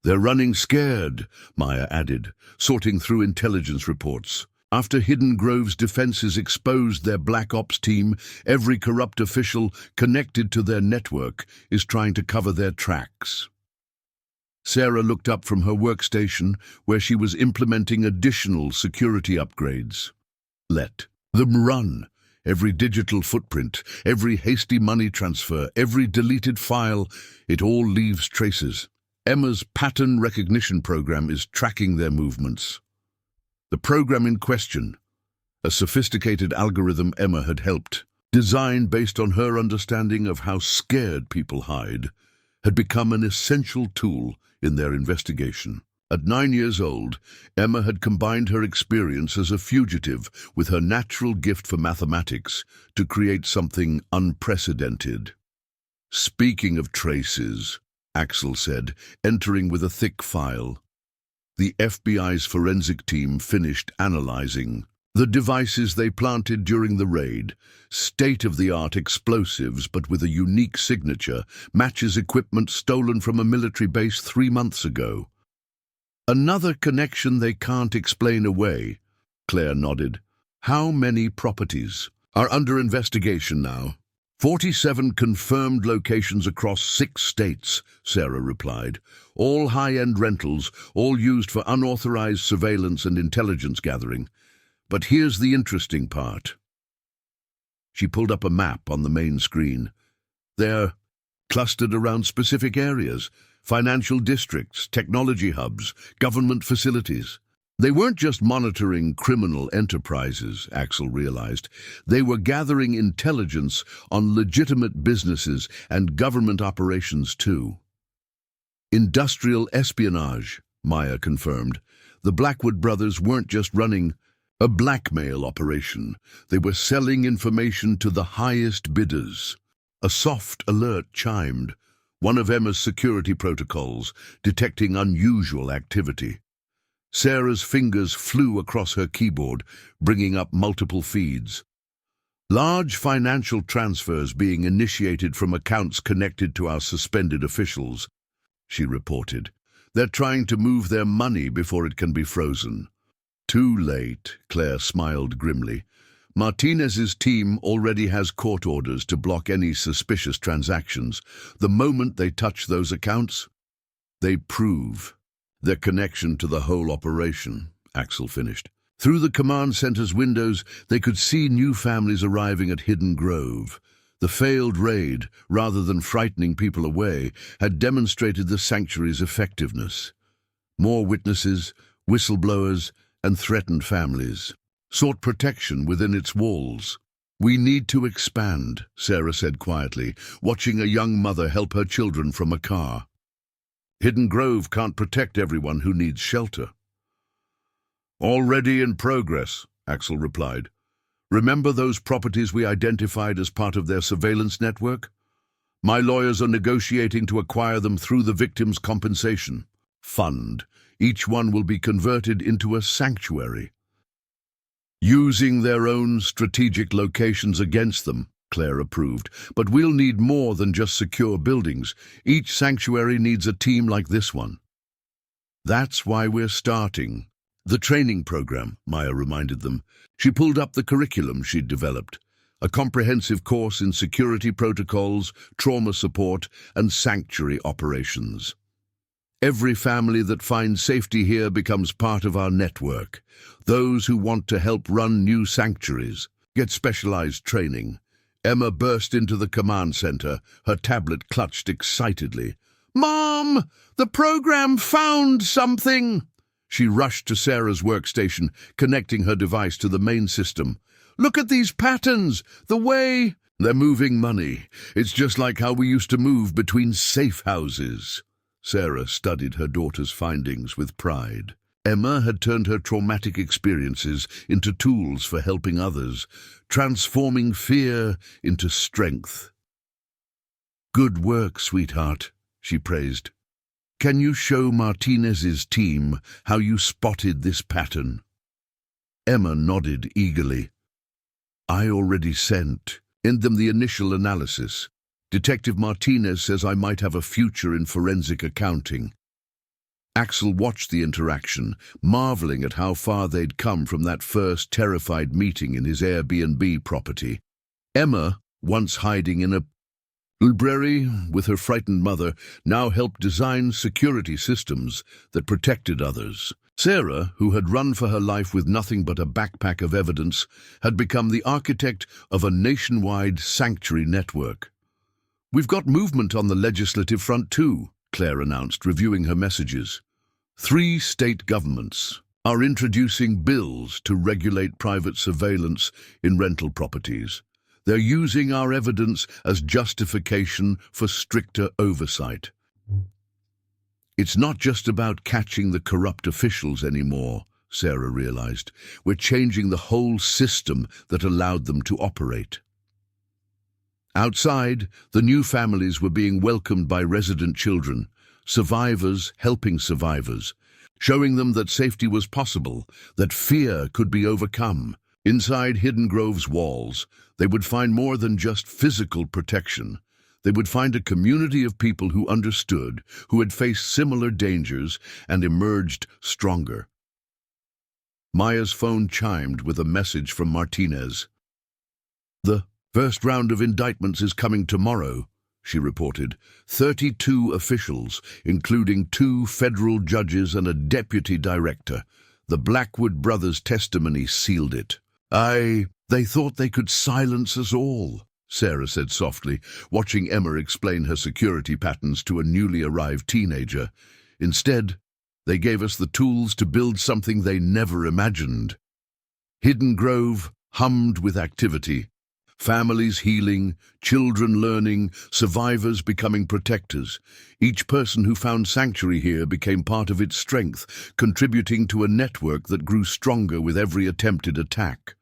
"They're running scared," Maya added, sorting through intelligence reports. After Hidden Grove's defenses exposed their Black Ops team, every corrupt official connected to their network is trying to cover their tracks. Sarah looked up from her workstation, where she was implementing additional security upgrades. Let them run. Every digital footprint, every hasty money transfer, every deleted file, it all leaves traces. Emma's pattern recognition program is tracking their movements. The program in question, a sophisticated algorithm Emma had helped, designed based on her understanding of how scared people hide, had become an essential tool in their investigation. At 9 years old, Emma had combined her experience as a fugitive with her natural gift for mathematics to create something unprecedented. "Speaking of traces," Axel said, entering with a thick file. The FBI's forensic team finished analyzing the devices they planted during the raid. State-of-the-art explosives, but with a unique signature, matches equipment stolen from a military base 3 months ago. "Another connection they can't explain away," Claire nodded. "How many properties are under investigation now?" 47 confirmed locations across 6 states, Sarah replied. "All high-end rentals, all used for unauthorized surveillance and intelligence gathering. But here's the interesting part." She pulled up a map on the main screen. "They're clustered around specific areas, financial districts, technology hubs, government facilities." They weren't just monitoring criminal enterprises, Axel realized. They were gathering intelligence on legitimate businesses and government operations too. "Industrial espionage," Maya confirmed. The Blackwood brothers weren't just running a blackmail operation. They were selling information to the highest bidders. A soft alert chimed, one of Emma's security protocols, detecting unusual activity. Sarah's fingers flew across her keyboard, bringing up multiple feeds. "Large financial transfers being initiated from accounts connected to our suspended officials," she reported. "They're trying to move their money before it can be frozen." "Too late," Claire smiled grimly. "Martinez's team already has court orders to block any suspicious transactions. The moment they touch those accounts, they prove their connection to the whole operation," Axel finished. Through the command center's windows, they could see new families arriving at Hidden Grove. The failed raid, rather than frightening people away, had demonstrated the sanctuary's effectiveness. More witnesses, whistleblowers, and threatened families sought protection within its walls. "We need to expand," Sarah said quietly, watching a young mother help her children from a car. "Hidden Grove can't protect everyone who needs shelter." "Already in progress," Axel replied. "Remember those properties we identified as part of their surveillance network? My lawyers are negotiating to acquire them through the Victims' Compensation Fund. Each one will be converted into a sanctuary, using their own strategic locations against them," Claire approved. "But we'll need more than just secure buildings. Each sanctuary needs a team like this one." "That's why we're starting the training program," Maya reminded them. She pulled up the curriculum she'd developed, a comprehensive course in security protocols, trauma support, and sanctuary operations. "Every family that finds safety here becomes part of our network. Those who want to help run new sanctuaries get specialized training." Emma burst into the command center, her tablet clutched excitedly. "Mom, the program found something!" She rushed to Sarah's workstation, connecting her device to the main system. "Look at these patterns! The way they're moving money. It's just like how we used to move between safe houses." Sarah studied her daughter's findings with pride. Emma had turned her traumatic experiences into tools for helping others, transforming fear into strength. "Good work, sweetheart," she praised. "Can you show Martinez's team how you spotted this pattern?" Emma nodded eagerly. "I already sent in them the initial analysis. Detective Martinez says I might have a future in forensic accounting. Axel watched the interaction, marveling at how far they'd come from that first terrified meeting in his Airbnb property. Emma, once hiding in a library with her frightened mother, now helped design security systems that protected others. Sarah, who had run for her life with nothing but a backpack of evidence, had become the architect of a nationwide sanctuary network. "We've got movement on the legislative front too," Claire announced, reviewing her messages. 3 state governments are introducing bills to regulate private surveillance in rental properties. They're using our evidence as justification for stricter oversight. It's not just about catching the corrupt officials anymore, Sarah realized. We're changing the whole system that allowed them to operate. Outside, the new families were being welcomed by resident children, survivors helping survivors, showing them that safety was possible, that fear could be overcome. Inside Hidden Grove's walls, they would find more than just physical protection. They would find a community of people who understood, who had faced similar dangers and emerged stronger. Maya's phone chimed with a message from Martinez. "The first round of indictments is coming tomorrow," she reported. 32 officials, including 2 federal judges and a deputy director. The Blackwood brothers' testimony sealed it. They thought they could silence us all," Sarah said softly, watching Emma explain her security patterns to a newly arrived teenager. "Instead, they gave us the tools to build something they never imagined." Hidden Grove hummed with activity. Families healing, children learning, survivors becoming protectors. Each person who found sanctuary here became part of its strength, contributing to a network that grew stronger with every attempted attack.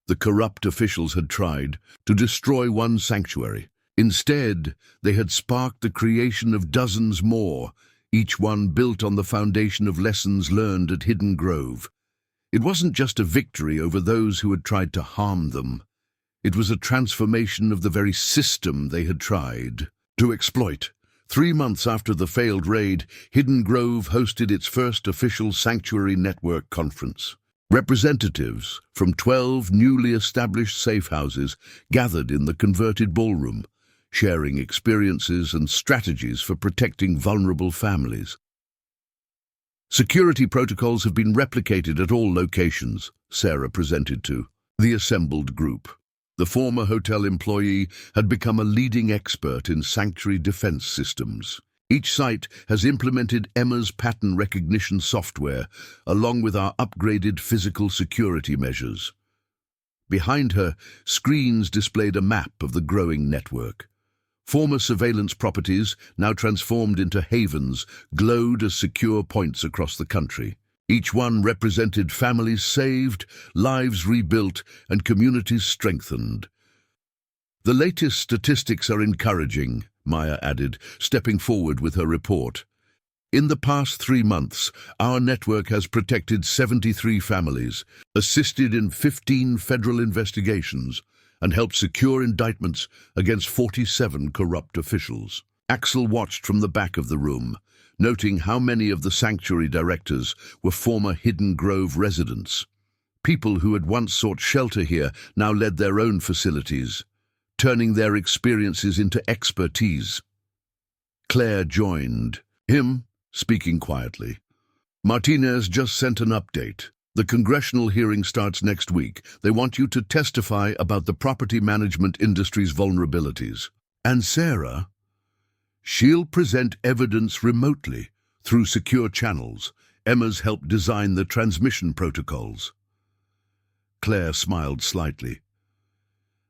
The corrupt officials had tried to destroy one sanctuary. Instead, they had sparked the creation of dozens more, each one built on the foundation of lessons learned at Hidden Grove. It wasn't just a victory over those who had tried to harm them. It was a transformation of the very system they had tried to exploit. 3 months after the failed raid, Hidden Grove hosted its first official Sanctuary Network conference. Representatives from 12 newly established safe houses gathered in the converted ballroom, sharing experiences and strategies for protecting vulnerable families. Security protocols have been replicated at all locations, Sarah presented to the assembled group. The former hotel employee had become a leading expert in sanctuary defense systems. Each site has implemented Emma's pattern recognition software, along with our upgraded physical security measures. Behind her, screens displayed a map of the growing network. Former surveillance properties, now transformed into havens, glowed as secure points across the country. Each one represented families saved, lives rebuilt, and communities strengthened. "The latest statistics are encouraging," Maya added, stepping forward with her report. "In the past 3 months, our network has protected 73 families, assisted in 15 federal investigations, and helped secure indictments against 47 corrupt officials." Axel watched from the back of the room, noting how many of the sanctuary directors were former Hidden Grove residents. People who had once sought shelter here now led their own facilities, turning their experiences into expertise. Claire joined him, speaking quietly. "Martinez just sent an update. The congressional hearing starts next week. They want you to testify about the property management industry's vulnerabilities. And Sarah, she'll present evidence remotely through secure channels. Emma's helped design the transmission protocols." Claire smiled slightly.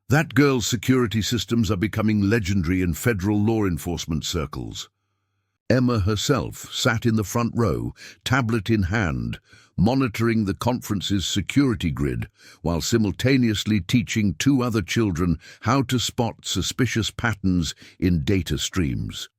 "That girl's security systems are becoming legendary in federal law enforcement circles." Emma herself sat in the front row, tablet in hand, monitoring the conference's security grid, while simultaneously teaching 2 other children how to spot suspicious patterns in data streams.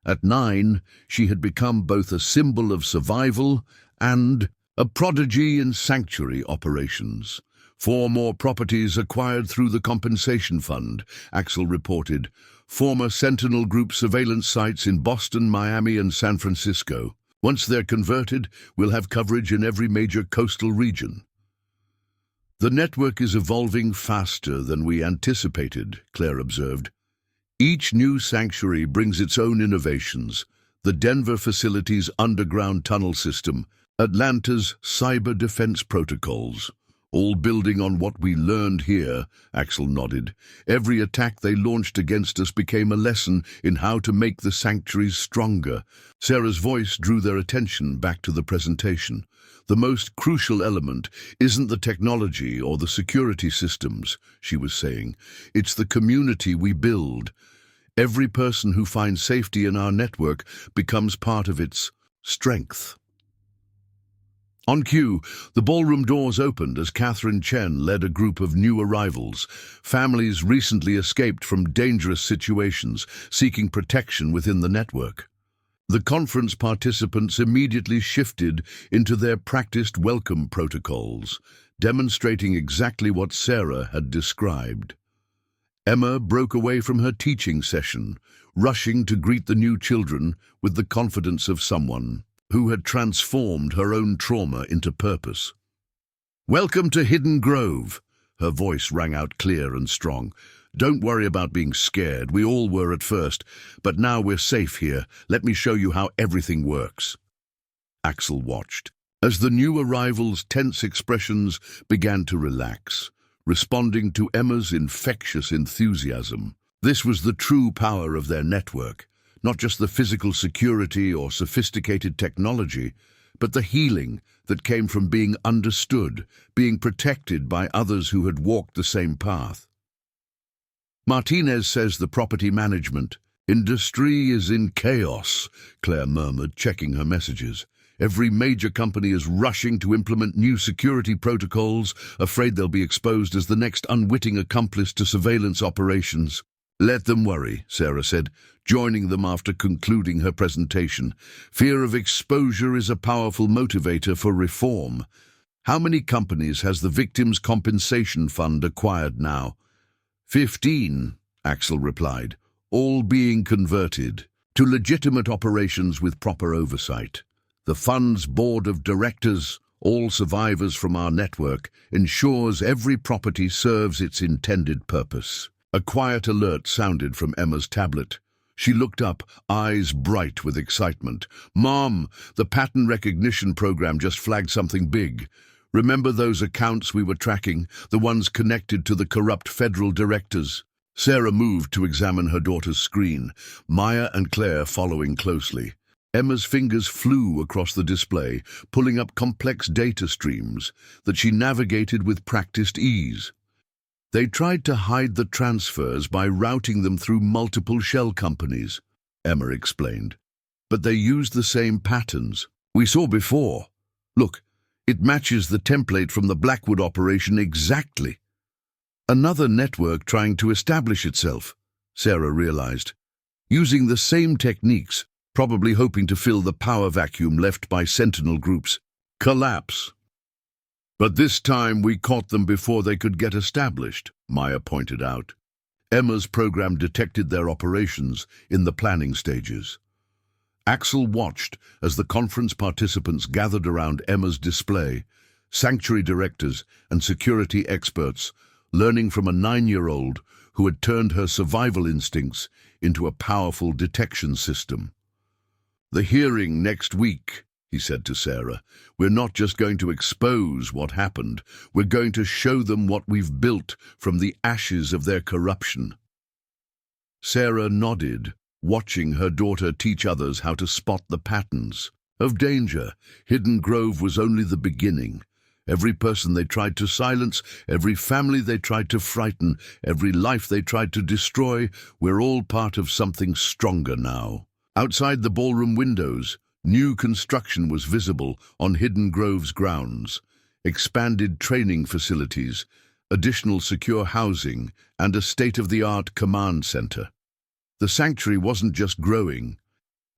At 9, she had become both a symbol of survival and a prodigy in sanctuary operations. 4 more properties acquired through the compensation fund, Axel reported. Former Sentinel Group surveillance sites in Boston, Miami, and San Francisco. Once they're converted, we'll have coverage in every major coastal region. The network is evolving faster than we anticipated, Claire observed. Each new sanctuary brings its own innovations. The Denver facility's underground tunnel system, Atlanta's cyber defense protocols. All building on what we learned here, Axel nodded. Every attack they launched against us became a lesson in how to make the sanctuaries stronger. Sarah's voice drew their attention back to the presentation. The most crucial element isn't the technology or the security systems, she was saying. It's the community we build. Every person who finds safety in our network becomes part of its strength. On cue, the ballroom doors opened as Catherine Chen led a group of new arrivals, families recently escaped from dangerous situations, seeking protection within the network. The conference participants immediately shifted into their practiced welcome protocols, demonstrating exactly what Sarah had described. Emma broke away from her teaching session, rushing to greet the new children with the confidence of someone who had transformed her own trauma into purpose. "Welcome to Hidden Grove," her voice rang out clear and strong. "Don't worry about being scared, we all were at first, but now we're safe here. Let me show you how everything works." Axel watched as the new arrivals' tense expressions began to relax, responding to Emma's infectious enthusiasm. This was the true power of their network. Not just the physical security or sophisticated technology, but the healing that came from being understood, being protected by others who had walked the same path. "Martinez says the property management industry is in chaos," Claire murmured, checking her messages. "Every major company is rushing to implement new security protocols, afraid they'll be exposed as the next unwitting accomplice to surveillance operations." "Let them worry," Sarah said, joining them after concluding her presentation. "Fear of exposure is a powerful motivator for reform." "How many companies has the Victims' Compensation Fund acquired now?" 15, Axel replied, "all being converted to legitimate operations with proper oversight. The fund's board of directors, all survivors from our network, ensures every property serves its intended purpose." A quiet alert sounded from Emma's tablet. She looked up, eyes bright with excitement. "Mom, the pattern recognition program just flagged something big. Remember those accounts we were tracking, the ones connected to the corrupt federal directors?" Sarah moved to examine her daughter's screen, Maya and Claire following closely. Emma's fingers flew across the display, pulling up complex data streams that she navigated with practiced ease. "They tried to hide the transfers by routing them through multiple shell companies," Emma explained. "But they used the same patterns we saw before. Look, it matches the template from the Blackwood operation exactly." "Another network trying to establish itself," Sarah realized. "Using the same techniques, probably hoping to fill the power vacuum left by Sentinel Group's collapse." "But this time we caught them before they could get established," Maya pointed out. Emma's program detected their operations in the planning stages. Axel watched as the conference participants gathered around Emma's display, sanctuary directors and security experts, learning from a 9-year-old who had turned her survival instincts into a powerful detection system. "The hearing next week," he said to Sarah. "We're not just going to expose what happened, we're going to show them what we've built from the ashes of their corruption." Sarah nodded, watching her daughter teach others how to spot the patterns of danger. Hidden Grove was only the beginning. Every person they tried to silence, every family they tried to frighten, every life they tried to destroy, we're all part of something stronger now. Outside the ballroom windows, new construction was visible on Hidden Grove's grounds. Expanded training facilities, additional secure housing, and a state-of-the-art command center. The sanctuary wasn't just growing,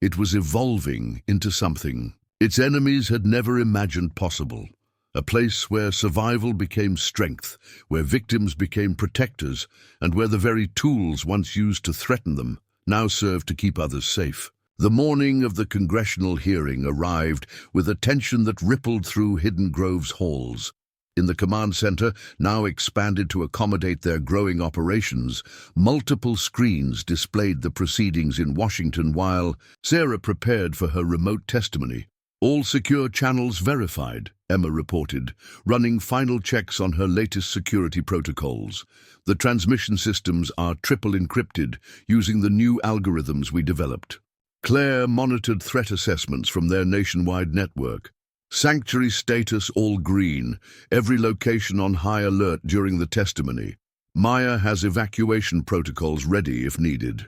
it was evolving into something its enemies had never imagined possible. a place where survival became strength, where victims became protectors, and where the very tools once used to threaten them now served to keep others safe. The morning of the congressional hearing arrived with a tension that rippled through Hidden Grove's halls. In the command center, now expanded to accommodate their growing operations, multiple screens displayed the proceedings in Washington while Sarah prepared for her remote testimony. All secure channels verified, Emma reported, running final checks on her latest security protocols. The transmission systems are triple encrypted using the new algorithms we developed. Claire monitored threat assessments from their nationwide network. Sanctuary status all green, every location on high alert during the testimony. Maya has evacuation protocols ready if needed.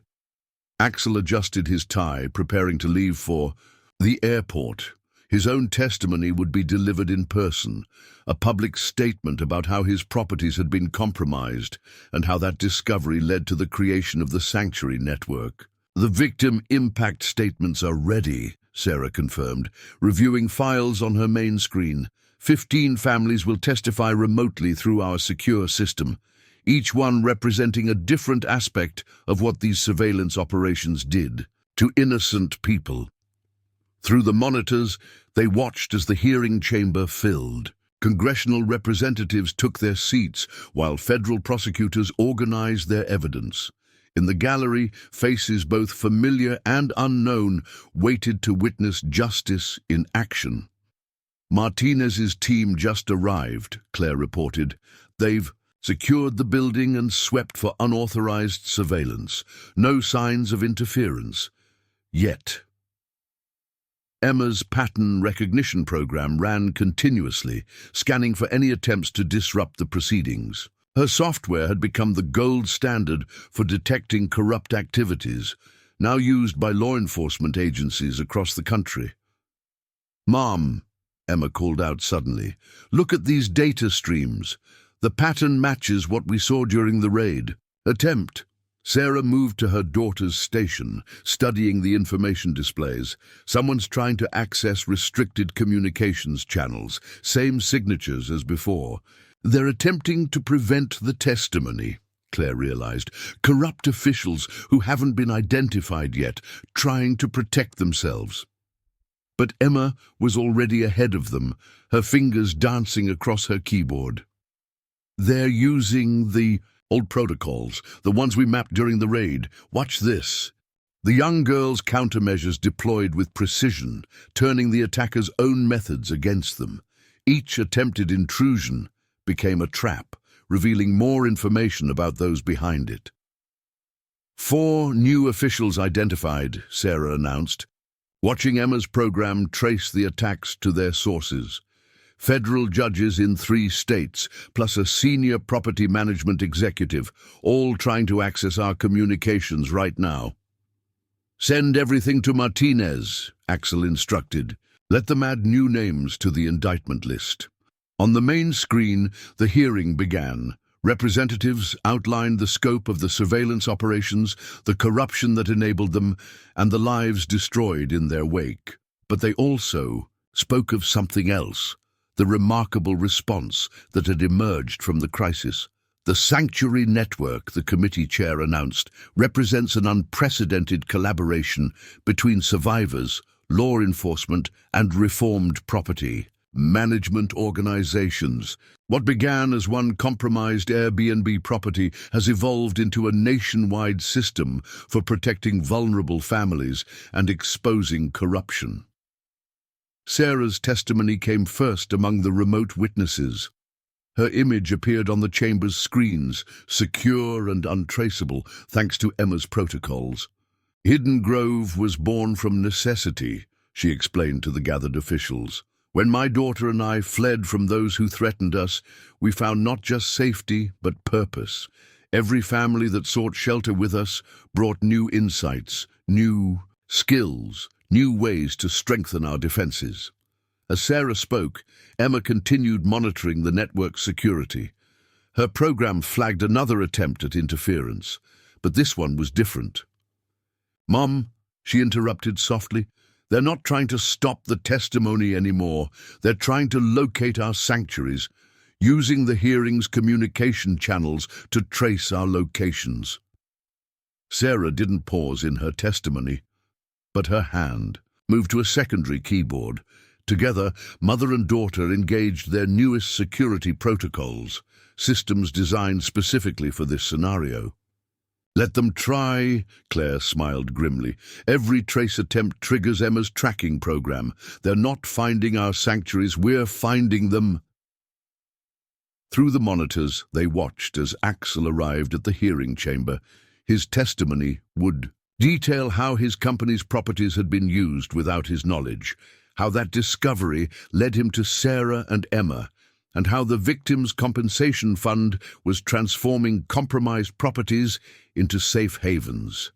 Axel adjusted his tie, preparing to leave for the airport. His own testimony would be delivered in person, a public statement about how his properties had been compromised and how that discovery led to the creation of the Sanctuary Network. The victim impact statements are ready, Sarah confirmed, reviewing files on her main screen. 15 families will testify remotely through our secure system, each one representing a different aspect of what these surveillance operations did to innocent people. Through the monitors, they watched as the hearing chamber filled. Congressional representatives took their seats while federal prosecutors organized their evidence. In the gallery, faces both familiar and unknown waited to witness justice in action. Martinez's team just arrived, Claire reported. They've secured the building and swept for unauthorized surveillance. No signs of interference. Yet. Emma's pattern recognition program ran continuously, scanning for any attempts to disrupt the proceedings. Her software had become the gold standard for detecting corrupt activities, now used by law enforcement agencies across the country. "Mom," Emma called out suddenly, "look at these data streams. The pattern matches what we saw during the raid. Attempt." Sarah moved to her daughter's station, studying the information displays. Someone's trying to access restricted communications channels, same signatures as before. They're attempting to prevent the testimony, Claire realized. Corrupt officials who haven't been identified yet, trying to protect themselves. But Emma was already ahead of them, her fingers dancing across her keyboard. They're using the old protocols, the ones we mapped during the raid. Watch this. The young girl's countermeasures deployed with precision, turning the attackers' own methods against them. Each attempted intrusion became a trap, revealing more information about those behind it. 4 new officials identified, Sarah announced. Watching Emma's program trace the attacks to their sources. Federal judges in 3 states, plus a senior property management executive, all trying to access our communications right now. Send everything to Martinez, Axel instructed. Let them add new names to the indictment list. On the main screen, the hearing began. Representatives outlined the scope of the surveillance operations, the corruption that enabled them, and the lives destroyed in their wake. But they also spoke of something else, the remarkable response that had emerged from the crisis. The Sanctuary Network, the committee chair announced, represents an unprecedented collaboration between survivors, law enforcement, and reformed property management organizations. What began as one compromised Airbnb property has evolved into a nationwide system for protecting vulnerable families and exposing corruption. Sarah's testimony came first among the remote witnesses. Her image appeared on the chamber's screens, secure and untraceable, thanks to Emma's protocols. Hidden Grove was born from necessity, she explained to the gathered officials. When my daughter and I fled from those who threatened us, we found not just safety, but purpose. Every family that sought shelter with us brought new insights, new skills, new ways to strengthen our defenses. As Sarah spoke, Emma continued monitoring the network's security. Her program flagged another attempt at interference, but this one was different. "Mom," she interrupted softly, They're not trying to stop the testimony anymore. They're trying to locate our sanctuaries, using the hearing's communication channels to trace our locations. Sarah didn't pause in her testimony, but her hand moved to a secondary keyboard. Together, mother and daughter engaged their newest security protocols, systems designed specifically for this scenario. Let them try, Claire smiled grimly. Every trace attempt triggers Emma's tracking program. They're not finding our sanctuaries, we're finding them. Through the monitors, they watched as Axel arrived at the hearing chamber. His testimony would detail how his company's properties had been used without his knowledge, how that discovery led him to Sarah and Emma, and how the Victims' Compensation Fund was transforming compromised properties into safe havens.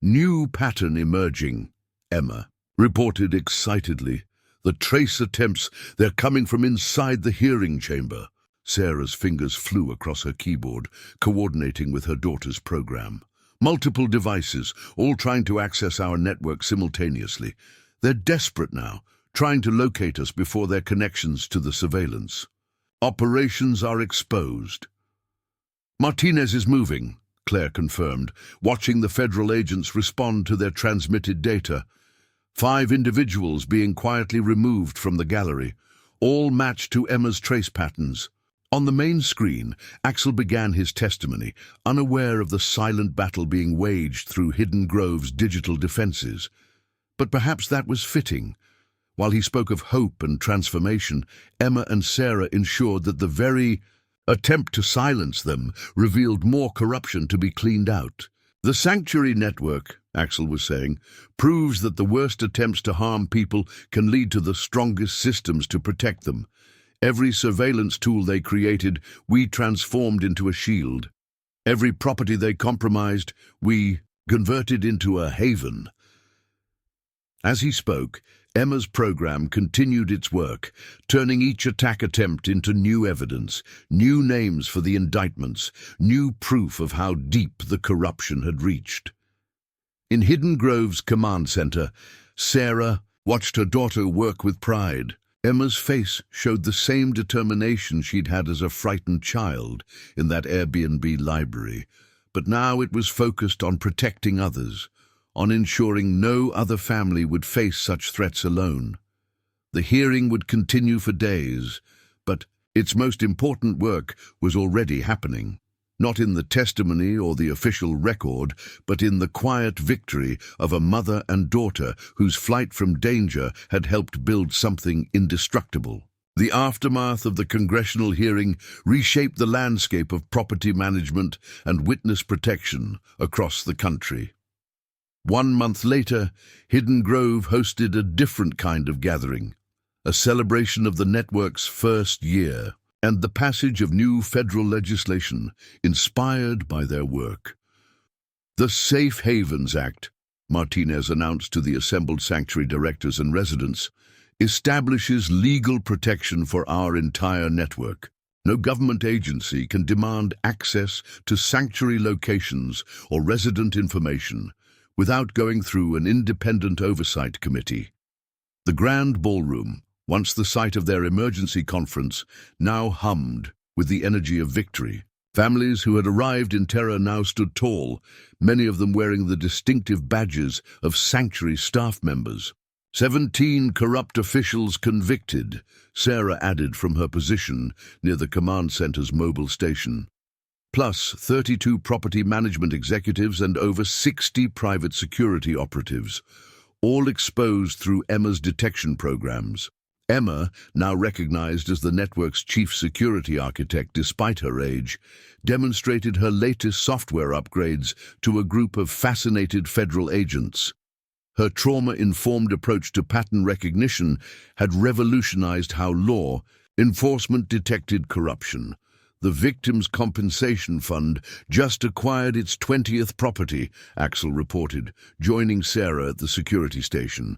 New pattern emerging, Emma reported excitedly. The trace attempts, they're coming from inside the hearing chamber. Sarah's fingers flew across her keyboard, coordinating with her daughter's program. Multiple devices, all trying to access our network simultaneously. They're desperate now, trying to locate us before their connections to the surveillance. Operations are exposed. Martinez is moving, Claire confirmed, watching the federal agents respond to their transmitted data. 5 individuals being quietly removed from the gallery, all matched to Emma's trace patterns. On the main screen, Axel began his testimony, unaware of the silent battle being waged through Hidden Grove's digital defenses. But perhaps that was fitting. While he spoke of hope and transformation, Emma and Sarah ensured that the very attempt to silence them revealed more corruption to be cleaned out. The sanctuary network, Axel was saying, proves that the worst attempts to harm people can lead to the strongest systems to protect them. Every surveillance tool they created, we transformed into a shield. Every property they compromised, we converted into a haven. As he spoke, Emma's program continued its work, turning each attack attempt into new evidence, new names for the indictments, new proof of how deep the corruption had reached. In Hidden Grove's command center, Sarah watched her daughter work with pride. Emma's face showed the same determination she'd had as a frightened child in that Airbnb library, but now it was focused on protecting others, on ensuring no other family would face such threats alone. The hearing would continue for days, but its most important work was already happening. Not in the testimony or the official record, but in the quiet victory of a mother and daughter whose flight from danger had helped build something indestructible. The aftermath of the congressional hearing reshaped the landscape of property management and witness protection across the country. 1 month later, Hidden Grove hosted a different kind of gathering, a celebration of the network's first year and the passage of new federal legislation inspired by their work. The Safe Havens Act, Martinez announced to the assembled sanctuary directors and residents, establishes legal protection for our entire network. No government agency can demand access to sanctuary locations or resident information without going through an independent oversight committee. The Grand Ballroom, once the site of their emergency conference, now hummed with the energy of victory. Families who had arrived in terror now stood tall, many of them wearing the distinctive badges of sanctuary staff members. 17 corrupt officials convicted, Sarah added from her position near the command center's mobile station. Plus 32 property management executives and over 60 private security operatives, all exposed through Emma's detection programs. Emma, now recognized as the network's chief security architect despite her age, demonstrated her latest software upgrades to a group of fascinated federal agents. Her trauma-informed approach to pattern recognition had revolutionized how law enforcement detected corruption. The Victims' Compensation Fund just acquired its 20th property, Axel reported, joining Sarah at the security station.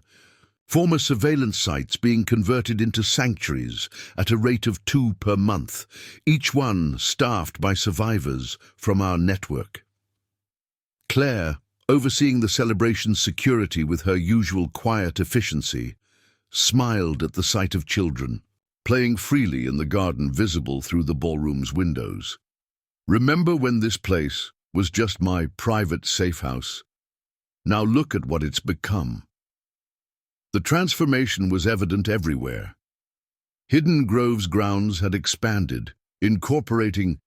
Former surveillance sites being converted into sanctuaries at a rate of 2 per month, each one staffed by survivors from our network. Claire, overseeing the celebration's security with her usual quiet efficiency, smiled at the sight of children, playing freely in the garden visible through the ballroom's windows. "Remember when this place was just my private safe house? Now look at what it's become." The transformation was evident everywhere. Hidden Grove's grounds had expanded, incorporating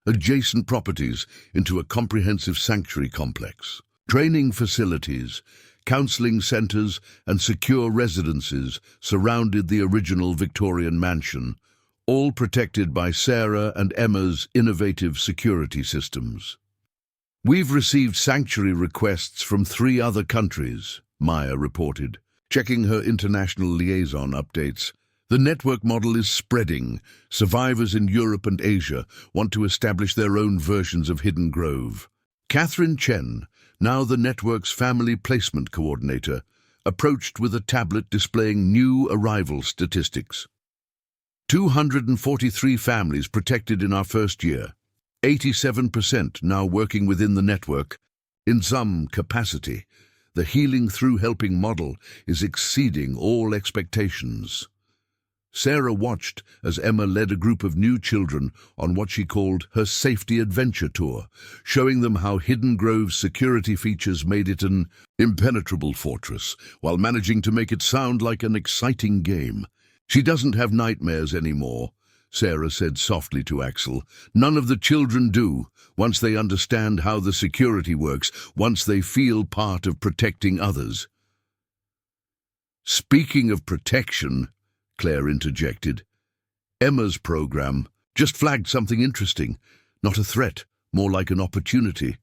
adjacent properties into a comprehensive sanctuary complex. Training facilities, counseling centers, and secure residences surrounded the original Victorian mansion, all protected by Sarah and Emma's innovative security systems. "We've received sanctuary requests from 3 other countries," Maya reported, checking her international liaison updates. "The network model is spreading. Survivors in Europe and Asia want to establish their own versions of Hidden Grove." Catherine Chen, now the network's family placement coordinator, approached with a tablet displaying new arrival statistics. 243 families protected in our first year, 87% now working within the network. In some capacity, the healing through helping model is exceeding all expectations. Sarah watched as Emma led a group of new children on what she called her safety adventure tour, showing them how Hidden Grove's security features made it an impenetrable fortress, while managing to make it sound like an exciting game. "She doesn't have nightmares anymore," Sarah said softly to Axel. "None of the children do, once they understand how the security works, once they feel part of protecting others." "Speaking of protection," Claire interjected, "Emma's program just flagged something interesting. Not a threat, more like an opportunity."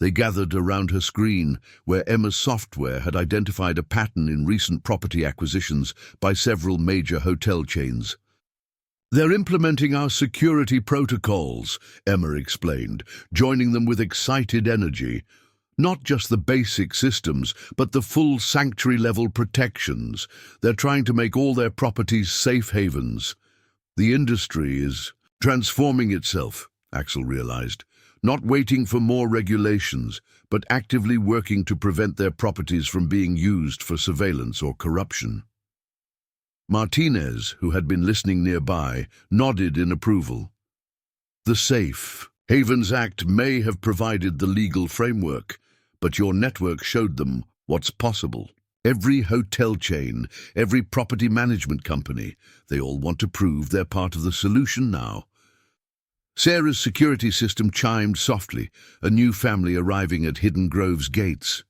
They gathered around her screen, where Emma's software had identified a pattern in recent property acquisitions by several major hotel chains. "They're implementing our security protocols," Emma explained, joining them with excited energy. "Not just the basic systems, but the full sanctuary-level protections. They're trying to make all their properties safe havens." "The industry is transforming itself," Axel realized, "not waiting for more regulations, but actively working to prevent their properties from being used for surveillance or corruption." Martinez, who had been listening nearby, nodded in approval. "The Safe Havens Act may have provided the legal framework, but your network showed them what's possible. Every hotel chain, every property management company, they all want to prove they're part of the solution now." Sarah's security system chimed softly, a new family arriving at Hidden Grove's gates.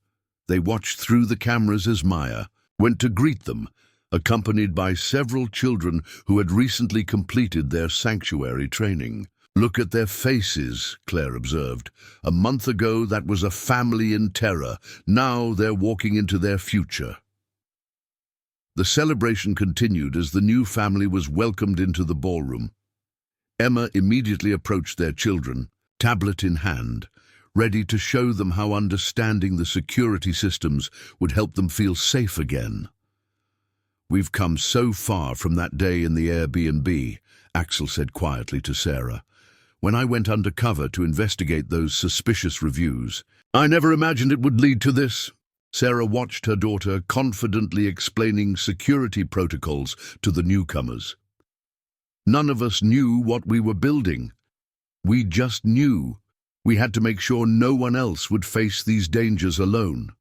They watched through the cameras as Maya went to greet them, accompanied by several children who had recently completed their sanctuary training. "Look at their faces," Claire observed. "A month ago that was a family in terror. Now they're walking into their future." The celebration continued as the new family was welcomed into the ballroom. Emma immediately approached their children, tablet in hand, ready to show them how understanding the security systems would help them feel safe again. "We've come so far from that day in the Airbnb," Axel said quietly to Sarah. "When I went undercover to investigate those suspicious reviews, I never imagined it would lead to this." Sarah watched her daughter confidently explaining security protocols to the newcomers. "None of us knew what we were building. We just knew we had to make sure no one else would face these dangers alone."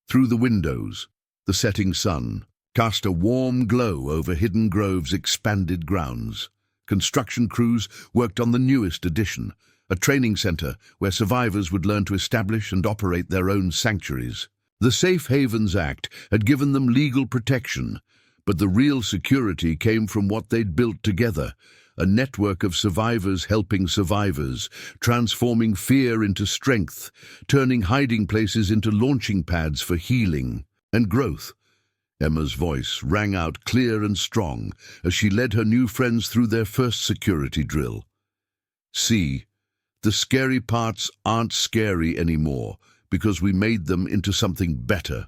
Through the windows, the setting sun cast a warm glow over Hidden Grove's expanded grounds. Construction crews worked on the newest addition, a training center where survivors would learn to establish and operate their own sanctuaries. The Safe Havens Act had given them legal protection, but the real security came from what they'd built together, a network of survivors helping survivors, transforming fear into strength, turning hiding places into launching pads for healing and growth. Emma's voice rang out clear and strong as she led her new friends through their first security drill. "See, the scary parts aren't scary anymore because we made them into something better.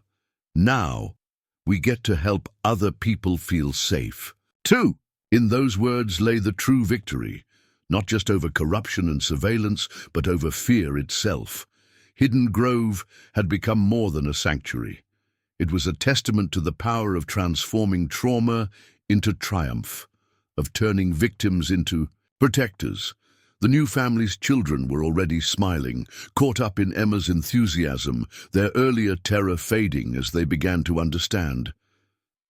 Now, we get to help other people feel safe, too." In those words lay the true victory, not just over corruption and surveillance, but over fear itself. Hidden Grove had become more than a sanctuary. It was a testament to the power of transforming trauma into triumph, of turning victims into protectors. The new family's children were already smiling, caught up in Emma's enthusiasm, their earlier terror fading as they began to understand.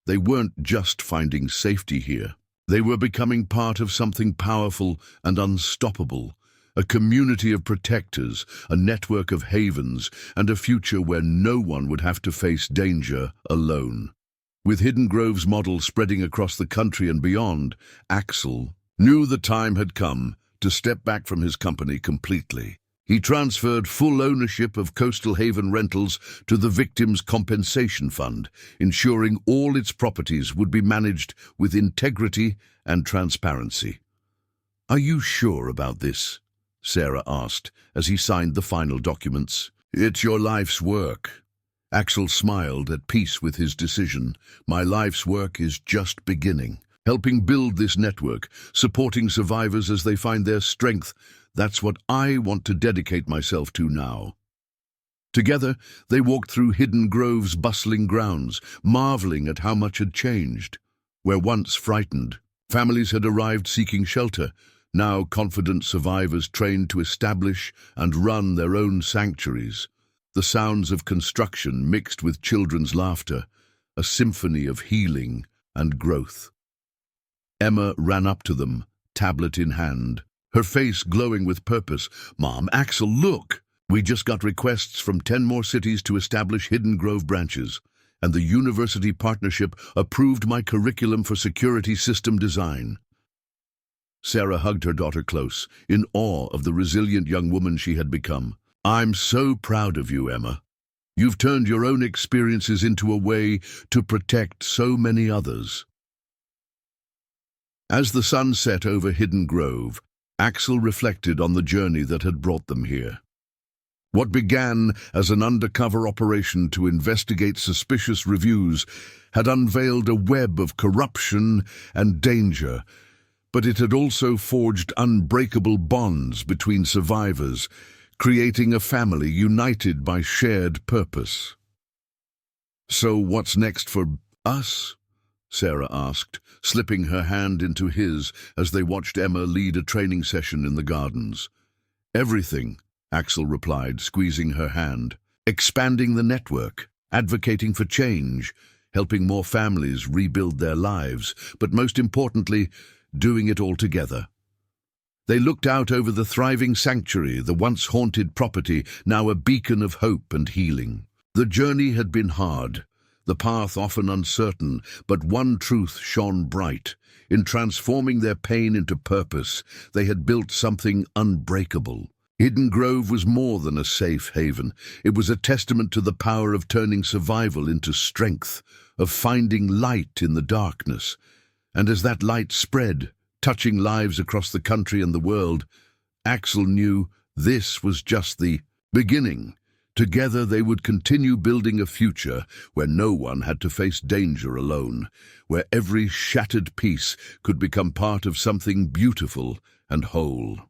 They weren't just finding safety here. They were becoming part of something powerful and unstoppable, a community of protectors, a network of havens, and a future where no one would have to face danger alone. With Hidden Grove's model spreading across the country and beyond, Axel knew the time had come to step back from his company completely. He transferred full ownership of Coastal Haven Rentals to the Victims' Compensation Fund, ensuring all its properties would be managed with integrity and transparency. "Are you sure about this?" Sarah asked as he signed the final documents. "It's your life's work." Axel smiled, at peace with his decision. "My life's work is just beginning. Helping build this network, supporting survivors as they find their strength, that's what I want to dedicate myself to now." Together, they walked through Hidden Grove's bustling grounds, marveling at how much had changed. Where once frightened, families had arrived seeking shelter. Now confident survivors trained to establish and run their own sanctuaries. The sounds of construction mixed with children's laughter, a symphony of healing and growth. Emma ran up to them, tablet in hand, her face glowing with purpose. "Mom, Axel, look! We just got requests from 10 more cities to establish Hidden Grove branches, and the university partnership approved my curriculum for security system design." Sarah hugged her daughter close, in awe of the resilient young woman she had become. "I'm so proud of you, Emma. You've turned your own experiences into a way to protect so many others." As the sun set over Hidden Grove, Axel reflected on the journey that had brought them here. What began as an undercover operation to investigate suspicious reviews had unveiled a web of corruption and danger, but it had also forged unbreakable bonds between survivors, creating a family united by shared purpose. "So what's next for us?" Sarah asked, slipping her hand into his as they watched Emma lead a training session in the gardens. "Everything," Axel replied, squeezing her hand. "Expanding the network, advocating for change, helping more families rebuild their lives, but most importantly, doing it all together." They looked out over the thriving sanctuary, the once haunted property, now a beacon of hope and healing. The journey had been hard, the path often uncertain, but one truth shone bright. In transforming their pain into purpose, they had built something unbreakable. Hidden Grove was more than a safe haven. It was a testament to the power of turning survival into strength, of finding light in the darkness. And as that light spread, touching lives across the country and the world, Axel knew this was just the beginning. Together they would continue building a future where no one had to face danger alone, where every shattered piece could become part of something beautiful and whole.